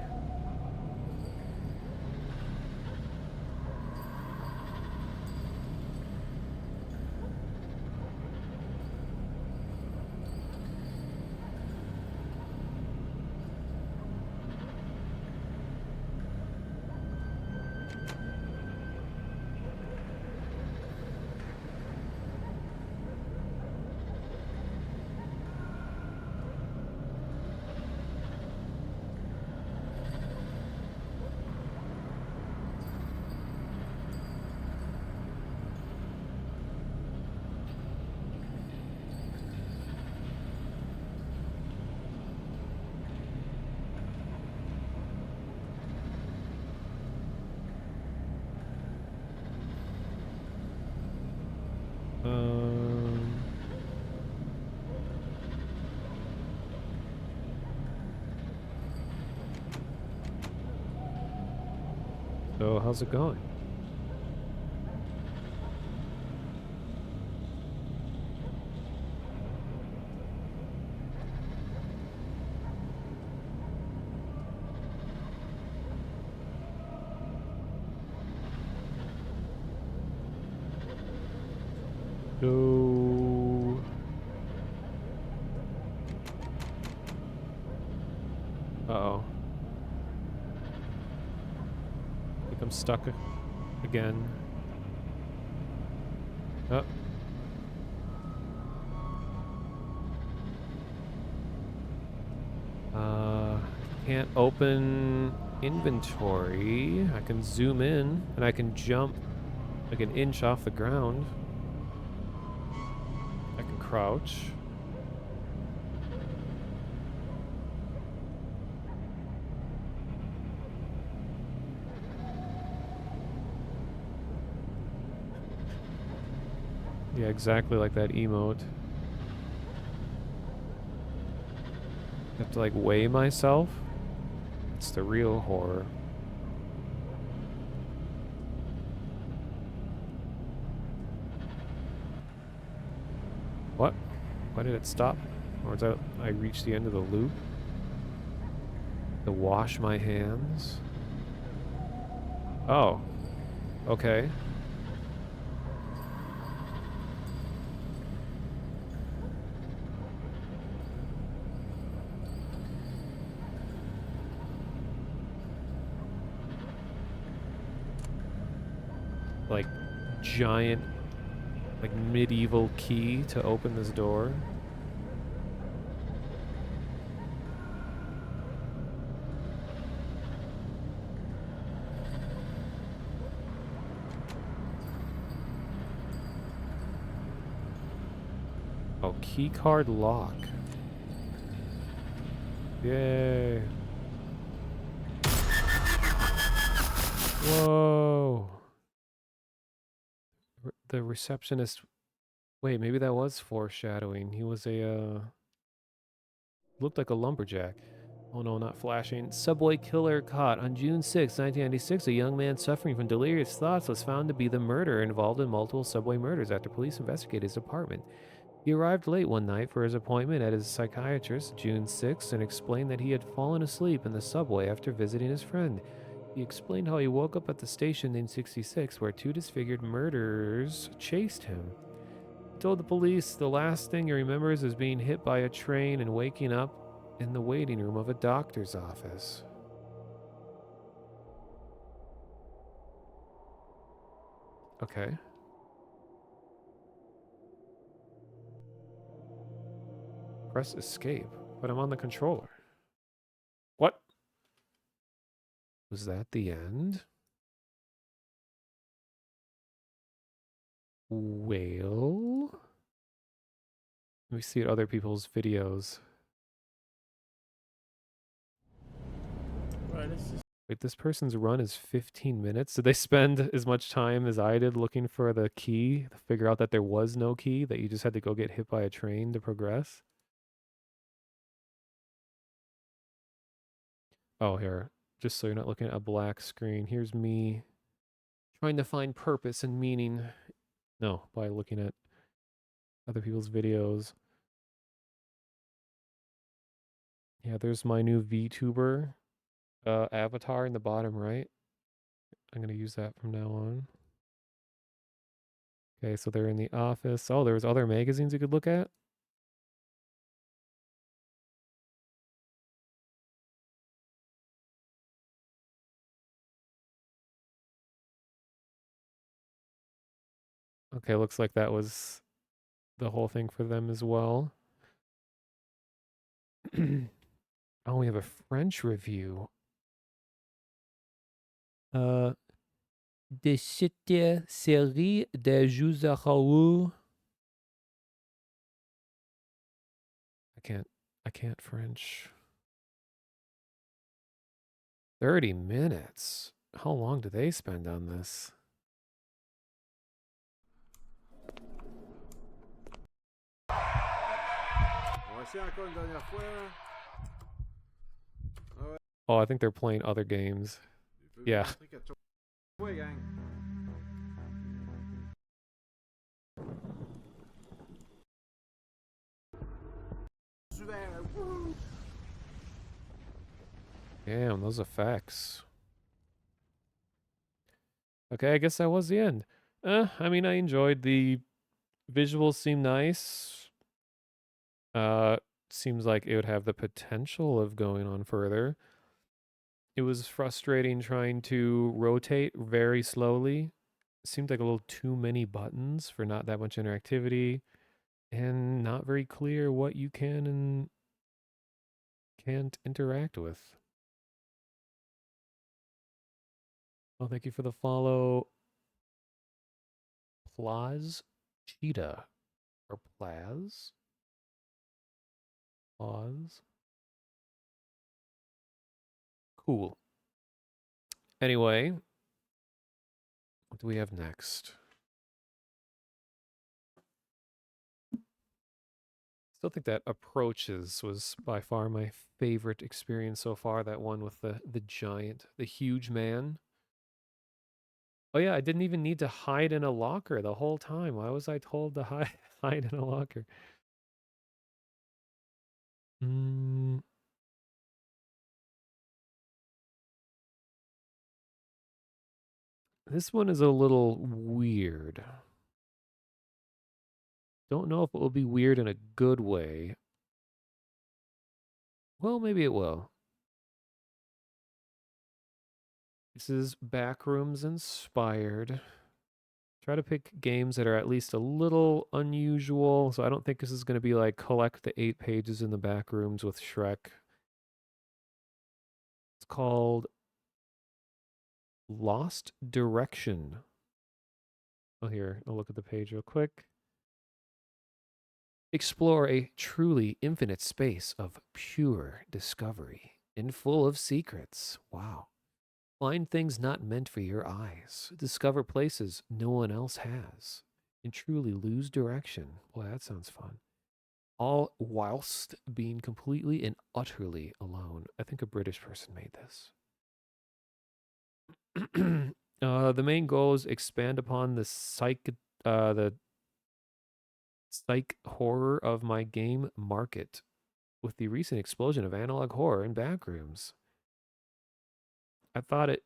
S1: So how's it going? No. Uh-oh. I think I'm stuck again. Oh. Can't open inventory. I can zoom in and I can jump like an inch off the ground. I can crouch. Yeah, exactly like that emote. I have to like weigh myself. It's the real horror. What? Why did it stop? Or is that I reached the end of the loop? To wash my hands? Oh. Okay. Like giant like medieval key to open this door. Oh, key card lock. Yay. Whoa. The receptionist. Wait, maybe that was foreshadowing. He was a looked like a lumberjack. Oh no, not flashing. Subway killer caught. On June 6, 1996, a young man suffering from delirious thoughts was found to be the murderer involved in multiple subway murders after police investigated his apartment. He arrived late one night for his appointment at his psychiatrist, June 6, and explained that he had fallen asleep in the subway after visiting his friend. He explained how he woke up at the station in 66 where two disfigured murderers chased him. He told the police the last thing he remembers is being hit by a train and waking up in the waiting room of a doctor's office. Okay. Press escape, but I'm on the controller. What? Was that the end? Well, let me see other people's videos.
S5: Right, this is
S1: Wait, this person's run is 15 minutes? Did they spend as much time as I did looking for the key to figure out that there was no key, that you just had to go get hit by a train to progress? Oh, here. Just so you're not looking at a black screen. Here's me trying to find purpose and meaning. No, by looking at other people's videos. Yeah, there's my new VTuber avatar in the bottom right. I'm going to use that from now on. Okay, so they're in the office. Oh, there was other magazines you could look at? Okay, looks like that was the whole thing for them as well. Oh, we have a French review. De cette série de jeux Raoult. I can't French. 30 minutes. How long do they spend on this? Oh, I think they're playing other games. Yeah.
S5: Away, gang.
S1: Damn, those effects. Okay, I guess that was the end. I mean, I enjoyed the visuals seem nice. Uh, seems like it would have the potential of going on further. It was frustrating trying to rotate very slowly. Seemed like a little too many buttons for not that much interactivity, and not very clear what you can and can't interact with. Well, thank you for the follow. Plaz Cheetah. Or Plaz? Plaz? Cool. Anyway, what do we have next? Still think that Approaches was by far my favorite experience so far. That one with the giant, the huge man. Oh yeah, I didn't even need to hide in a locker the whole time. Why was I told to hide in a locker? Mm, this one is a little weird. Don't know if it will be weird in a good way. Well, maybe it will. This is Backrooms inspired. Try to pick games that are at least a little unusual. So I don't think this is going to be like collect the 8 pages in the Backrooms with Shrek. It's called Lost Direction. Oh, here, I'll look at the page real quick. Explore a truly infinite space of pure discovery and full of secrets. Wow. Find things not meant for your eyes. Discover places no one else has. And truly lose direction. Boy, that sounds fun. All whilst being completely and utterly alone. I think a British person made this. The main goal is expand upon the psych horror of my game market with the recent explosion of analog horror in Backrooms. I thought it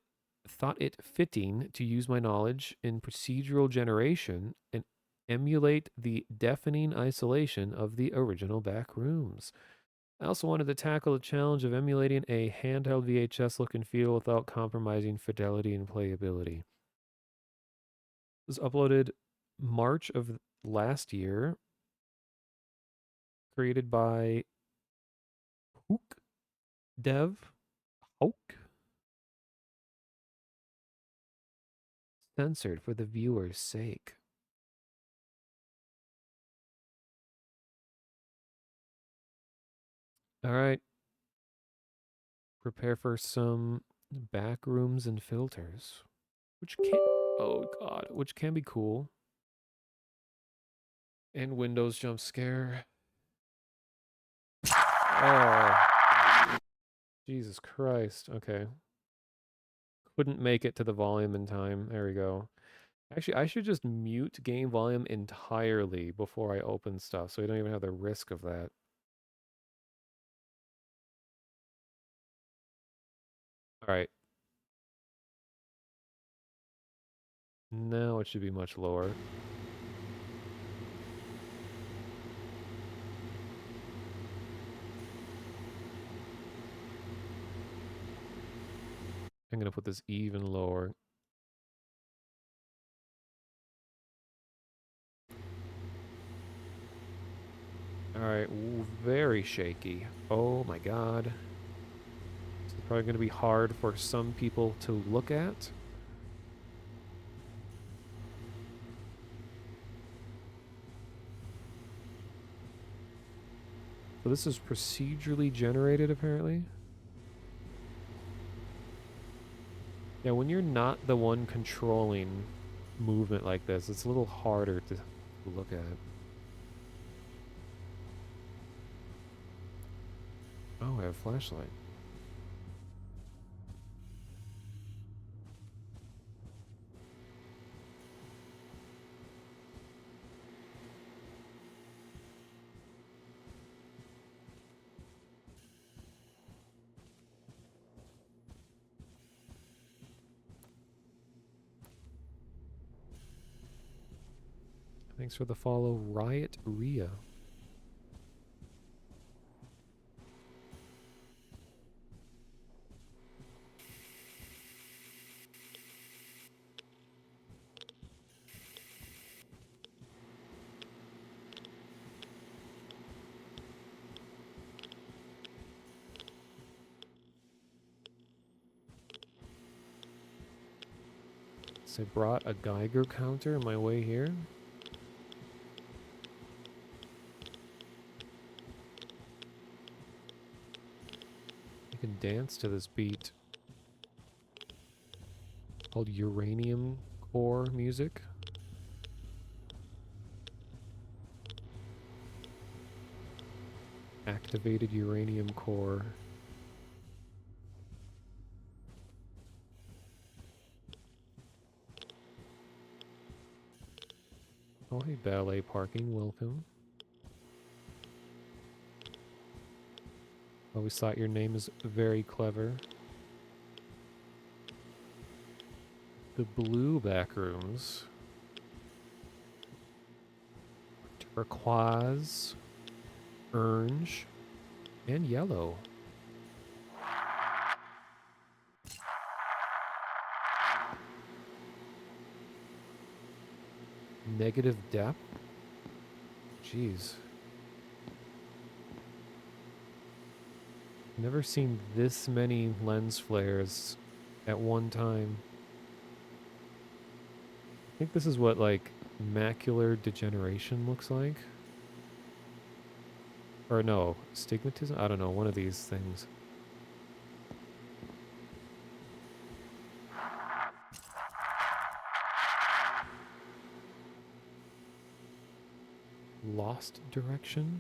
S1: fitting to use my knowledge in procedural generation and emulate the deafening isolation of the original Backrooms. I also wanted to tackle the challenge of emulating a handheld VHS look and feel without compromising fidelity and playability. It was uploaded March of last year, created by Hook Dev. Hook? Censored for the viewer's sake. All right. Prepare for some Backrooms and filters, which can oh god, which can be cool. And Windows jump scare. Oh, Jesus Christ. Okay. Couldn't make it to the volume in time. There we go. Actually, I should just mute game volume entirely before I open stuff so we don't even have the risk of that. All right. Now it should be much lower. I'm going to put this even lower. All right, very shaky. Oh my god. This is probably going to be hard for some people to look at. So this is procedurally generated, apparently. Yeah, when you're not the one controlling movement like this, it's a little harder to look at. Oh, I have a flashlight. Thanks for the follow, Riot Rhea. So I brought a Geiger counter on my way here. You can dance to this beat called uranium core music. Activated uranium core. Oh, hey, ballet parking, welcome. Always thought your name is very clever. The blue back rooms. Turquoise, orange, and yellow. Negative depth? Jeez. Never seen this many lens flares at one time. I think this is what, like, macular degeneration looks like. Or no, stigmatism? I don't know, one of these things. Lost direction?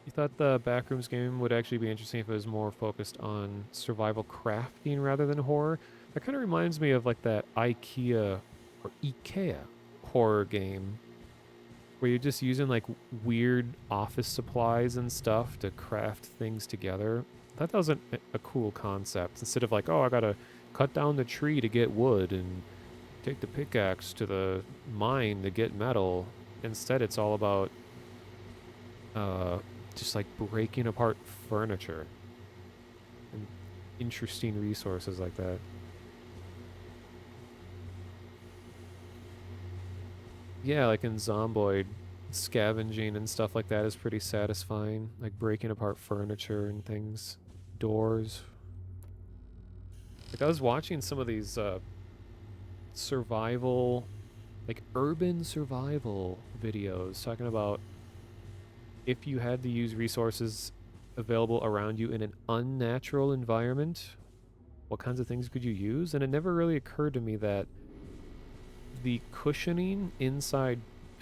S1: You thought the Backrooms game would actually be interesting if it was more focused on survival crafting rather than horror? That kind of reminds me of like that IKEA or IKEA horror game where you're just using like weird office supplies and stuff to craft things together. I thought that was a cool concept. Instead of like, oh, I gotta cut down the tree to get wood and take the pickaxe to the mine to get metal. Instead, it's all about just like breaking apart furniture and interesting resources like that. Yeah, like in Zomboid, scavenging and stuff like that is pretty satisfying. Like breaking apart furniture and things, doors. Like I was watching some of these survival, like urban survival videos talking about if you had to use resources available around you in an unnatural environment, what kinds of things could you use? And it never really occurred to me that the cushioning inside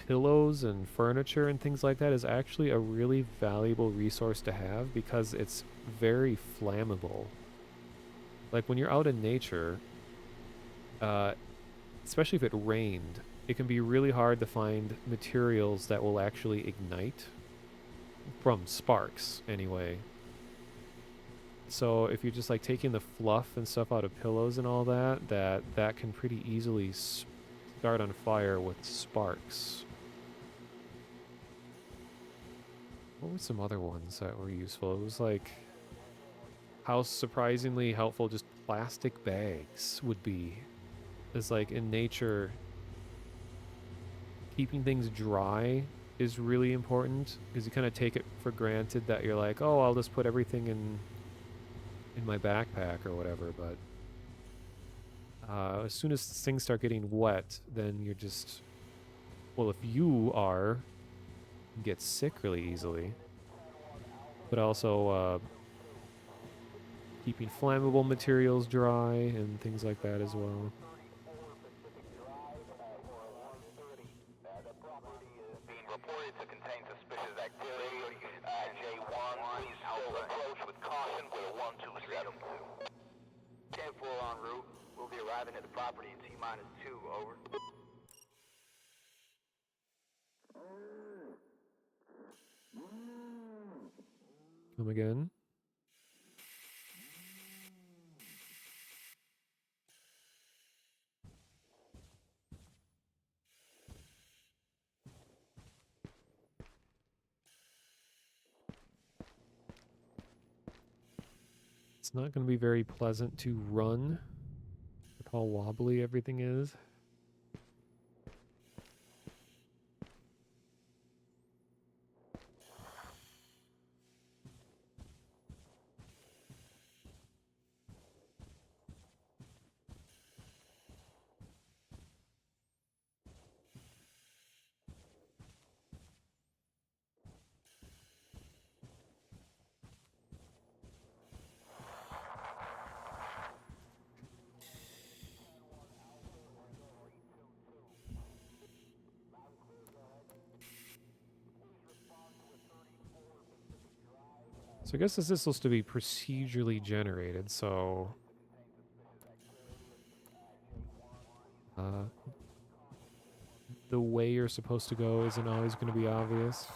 S1: pillows and furniture and things like that is actually a really valuable resource to have because it's very flammable. Like when you're out in nature, especially if it rained, it can be really hard to find materials that will actually ignite. From sparks, anyway. So if you're just like taking the fluff and stuff out of pillows and all that, that can pretty easily start on fire with sparks. What were some other ones that were useful? It was like how surprisingly helpful just plastic bags would be. It's like in nature, keeping things dry is really important because you kind of take it for granted that you're like, oh, I'll just put everything in my backpack or whatever. But as soon as things start getting wet, then you're just, well, if you get sick really easily. But also keeping flammable materials dry and things like that as well.
S3: At the property in T-2, over.
S1: Come again. It's not going to be very pleasant to run with how wobbly everything is. So I guess this is supposed to be procedurally generated, so the way you're supposed to go isn't always going to be obvious.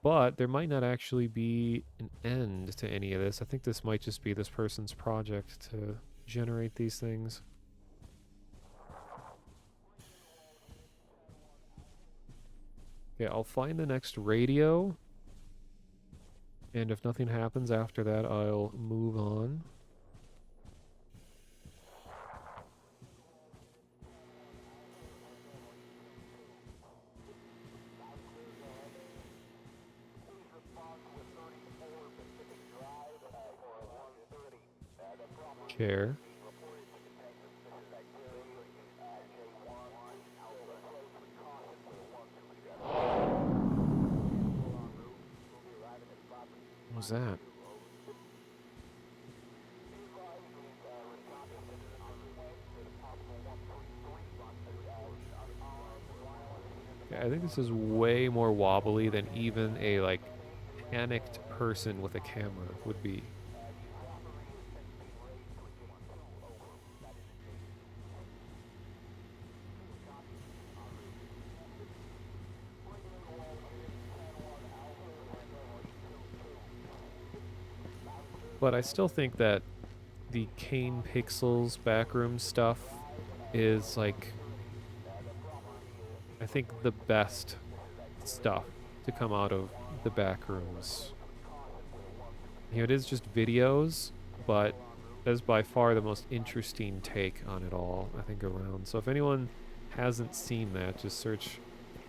S1: But there might not actually be an end to any of this. I think this might just be this person's project to generate these things. Okay, I'll find the next radio. And if nothing happens after that, I'll move on. Chair. What was that? Okay, I think this is way more wobbly than even a, like, panicked person with a camera would be. But I still think that the Kane Pixels backroom stuff is, like, I think the best stuff to come out of the backrooms. You know, it is just videos, but that is by far the most interesting take on it all, I think, around. So if anyone hasn't seen that, just search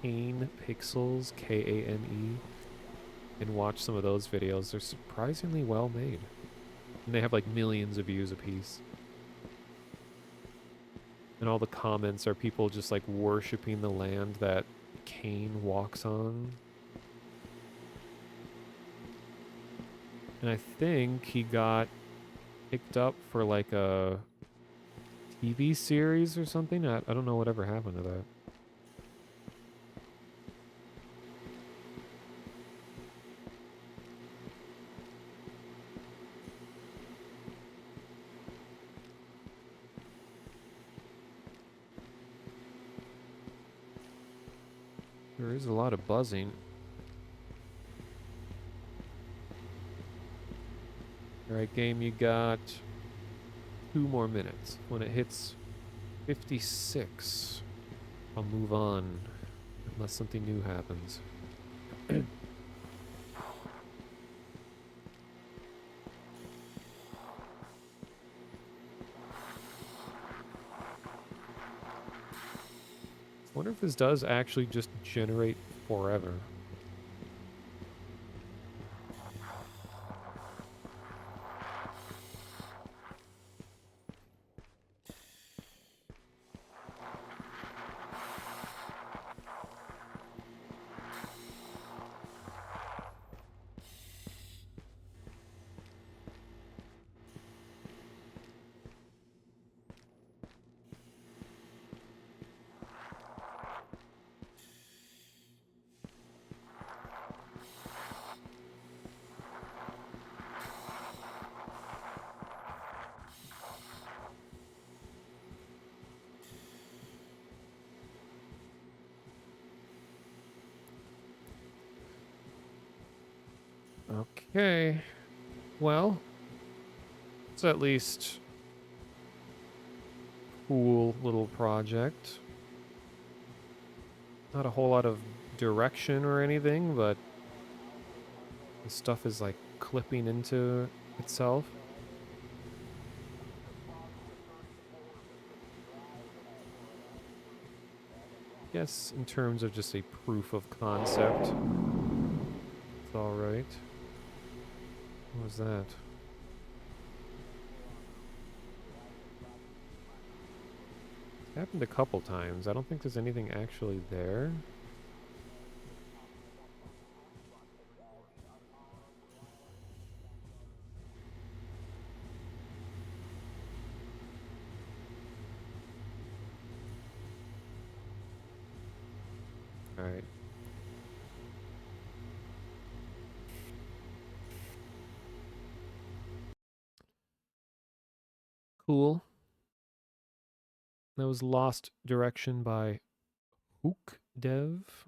S1: Kane Pixels, Kane, and watch some of those videos. They're surprisingly well made. And they have like millions of views apiece. And all the comments are people just like worshipping the land that Kane walks on. And I think he got picked up for like a TV series or something. I don't know whatever happened to that. There is a lot of buzzing. Alright, game, you got 2 more minutes. When it hits 56, I'll move on, unless something new happens. I wonder if this does actually just generate forever. Okay. Well, it's at least cool little project. Not a whole lot of direction or anything, but the stuff is like clipping into itself. Guess in terms of just a proof of concept, it's all right. What was that? It's happened a couple times. I don't think there's anything actually there. All right. Cool. That was Lost Direction by Hook Dev.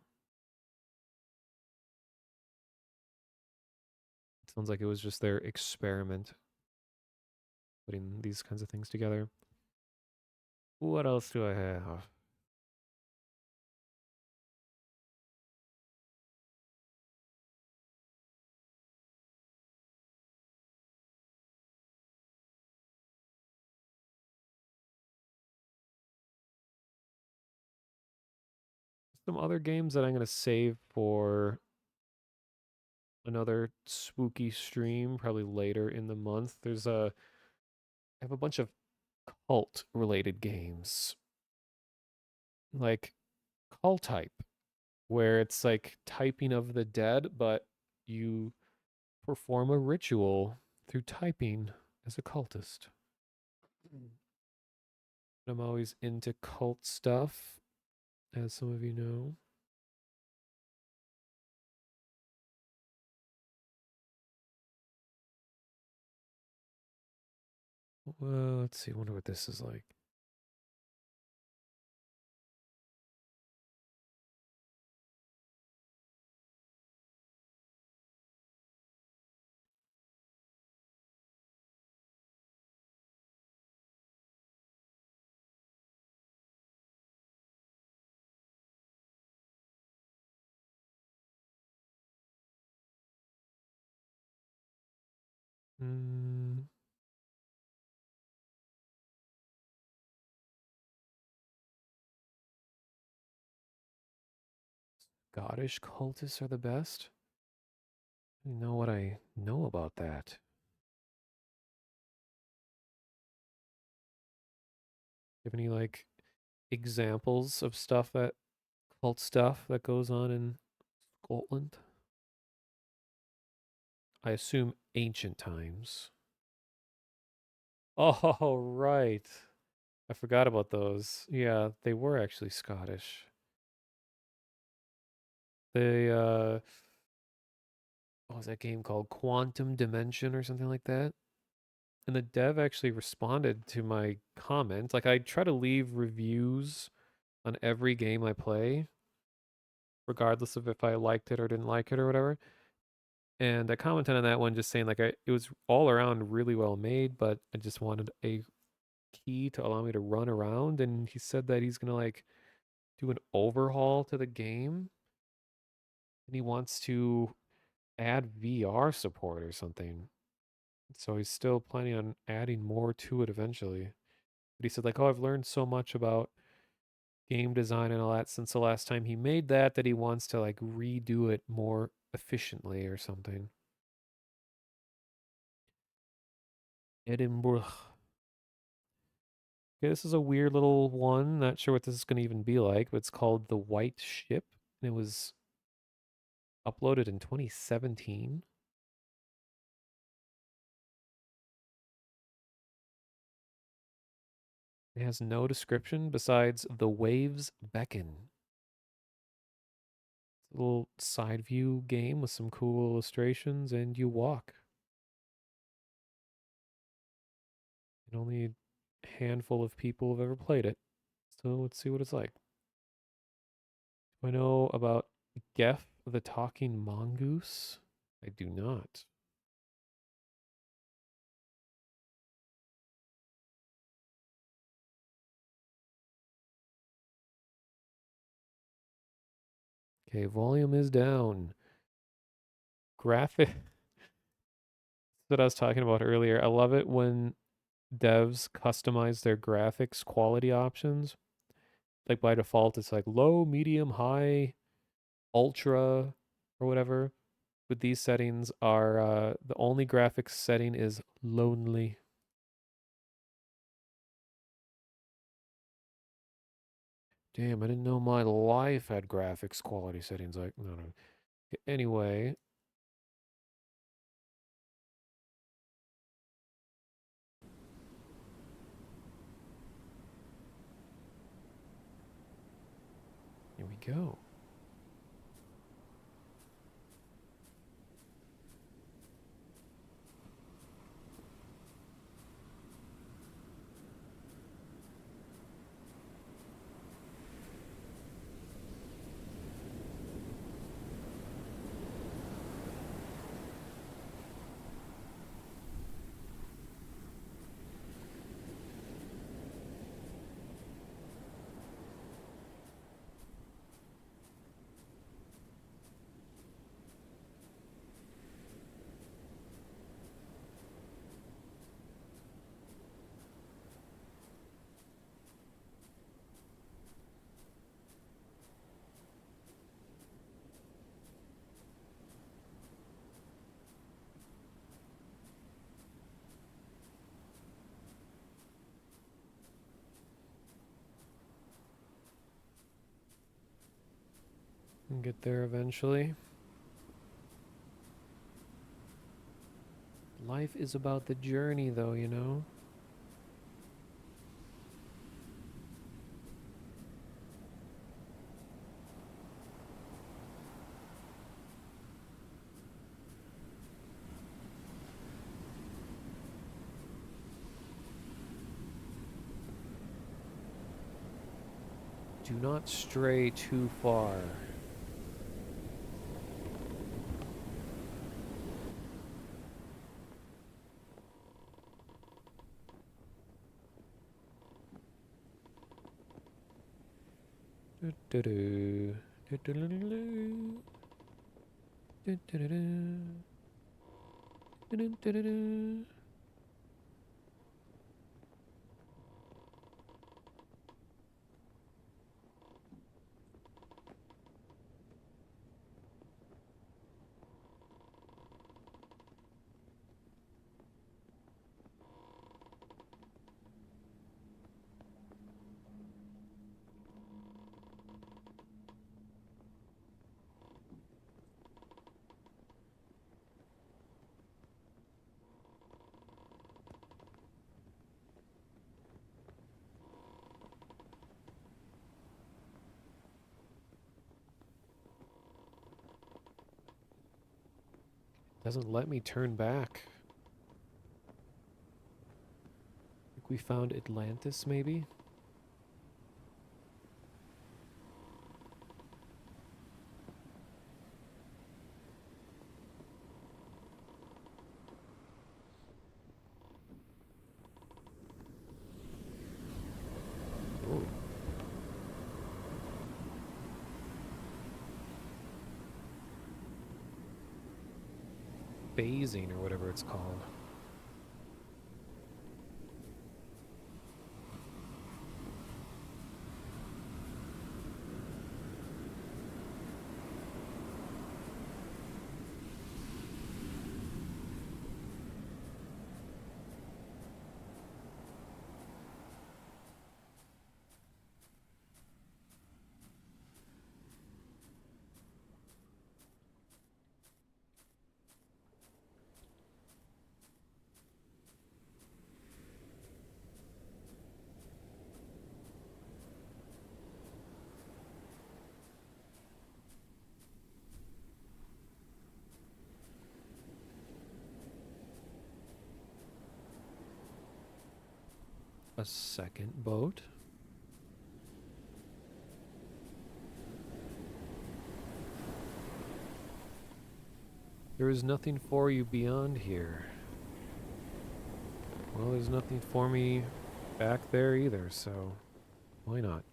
S1: Sounds like it was just their experiment putting these kinds of things together. What else do I have? Some other games that I'm going to save for another spooky stream, probably later in the month. I have a bunch of cult related games, like Call Type, where it's like typing of the dead, but you perform a ritual through typing as a cultist. I'm always into cult stuff, as some of you know. Well, let's see. I wonder what this is like. Mm, Scottish cultists are the best. I don't know what I know about that. You have any like examples of cult stuff that goes on in Scotland? I assume ancient times. Oh, right. I forgot about those. Yeah, they were actually Scottish. They what was that game called? Quantum Dimension or something like that? And the dev actually responded to my comment. Like I try to leave reviews on every game I play, regardless of if I liked it or didn't like it or whatever. And I commented on that one just saying it was all around really well made, but I just wanted a key to allow me to run around. And he said that he's gonna like do an overhaul to the game and he wants to add VR support or something. So he's still planning on adding more to it eventually. But he said like, "Oh, I've learned so much about game design and all that since the last time he made that he wants to like redo it more efficiently or something." Edinburgh. Okay, this is a weird little one. Not sure what this is going to even be like, but it's called The White Ship. And it was uploaded in 2017. It has no description besides the waves beckon. It's a little side view game with some cool illustrations, and you walk. And only a handful of people have ever played it. So let's see what it's like. Do I know about Geff the Talking Mongoose? I do not. Okay, volume is down. Graphic that I was talking about earlier. I love it when devs customize their graphics quality options. Like by default, it's like low, medium, high, ultra, or whatever. With these settings are the only graphics setting is lonely. Damn, I didn't know my life had graphics quality settings. Like, no, no. Anyway, here we go. We'll get there eventually. Life is about the journey, though, you know? Do not stray too far. Do-do-do. Do-do-do-do-do. Do-do-do-do. Do-do-do-do-do. Doesn't let me turn back. Think we found Atlantis, maybe? Oh. Phasing or whatever it's called. A second boat. There is nothing for you beyond here. Well, there's nothing for me back there either, so why not?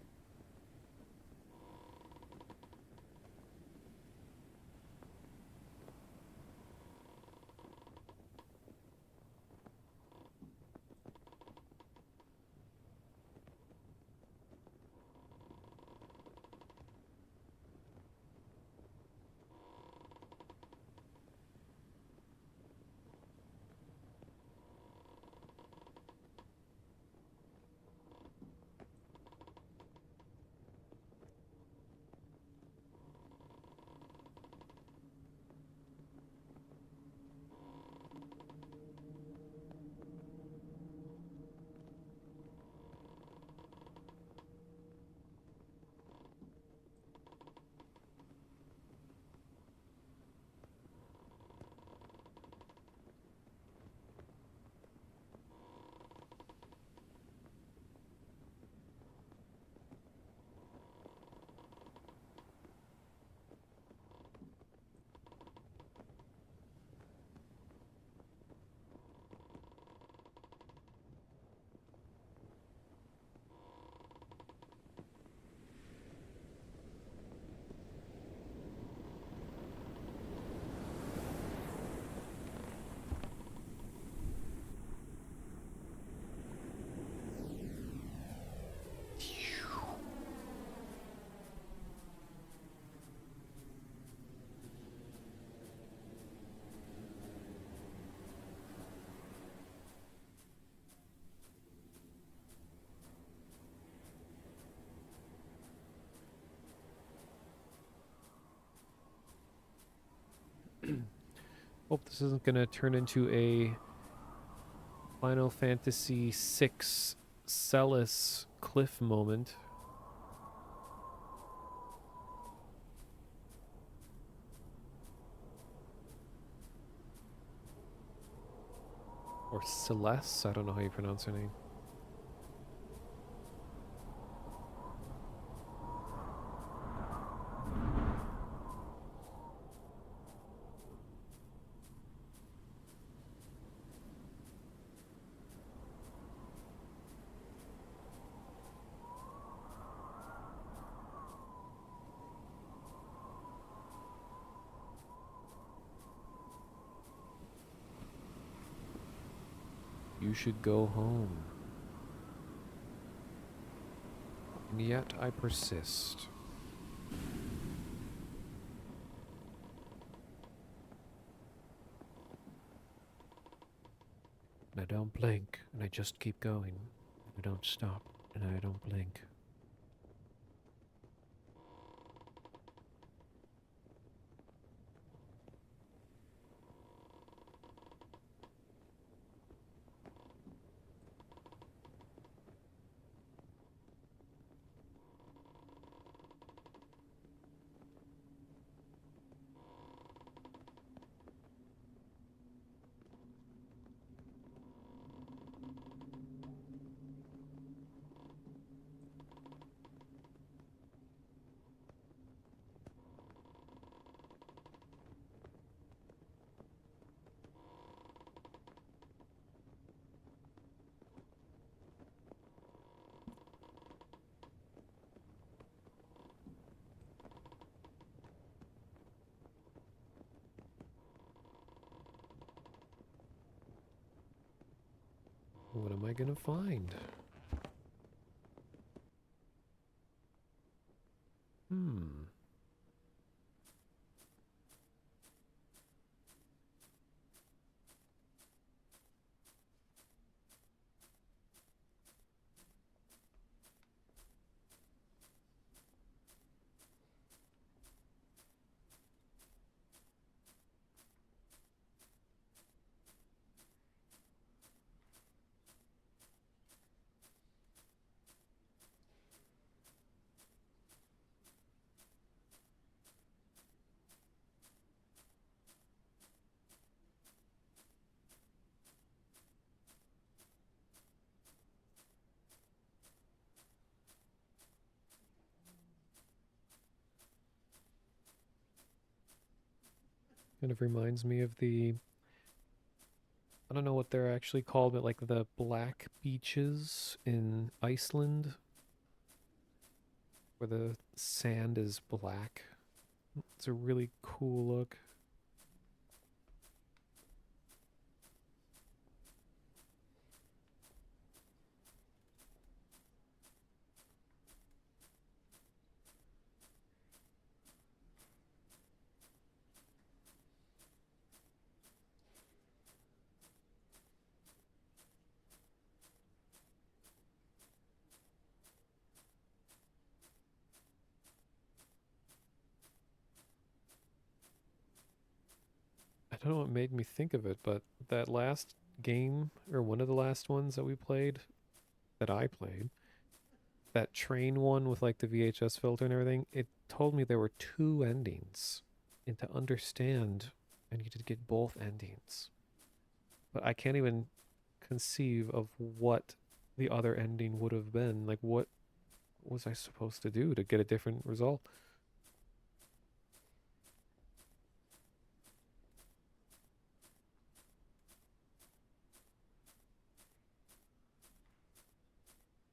S1: Hope this isn't gonna turn into a Final Fantasy VI Celis cliff moment. Or Celeste? I don't know how you pronounce her name. You should go home. And yet I persist. And I don't blink, and I just keep going. I don't stop, and I don't blink. What am I gonna find? Hmm. Kind of reminds me of the, I don't know what they're actually called, but like the black beaches in Iceland where the sand is black. It's a really cool look. I don't know what made me think of it, but that last game, or one of the last ones that we played, that I played, that train one with like the VHS filter and everything, it told me there were two endings. And to understand, I needed to get both endings. But I can't even conceive of what the other ending would have been. Like, what was I supposed to do to get a different result?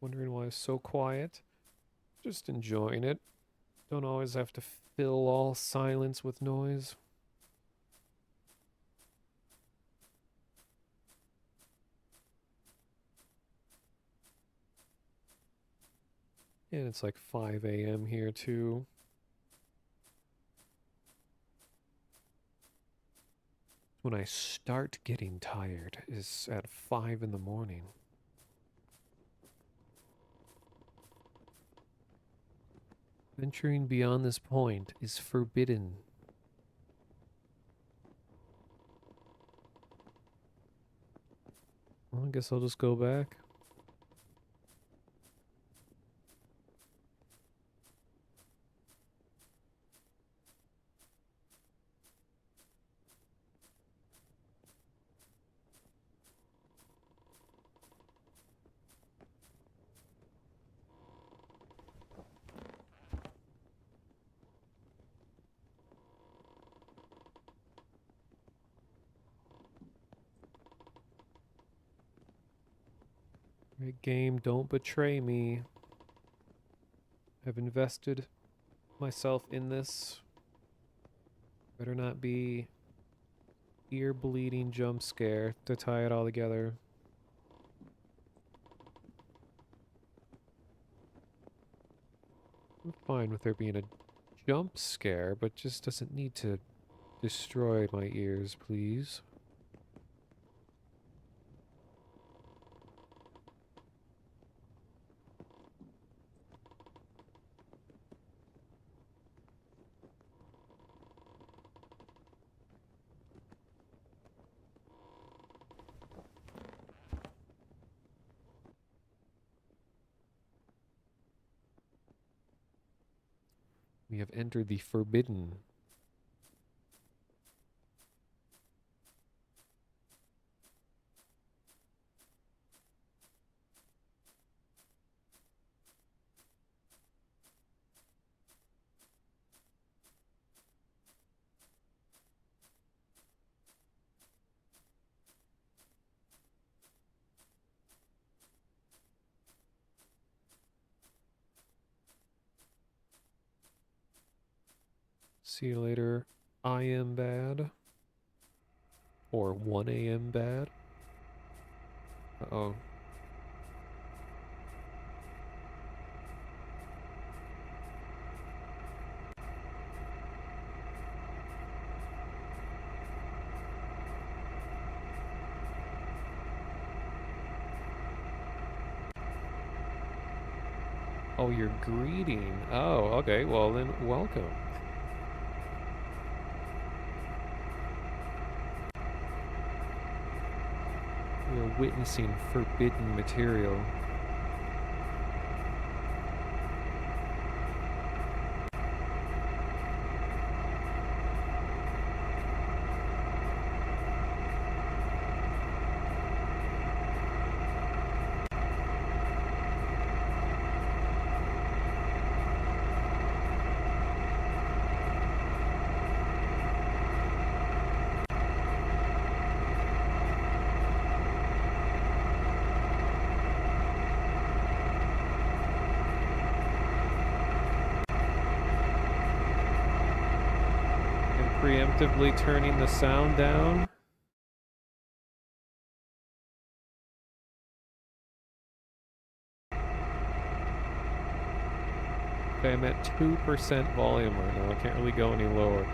S1: Wondering why it's so quiet. Just enjoying it. Don't always have to fill all silence with noise. And it's like 5 a.m. here too. When I start getting tired is at 5 in the morning. Venturing beyond this point is forbidden. Well, I guess I'll just go back. Great game, don't betray me. I've invested myself in this. Better not be ear bleeding jump scare to tie it all together. I'm fine with there being a jump scare, but just doesn't need to destroy my ears, please. We have entered the forbidden. See you later, I am bad. Or 1 a.m. bad. Uh-oh. Oh, you're greeting. Oh, okay. Well, then, welcome. We are witnessing forbidden material. preemptively turning the sound down. Okay, I'm at 2% volume right now. I can't really go any lower.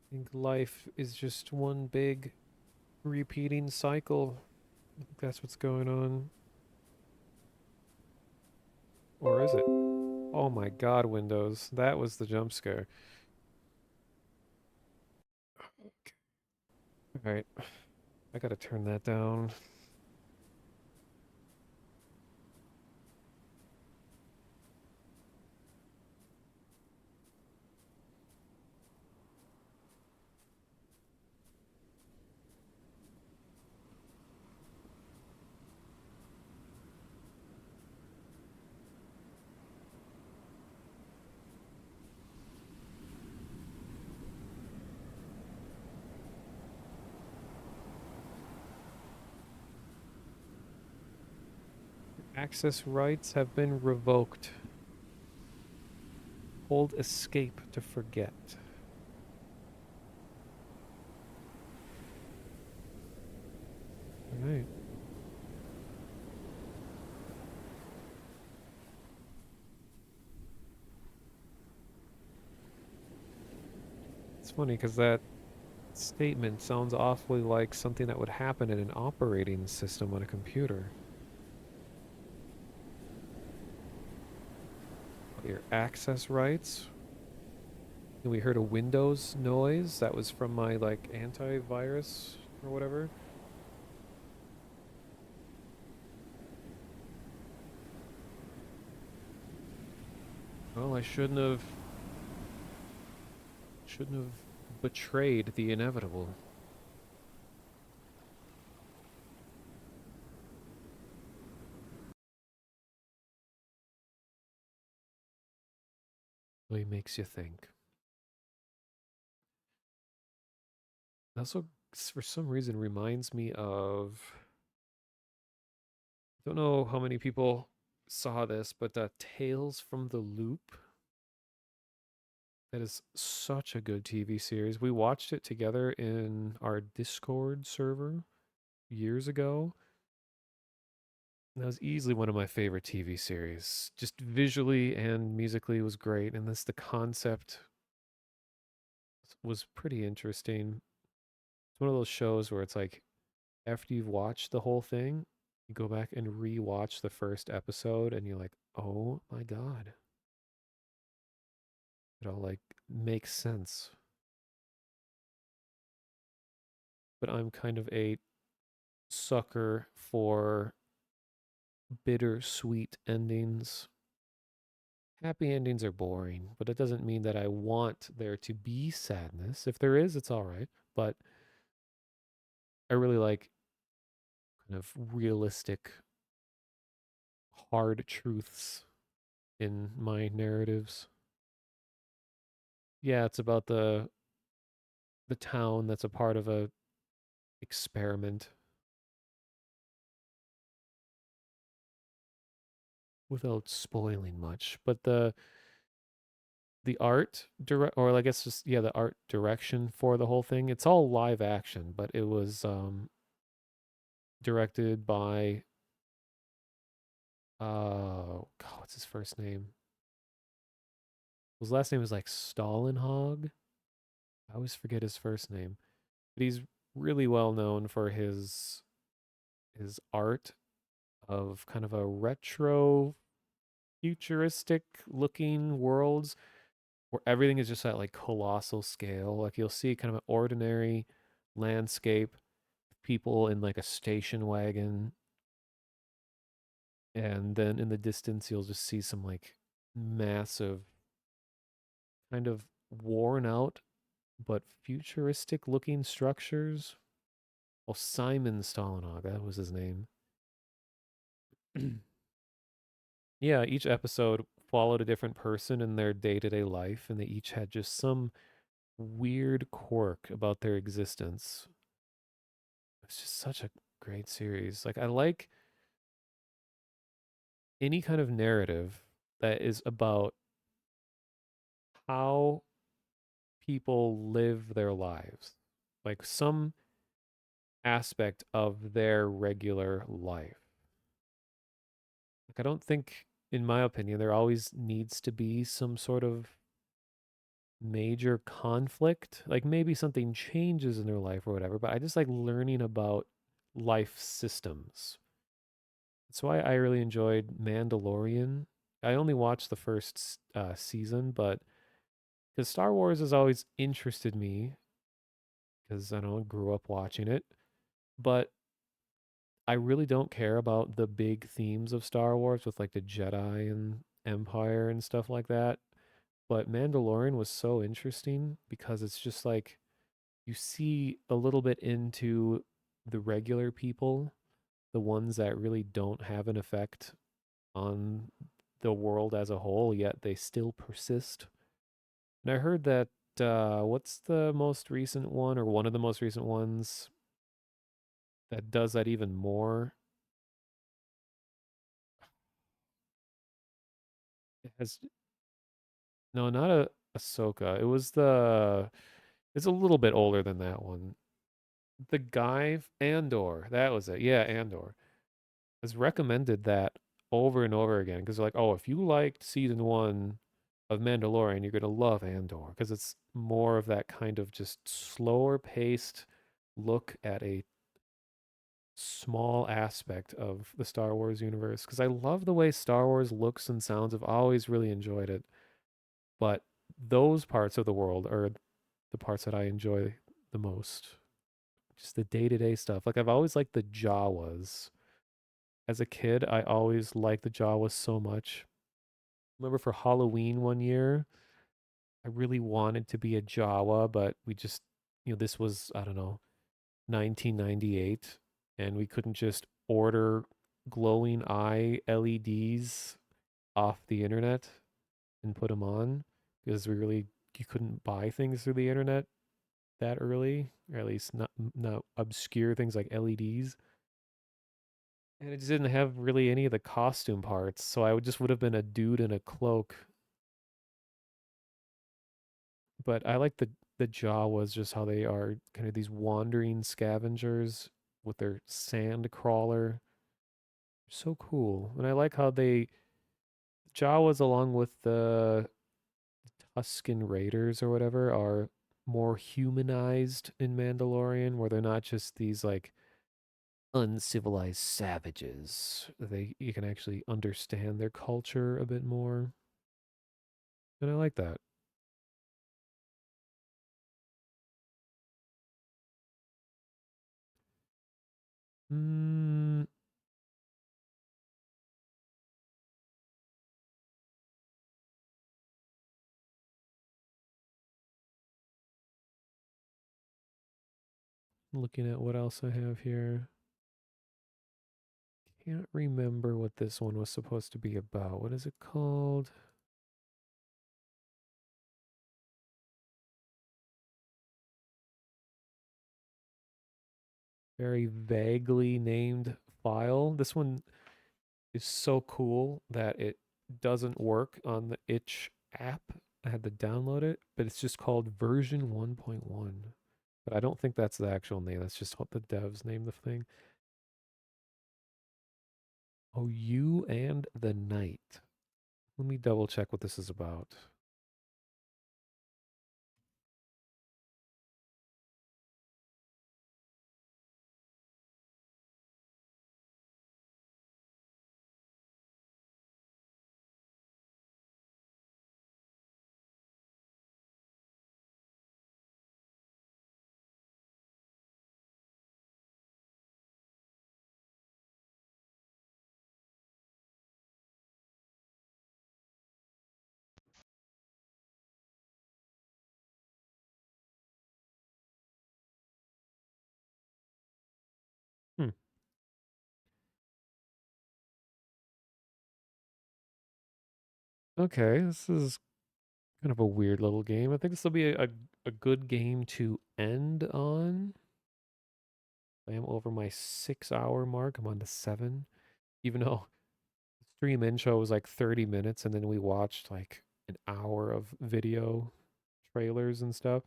S1: I think life is just one big repeating cycle. I think that's what's going on. Or is it? Oh my god, Windows. That was the jump scare. Okay. Alright. I gotta turn that down. Access rights have been revoked. Hold escape to forget. Alright. It's funny because that statement sounds awfully like something that would happen in an operating system on a computer. Your access rights. And we heard a Windows noise. That was from my, like, antivirus or whatever. Well, I shouldn't have betrayed the inevitable. Really makes you think. It also, for some reason, reminds me of. I don't know how many people saw this, but Tales from the Loop. That is such a good TV series. We watched it together in our Discord server years ago. That was easily one of my favorite TV series. Just visually and musically was great, and the concept was pretty interesting. It's one of those shows where it's like after you've watched the whole thing, you go back and re-watch the first episode, and you're like, "Oh my god, it all like makes sense." But I'm kind of a sucker for bittersweet endings. Happy endings are boring, but it doesn't mean that I want there to be sadness. If there is, it's all right. But I really like kind of realistic, hard truths in my narratives. Yeah, it's about the town that's a part of a experiment without spoiling much. But the art direct, or I guess just, yeah, the art direction for the whole thing, it's all live action, but it was directed by God, what's his first name? His last name was like Stalinhog. I always forget his first name, but he's really well known for his art of kind of a retro futuristic looking worlds where everything is just at like colossal scale. Like you'll see kind of an ordinary landscape, people in like a station wagon, and then in the distance you'll just see some like massive, kind of worn out but futuristic looking structures. Oh, Simon Stolinog, that was his name. Yeah, each episode followed a different person in their day-to-day life, and they each had just some weird quirk about their existence. It's just such a great series. Like I like any kind of narrative that is about how people live their lives. Like some aspect of their regular life. Like I don't think, in my opinion, there always needs to be some sort of major conflict. Like maybe something changes in their life or whatever, but I just like learning about life systems. That's why I really enjoyed Mandalorian. I only watched the first season, but because Star Wars has always interested me, because I don't know, grew up watching it, but I really don't care about the big themes of Star Wars with like the Jedi and Empire and stuff like that. But Mandalorian was so interesting because it's just like you see a little bit into the regular people, the ones that really don't have an effect on the world as a whole, yet they still persist. And I heard that what's the most recent one, or one of the most recent ones that does that even more? It has no, not a Ahsoka. It was the. It's a little bit older than that one. The guy Andor. That was it. Yeah, Andor has recommended that over and over again because they're like, oh, if you liked season one of Mandalorian, you're gonna love Andor because it's more of that kind of just slower paced look at a small aspect of the Star Wars universe. Because I love the way Star Wars looks and sounds. I've always really enjoyed it, but those parts of the world are the parts that I enjoy the most. Just the day to day stuff. Like I've always liked the Jawas. As a kid, I always liked the Jawas so much. Remember for Halloween one year, I really wanted to be a Jawa, but we just, this was, I don't know, 1998, and we couldn't just order glowing eye LEDs off the internet and put them on because you couldn't buy things through the internet that early, or at least not obscure things like LEDs. And it just didn't have really any of the costume parts, so I would have been a dude in a cloak. But I like the Jawas, just how they are kind of these wandering scavengers with their sand crawler. So cool. And I like how they Jawas along with the Tusken Raiders or whatever are more humanized in Mandalorian, where they're not just these like uncivilized savages. You can actually understand their culture a bit more. And I like that. Mm, looking at what else I have here. Can't remember what this one was supposed to be about. What is it called? Very vaguely named file. This one is so cool that it doesn't work on the Itch app. I had to download it, but it's just called version 1.1. But I don't think that's the actual name. That's just what the devs named the thing. Oh, You and the Night. Let me double check what this is about. Okay, this is kind of a weird little game. I think this will be a good game to end on. I am over my 6 hour mark. I'm on to 7. Even though the stream intro was like 30 minutes and then we watched like an hour of video trailers and stuff.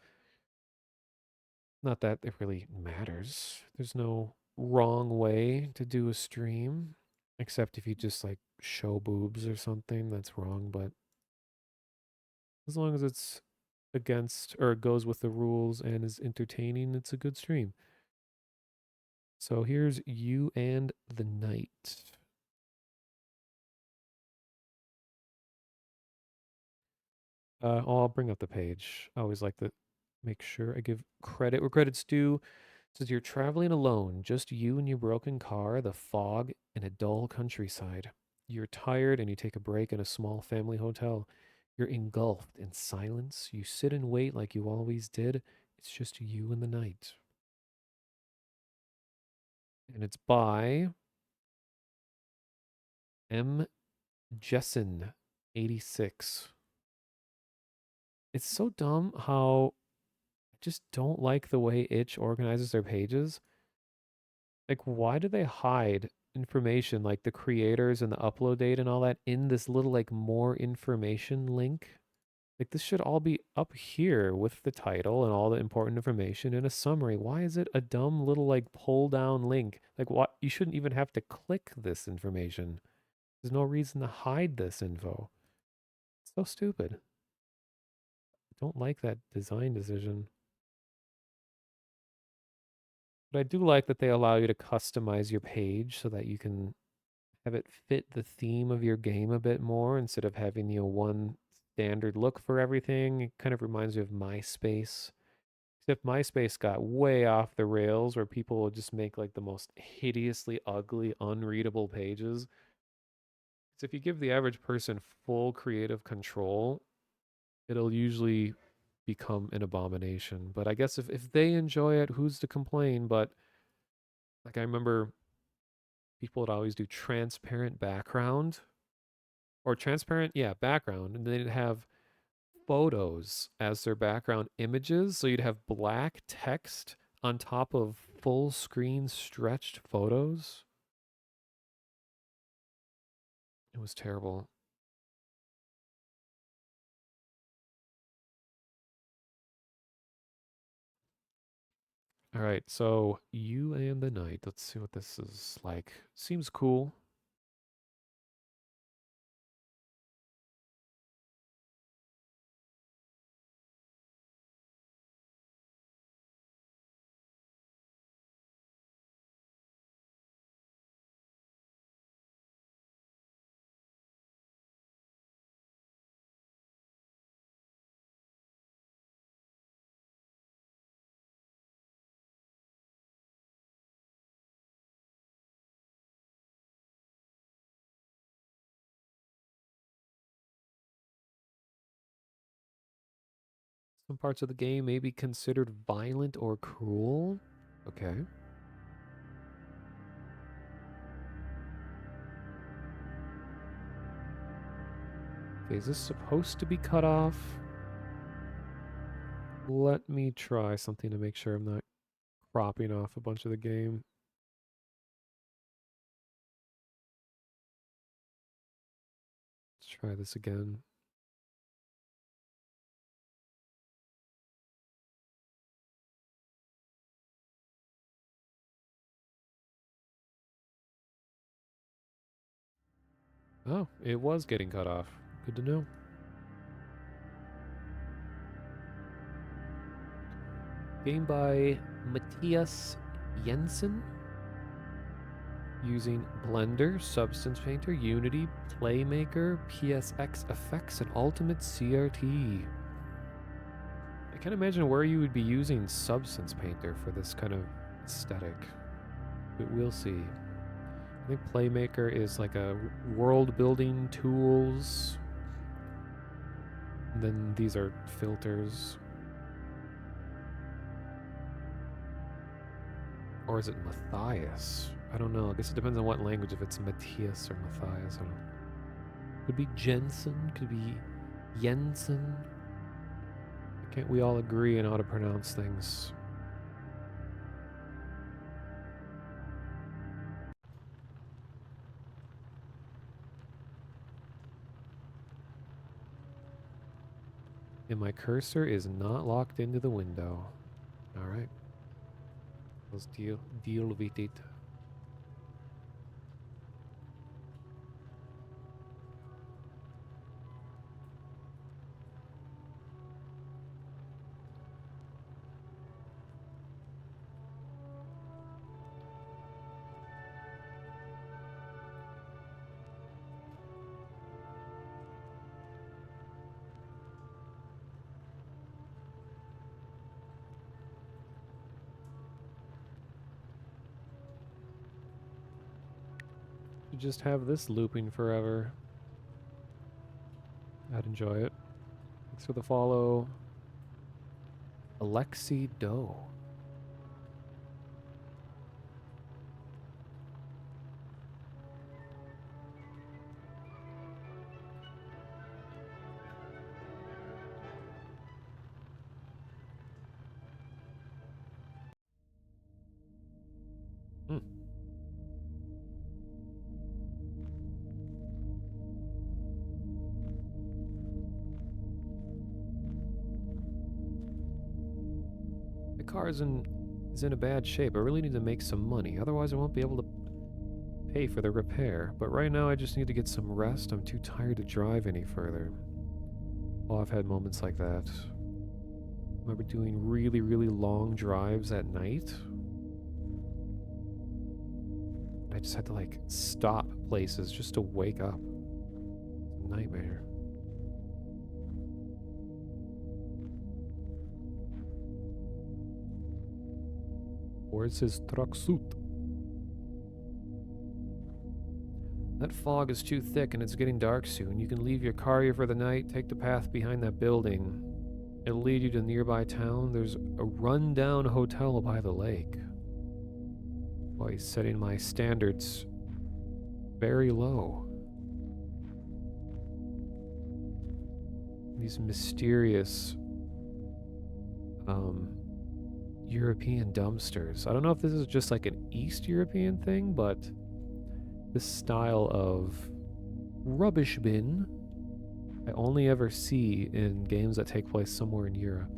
S1: Not that it really matters. There's no wrong way to do a stream, except if you just like show boobs or something, that's wrong. But as long as it's against or goes with the rules and is entertaining, it's a good stream. So here's You and the Night. I'll bring up the page. I always like to make sure I give credit where credit's due. It says you're traveling alone, just you and your broken car, the fog, and a dull countryside. You're tired and you take a break in a small family hotel. You're engulfed in silence. You sit and wait like you always did. It's just you and the night. And it's by M. Jessen, 86. It's so dumb how I just don't like the way Itch organizes their pages. Like, why do they hide information like the creators and the upload date and all that in this little, like, more information link? Like, this should all be up here with the title and all the important information and a summary. Why is it a dumb little, like, pull down link? Like, what? You shouldn't even have to click this information. There's no reason to hide this info. It's so stupid. I don't like that design decision. But I do like that they allow you to customize your page so that you can have it fit the theme of your game a bit more instead of having, one standard look for everything. It kind of reminds me of MySpace. Except MySpace got way off the rails where people would just make like the most hideously ugly, unreadable pages. So if you give the average person full creative control, it'll usually become an abomination. But I guess if they enjoy it, who's to complain? But like I remember people would always do transparent background or transparent, yeah, background. And they'd have photos as their background images. So you'd have black text on top of full screen stretched photos. It was terrible. All right, so You and the Night. Let's see what this is like. Seems cool. Some parts of the game may be considered violent or cruel. Okay. Okay, is this supposed to be cut off? Let me try something to make sure I'm not cropping off a bunch of the game. Let's try this again. Oh, it was getting cut off. Good to know. Game by Matthias Jensen. Using Blender, Substance Painter, Unity, Playmaker, PSX Effects, and Ultimate CRT. I can't imagine where you would be using Substance Painter for this kind of aesthetic. But we'll see. I think Playmaker is like a world building tools. And then these are filters. Or is it Matthias? I don't know. I guess it depends on what language, if it's Matthias or Matthias. I don't know. Could be Jensen, could be Jensen. Can't we all agree on how to pronounce things? And my cursor is not locked into the window. Alright. Let's deal with it. Just have this looping forever. I'd enjoy it. Thanks for the follow. Alexi Doe. Hmm. The car is in a bad shape. I really need to make some money. Otherwise, I won't be able to pay for the repair. But right now, I just need to get some rest. I'm too tired to drive any further. Oh, I've had moments like that. I remember doing really, really long drives at night. I just had to like stop places just to wake up. It's a nightmare. Where's his truck suit? That fog is too thick and it's getting dark soon. You can leave your car here for the night, take the path behind that building. It'll lead you to a nearby town. There's a run-down hotel by the lake. Boy, he's setting my standards very low. These mysterious European dumpsters. I don't know if this is just like an East European thing, but this style of rubbish bin I only ever see in games that take place somewhere in Europe.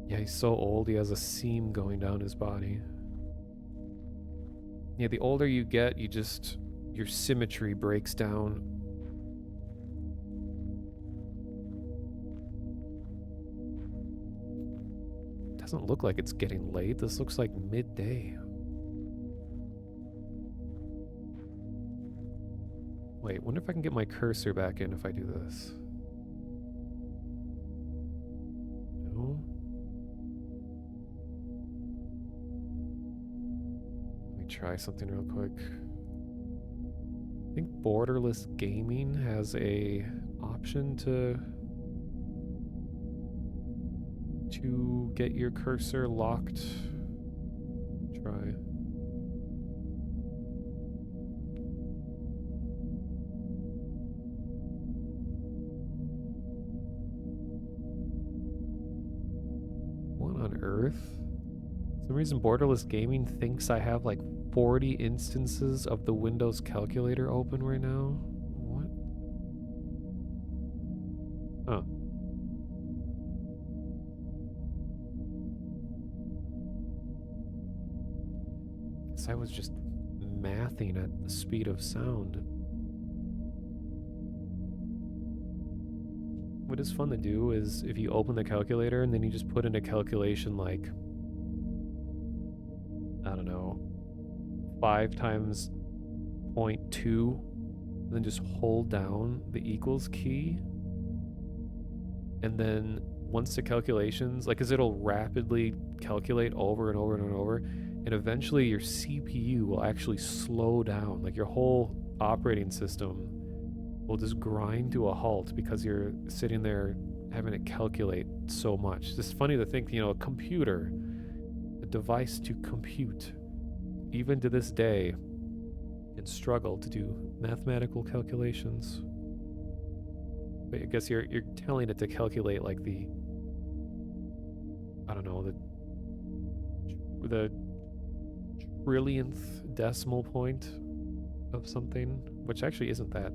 S1: Yeah, he's so old, he has a seam going down his body. Yeah, the older you get, your symmetry breaks down. Doesn't look like it's getting late. This looks like midday. Wait, wonder if I can get my cursor back in if I do this. No. Let me try something real quick. I think Borderless Gaming has a option to get your cursor locked. Try. What on earth? For some reason Borderless Gaming thinks I have like 40 instances of the Windows calculator open right now. What? Oh. I was just mathing at the speed of sound. What is fun to do is if you open the calculator and then you just put in a calculation like, I don't know, 5 times 0.2, and then just hold down the equals key. And then once the calculations, like, because it'll rapidly calculate over and over and over, and eventually your CPU will actually slow down. Like your whole operating system will just grind to a halt because you're sitting there having it calculate so much. It's just funny to think, you know, a computer, a device to compute, even to this day, can struggle to do mathematical calculations. But I guess you're telling it to calculate like the, I don't know, the trillionth decimal point of something, which actually isn't that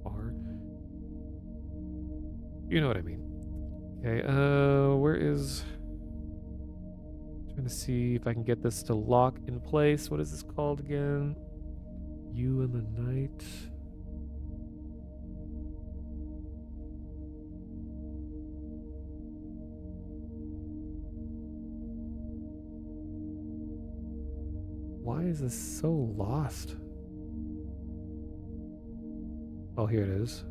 S1: far. You know what I mean. Okay, where is... Trying to see if I can get this to lock in place. What is this called again? You in the night. Why is this so lost? Oh, here it is.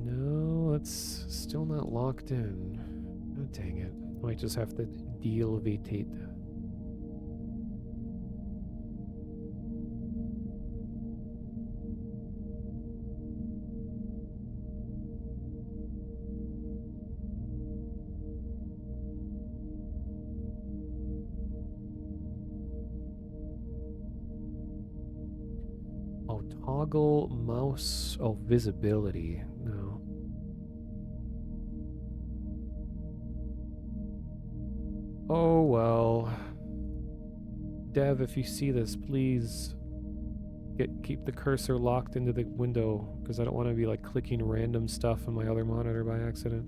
S1: No, it's still not locked in. Oh, dang it. Might just have to deal-vitate. Oh, toggle mouse. Oh, visibility. No. Oh, well. Dev, if you see this, please keep the cursor locked into the window, because I don't want to be like clicking random stuff on my other monitor by accident.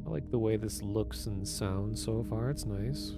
S1: I like the way this looks and sounds so far. It's nice.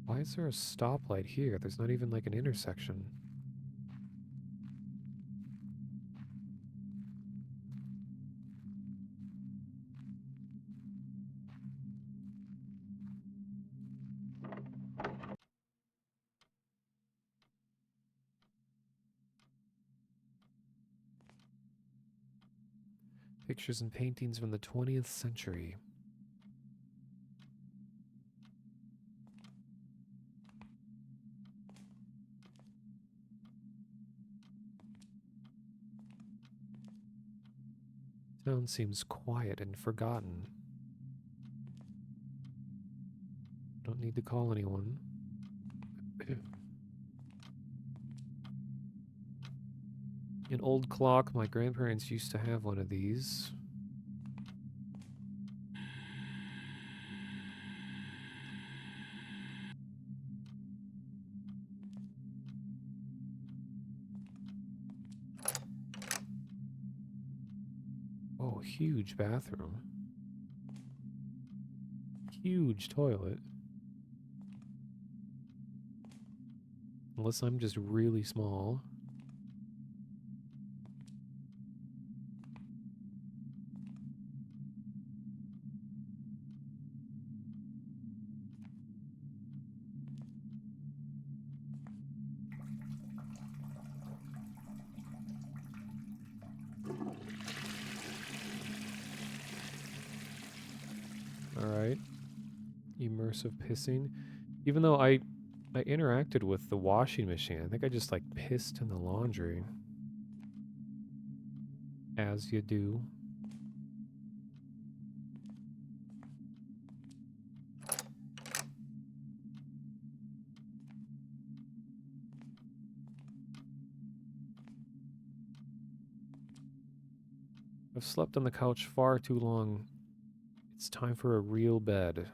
S1: Why is there a stoplight here? There's not even like an intersection. Pictures and paintings from the 20th century. Town seems quiet and forgotten. Don't need to call anyone. An old clock. My grandparents used to have one of these. Oh, huge bathroom. Huge toilet. Unless I'm just really small. Alright. Immersive pissing. Even though I interacted with the washing machine, I think I just like pissed in the laundry. As you do. I've slept on the couch far too long. It's time for a real bed.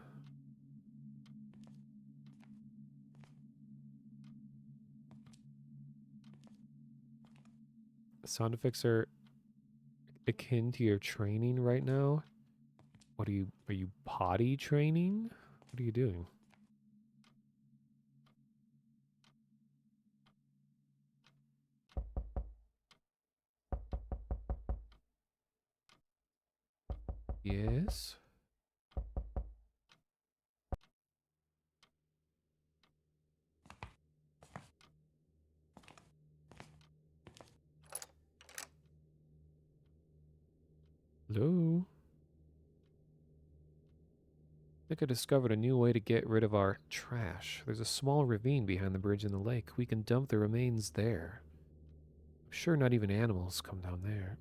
S1: Sound effects are akin to your training right now. What are you potty training? What are you doing? Yes. Hello? I think I discovered a new way to get rid of our trash. There's a small ravine behind the bridge in the lake. We can dump the remains there. I'm sure not even animals come down there.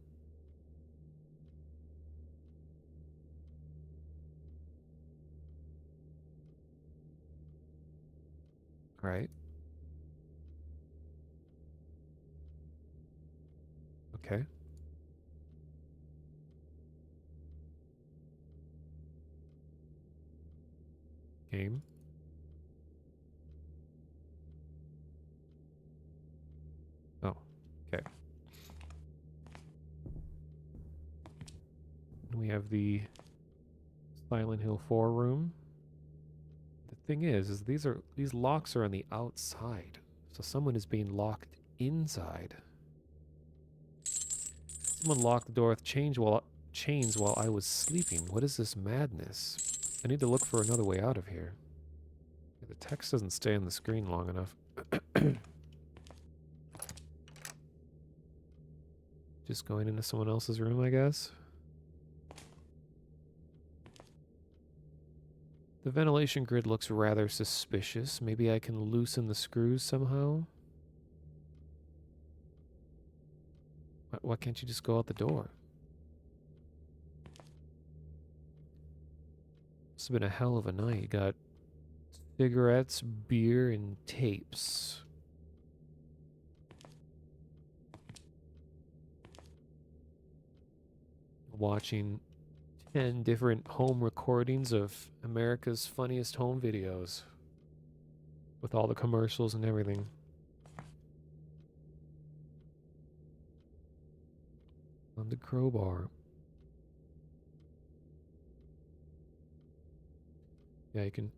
S1: Alright. Okay. Game. Oh, okay. And we have the Silent Hill 4 room. The thing is these locks are on the outside. So someone is being locked inside. Someone locked the door with chains while I was sleeping. What is this madness? I need to look for another way out of here. The text doesn't stay on the screen long enough. Just going into someone else's room, I guess. The ventilation grid looks rather suspicious. Maybe I can loosen the screws somehow? Why can't you just go out the door? Must have been a hell of a night. You got cigarettes, beer, and tapes. Watching 10 different home recordings of America's Funniest Home Videos. With all the commercials and everything. On the crowbar. Yeah, you can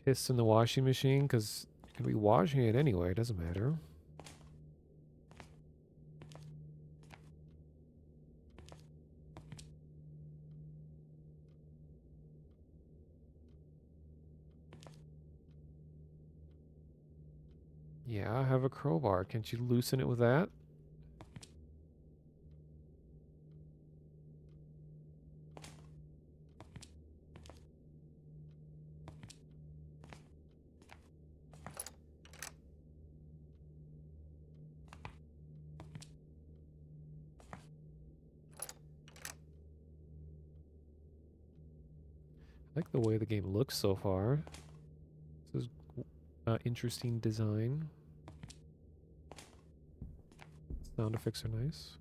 S1: piss in the washing machine because you can be washing it anyway. It doesn't matter. Yeah, I have a crowbar. Can't you loosen it with that? I like the way the game looks so far. This is interesting design. Sound effects are nice.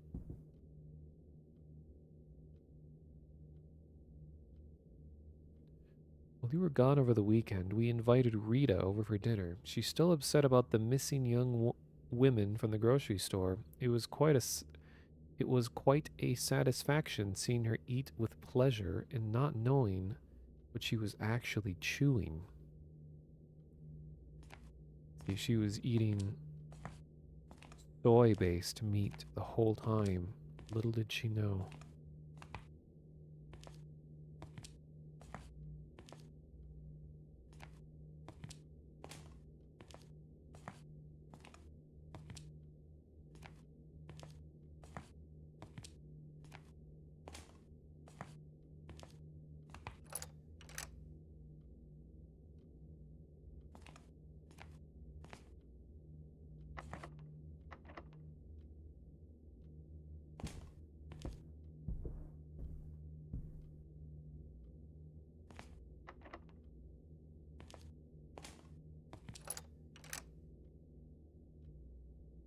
S1: While you were gone over the weekend, we invited Rita over for dinner. She's still upset about the missing young women from the grocery store. It was quite a satisfaction seeing her eat with pleasure and not knowing what she was actually chewing. See, she was eating soy-based meat the whole time. Little did she know.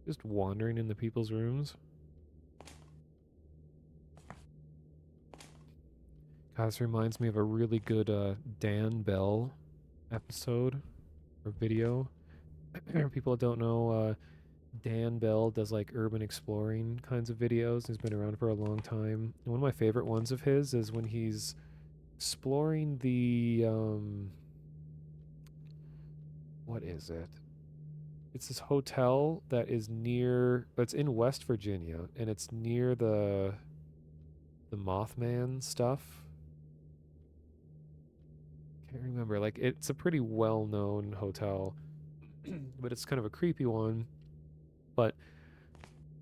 S1: Just wandering in the people's rooms. This reminds me of a really good Dan Bell episode or video. People that don't know, Dan Bell does like urban exploring kinds of videos. He's been around for a long time. And one of my favorite ones of his is when he's exploring the what is it? It's this hotel that is near, it's in West Virginia, and it's near the Mothman stuff. Can't remember. Like, it's a pretty well-known hotel, but it's kind of a creepy one. But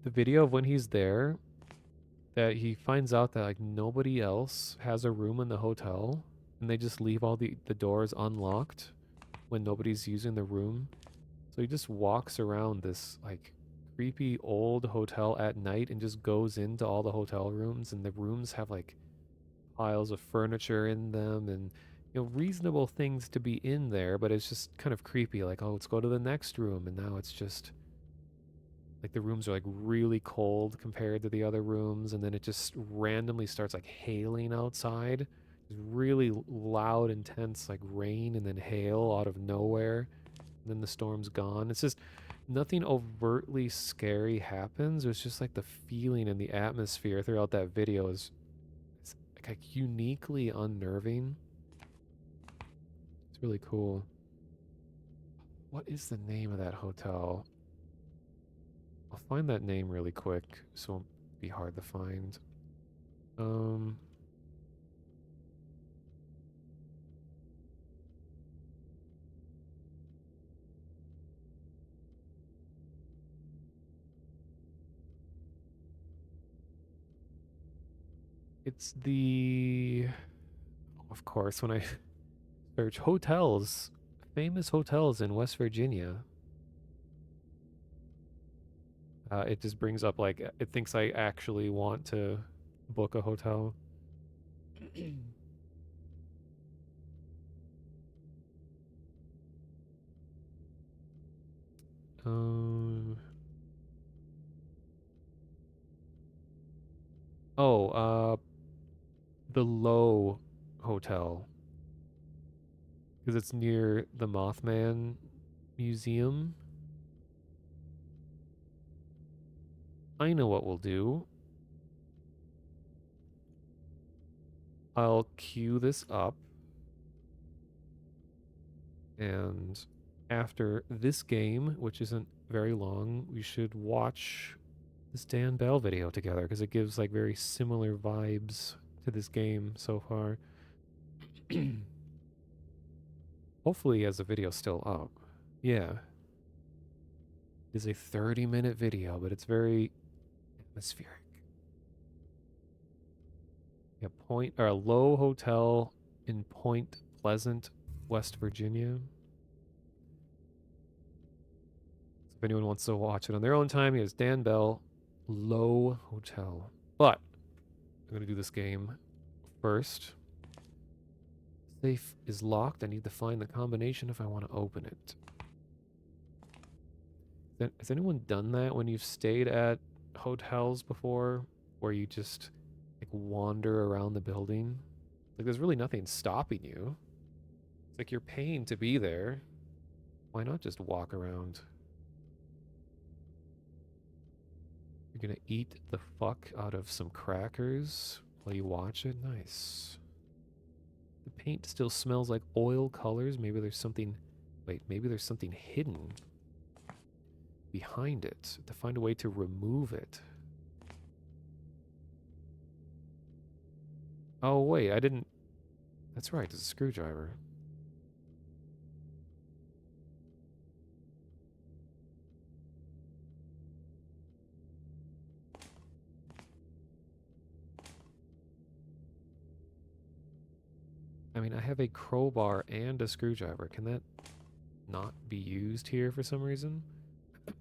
S1: the video of when he's there, that he finds out that like nobody else has a room in the hotel, and they just leave all the doors unlocked when nobody's using the room. So he just walks around this like creepy old hotel at night and just goes into all the hotel rooms, and the rooms have like piles of furniture in them and reasonable things to be in there, but it's just kind of creepy. Like, oh, let's go to the next room, and now it's just like the rooms are like really cold compared to the other rooms, and then it just randomly starts like hailing outside. It's really loud, intense like rain and then hail out of nowhere. And then the storm's gone. It's just nothing overtly scary happens. It's just like the feeling and the atmosphere throughout that video is like uniquely unnerving. It's really cool. What is the name of that hotel? I'll find that name really quick so it won't be hard to find. It's the... Of course, when I search hotels, famous hotels in West Virginia, it just brings up like, it thinks I actually want to book a hotel. Oh, the Low Hotel. Because it's near the Mothman Museum. I know what we'll do. I'll queue this up. And after this game, which isn't very long, we should watch this Dan Bell video together because it gives like very similar vibes to this game so far. Hopefully he has the video still up. Yeah. It is a 30-minute video, but it's very atmospheric. Yeah, Low Hotel in Point Pleasant, West Virginia. So if anyone wants to watch it on their own time, here's Dan Bell, Low Hotel. But I'm gonna do this game first. Safe is locked. I need to find the combination if I want to open it. Has anyone done that when you've stayed at hotels before, where you just like wander around the building? Like there's really nothing stopping you. It's like you're paying to be there. Why not just walk around? You're gonna eat the fuck out of some crackers while you watch it? Nice. The paint still smells like oil colors. Maybe there's something... Wait, maybe there's something hidden behind it. To find a way to remove it. Oh, wait, I didn't... That's right, it's a screwdriver. I mean, I have a crowbar and a screwdriver. Can that not be used here for some reason?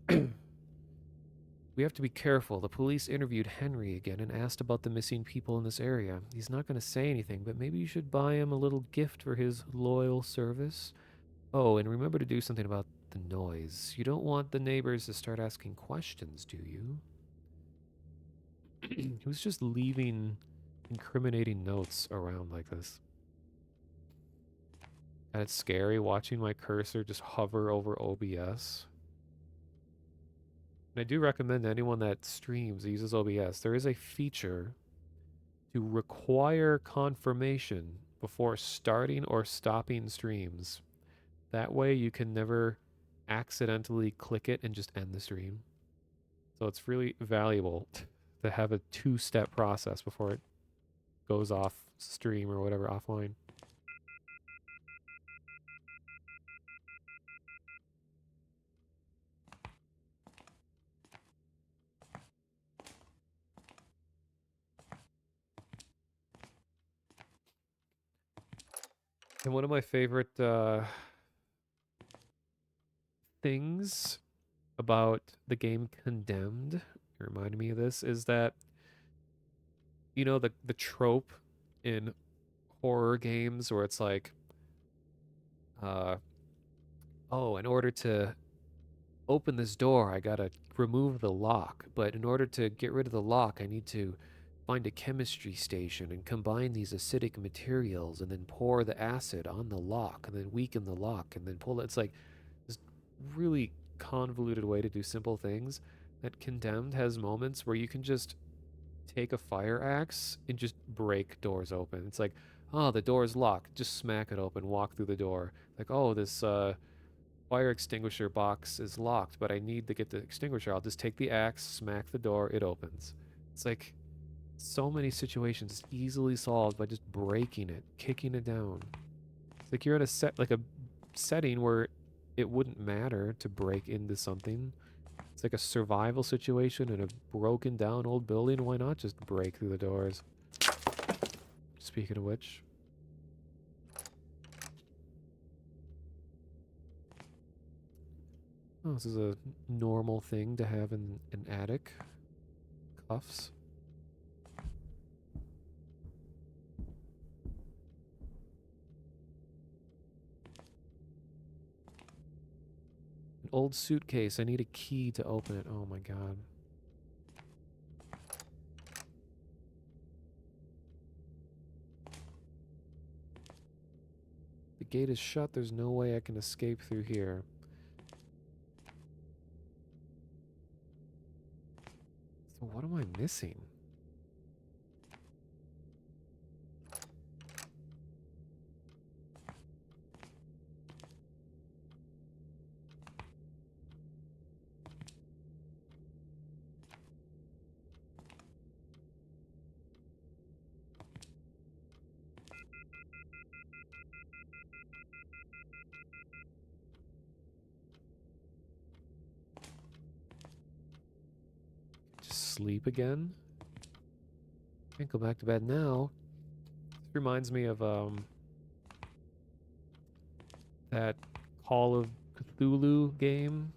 S1: We have to be careful. The police interviewed Henry again and asked about the missing people in this area. He's not going to say anything, but maybe you should buy him a little gift for his loyal service. Oh, and remember to do something about the noise. You don't want the neighbors to start asking questions, do you? Who's just leaving incriminating notes around like this. And it's scary watching my cursor just hover over OBS. And I do recommend anyone that streams uses OBS. There is a feature to require confirmation before starting or stopping streams. That way you can never accidentally click it and just end the stream. So it's really valuable to have a two-step process before it goes off stream or whatever offline. And one of my favorite things about the game Condemned, it reminded me of this, is that, you know, the trope in horror games where it's like, oh, in order to open this door, I gotta remove the lock. But in order to get rid of the lock, I need to find a chemistry station and combine these acidic materials and then pour the acid on the lock and then weaken the lock and then pull it. It's like this really convoluted way to do simple things. That Condemned has moments where you can just take a fire axe and just break doors open. It's like, oh, the door is locked. Just smack it open, walk through the door. Like, oh, this fire extinguisher box is locked, but I need to get the extinguisher. I'll just take the axe, smack the door, it opens. It's like so many situations easily solved by just breaking it, kicking it down. It's like you're in a setting where it wouldn't matter to break into something. It's like a survival situation in a broken down old building. Why not just break through the doors? Speaking of which. Oh, this is a normal thing to have in an attic. Cuffs. An old suitcase. I need a key to open it. Oh my god. The gate is shut. There's no way I can escape through here. So what am I missing? Just sleep again? Can't go back to bed now. This reminds me of that Call of Cthulhu game,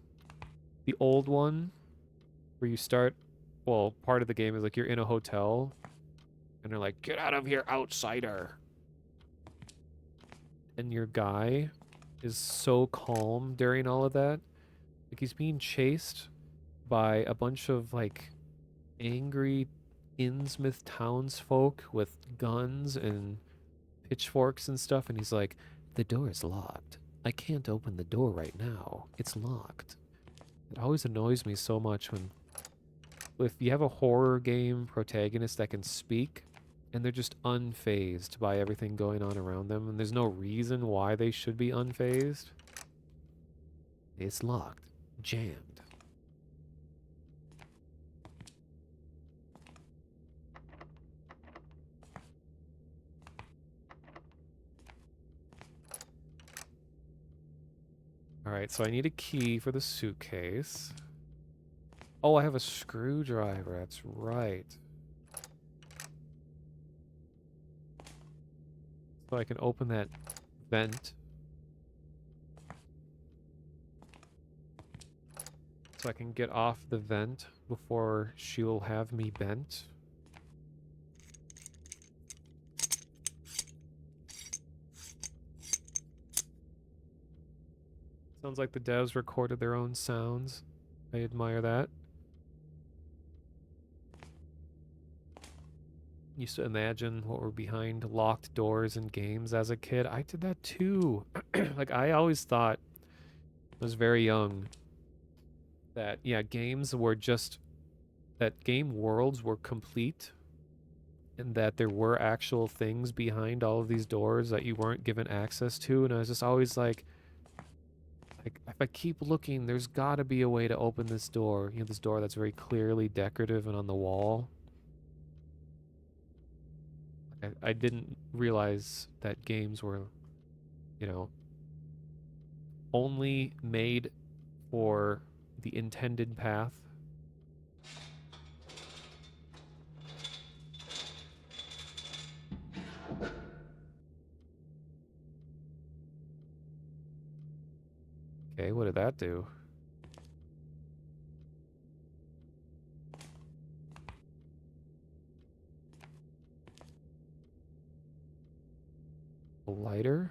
S1: the old one, where you start. Well, part of the game is like you're in a hotel, and they're like, "Get out of here, outsider!" And your guy is so calm during all of that. Like he's being chased by a bunch of like angry Innsmouth townsfolk with guns and pitchforks and stuff, and he's like, "The door is locked. I can't open the door right now. It's locked." It always annoys me so much when if you have a horror game protagonist that can speak and they're just unfazed by everything going on around them, and there's no reason why they should be unfazed. It's locked. Jammed. Alright, so I need a key for the suitcase. Oh, I have a screwdriver. That's right. So I can open that vent. So I can get off the vent before she'll have me bent. Sounds like the devs recorded their own sounds. I admire that. used to imagine what were behind locked doors in games as a kid. I did that too. Like, I always thought, I was very young, that, yeah, games were just, that game worlds were complete and that there were actual things behind all of these doors that you weren't given access to. And I was just always like, if I keep looking, there's got to be a way to open this door. You know, this door that's very clearly decorative and on the wall. I didn't realize that games were, you know, only made for the intended path. Okay, what did that do? A lighter?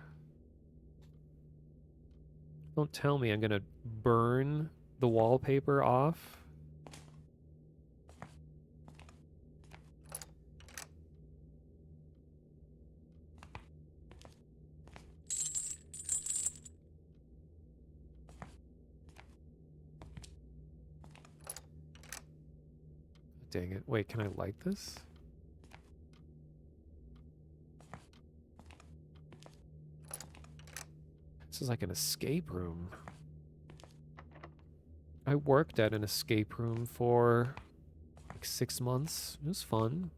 S1: Don't tell me I'm gonna burn the wallpaper off. Dang it. Wait, can I light this? This is like an escape room. I worked at an escape room for like 6 months. It was fun.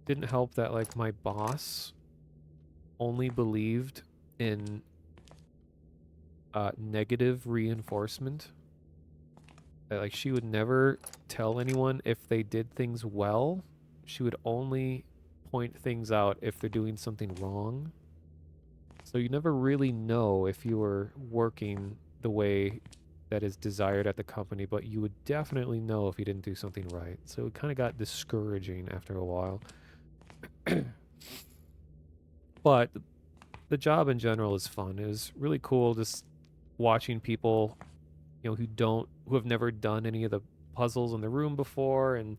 S1: Didn't help that, like, my boss only believed in negative reinforcement. That, like, she would never tell anyone if they did things well. She would only point things out if they're doing something wrong. So you never really know if you were working the way that is desired at the company, but you would definitely know if you didn't do something right. So it kind of got discouraging after a while. But the job in general is fun. It was really cool just watching people, you know, who have never done any of the puzzles in the room before and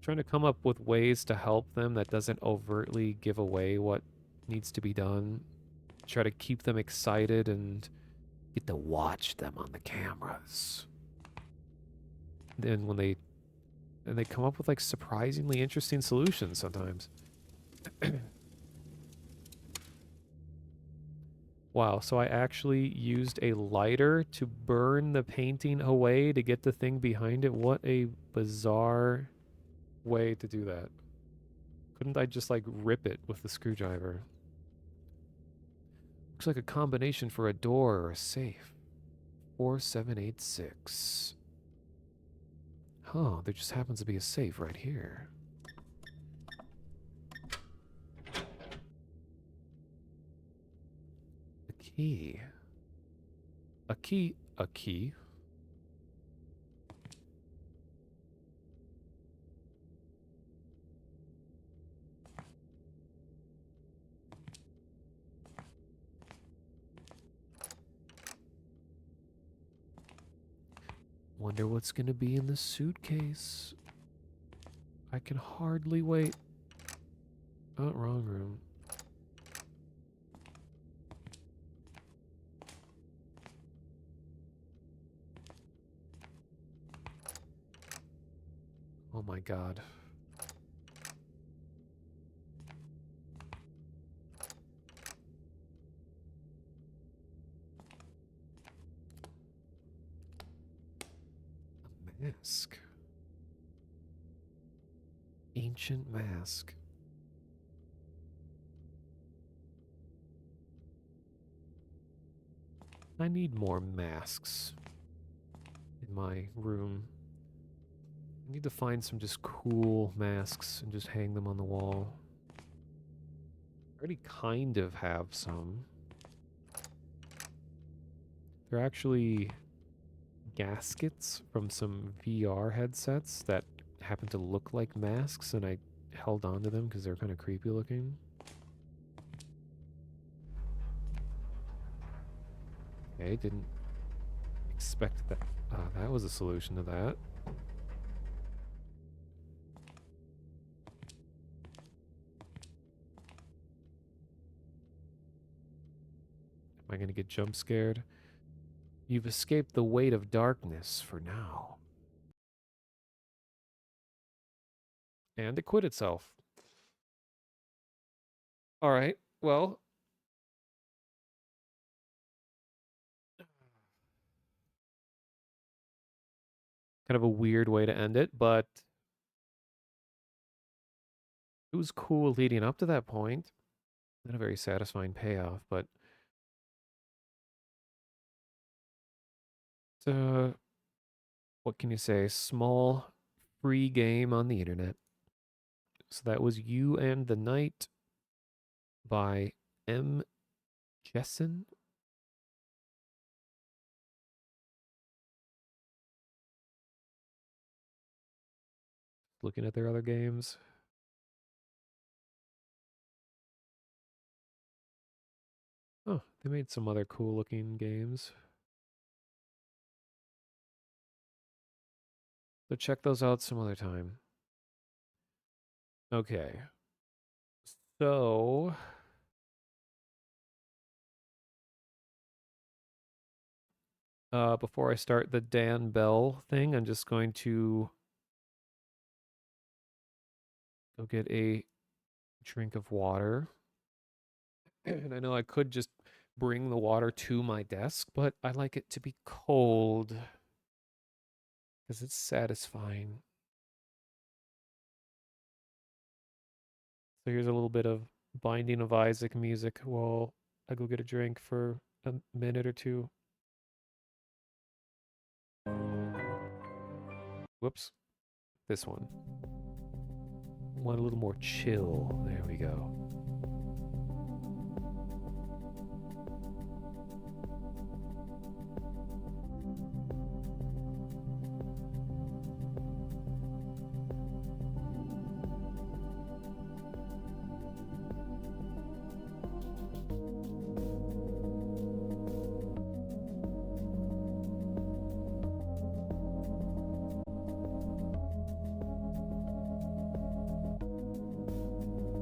S1: trying to come up with ways to help them that doesn't overtly give away what needs to be done. Try to keep them excited and get to watch them on the cameras. Then when they come up with like surprisingly interesting solutions sometimes. Wow, so I actually used a lighter to burn the painting away to get the thing behind it. What a bizarre way to do that. Couldn't I just like rip it with the screwdriver? Looks like a combination for a door or a safe. 4786. Huh, there just happens to be a safe right here. A key. A key. A key. Wonder what's gonna be in the suitcase. I can hardly wait. Oh, wrong room. Oh my god. A mask. Ancient mask. I need more masks in my room. I need to find some just cool masks and just hang them on the wall. I already kind of have some. They're actually gaskets from some VR headsets that happen to look like masks, and I held on to them because they're kind of creepy looking. Okay, didn't expect that. That was a solution to that. I going to get jump scared? You've escaped the weight of darkness for now. And it quit itself. All right. Well, kind of a weird way to end it, but it was cool leading up to that point. Not a very satisfying payoff, but what can you say? Small free game on the internet. So that was You and the Night by M. Jessen. Looking at their other games. Oh, they made some other cool looking games. So check those out some other time. Okay. So before I start the Dan Bell thing, I'm just going to go get a drink of water. And I know I could just bring the water to my desk, but I like it to be cold because it's satisfying. So here's a little bit of Binding of Isaac music while I go get a drink for a minute or two. Whoops. This one. Want a little more chill. There we go.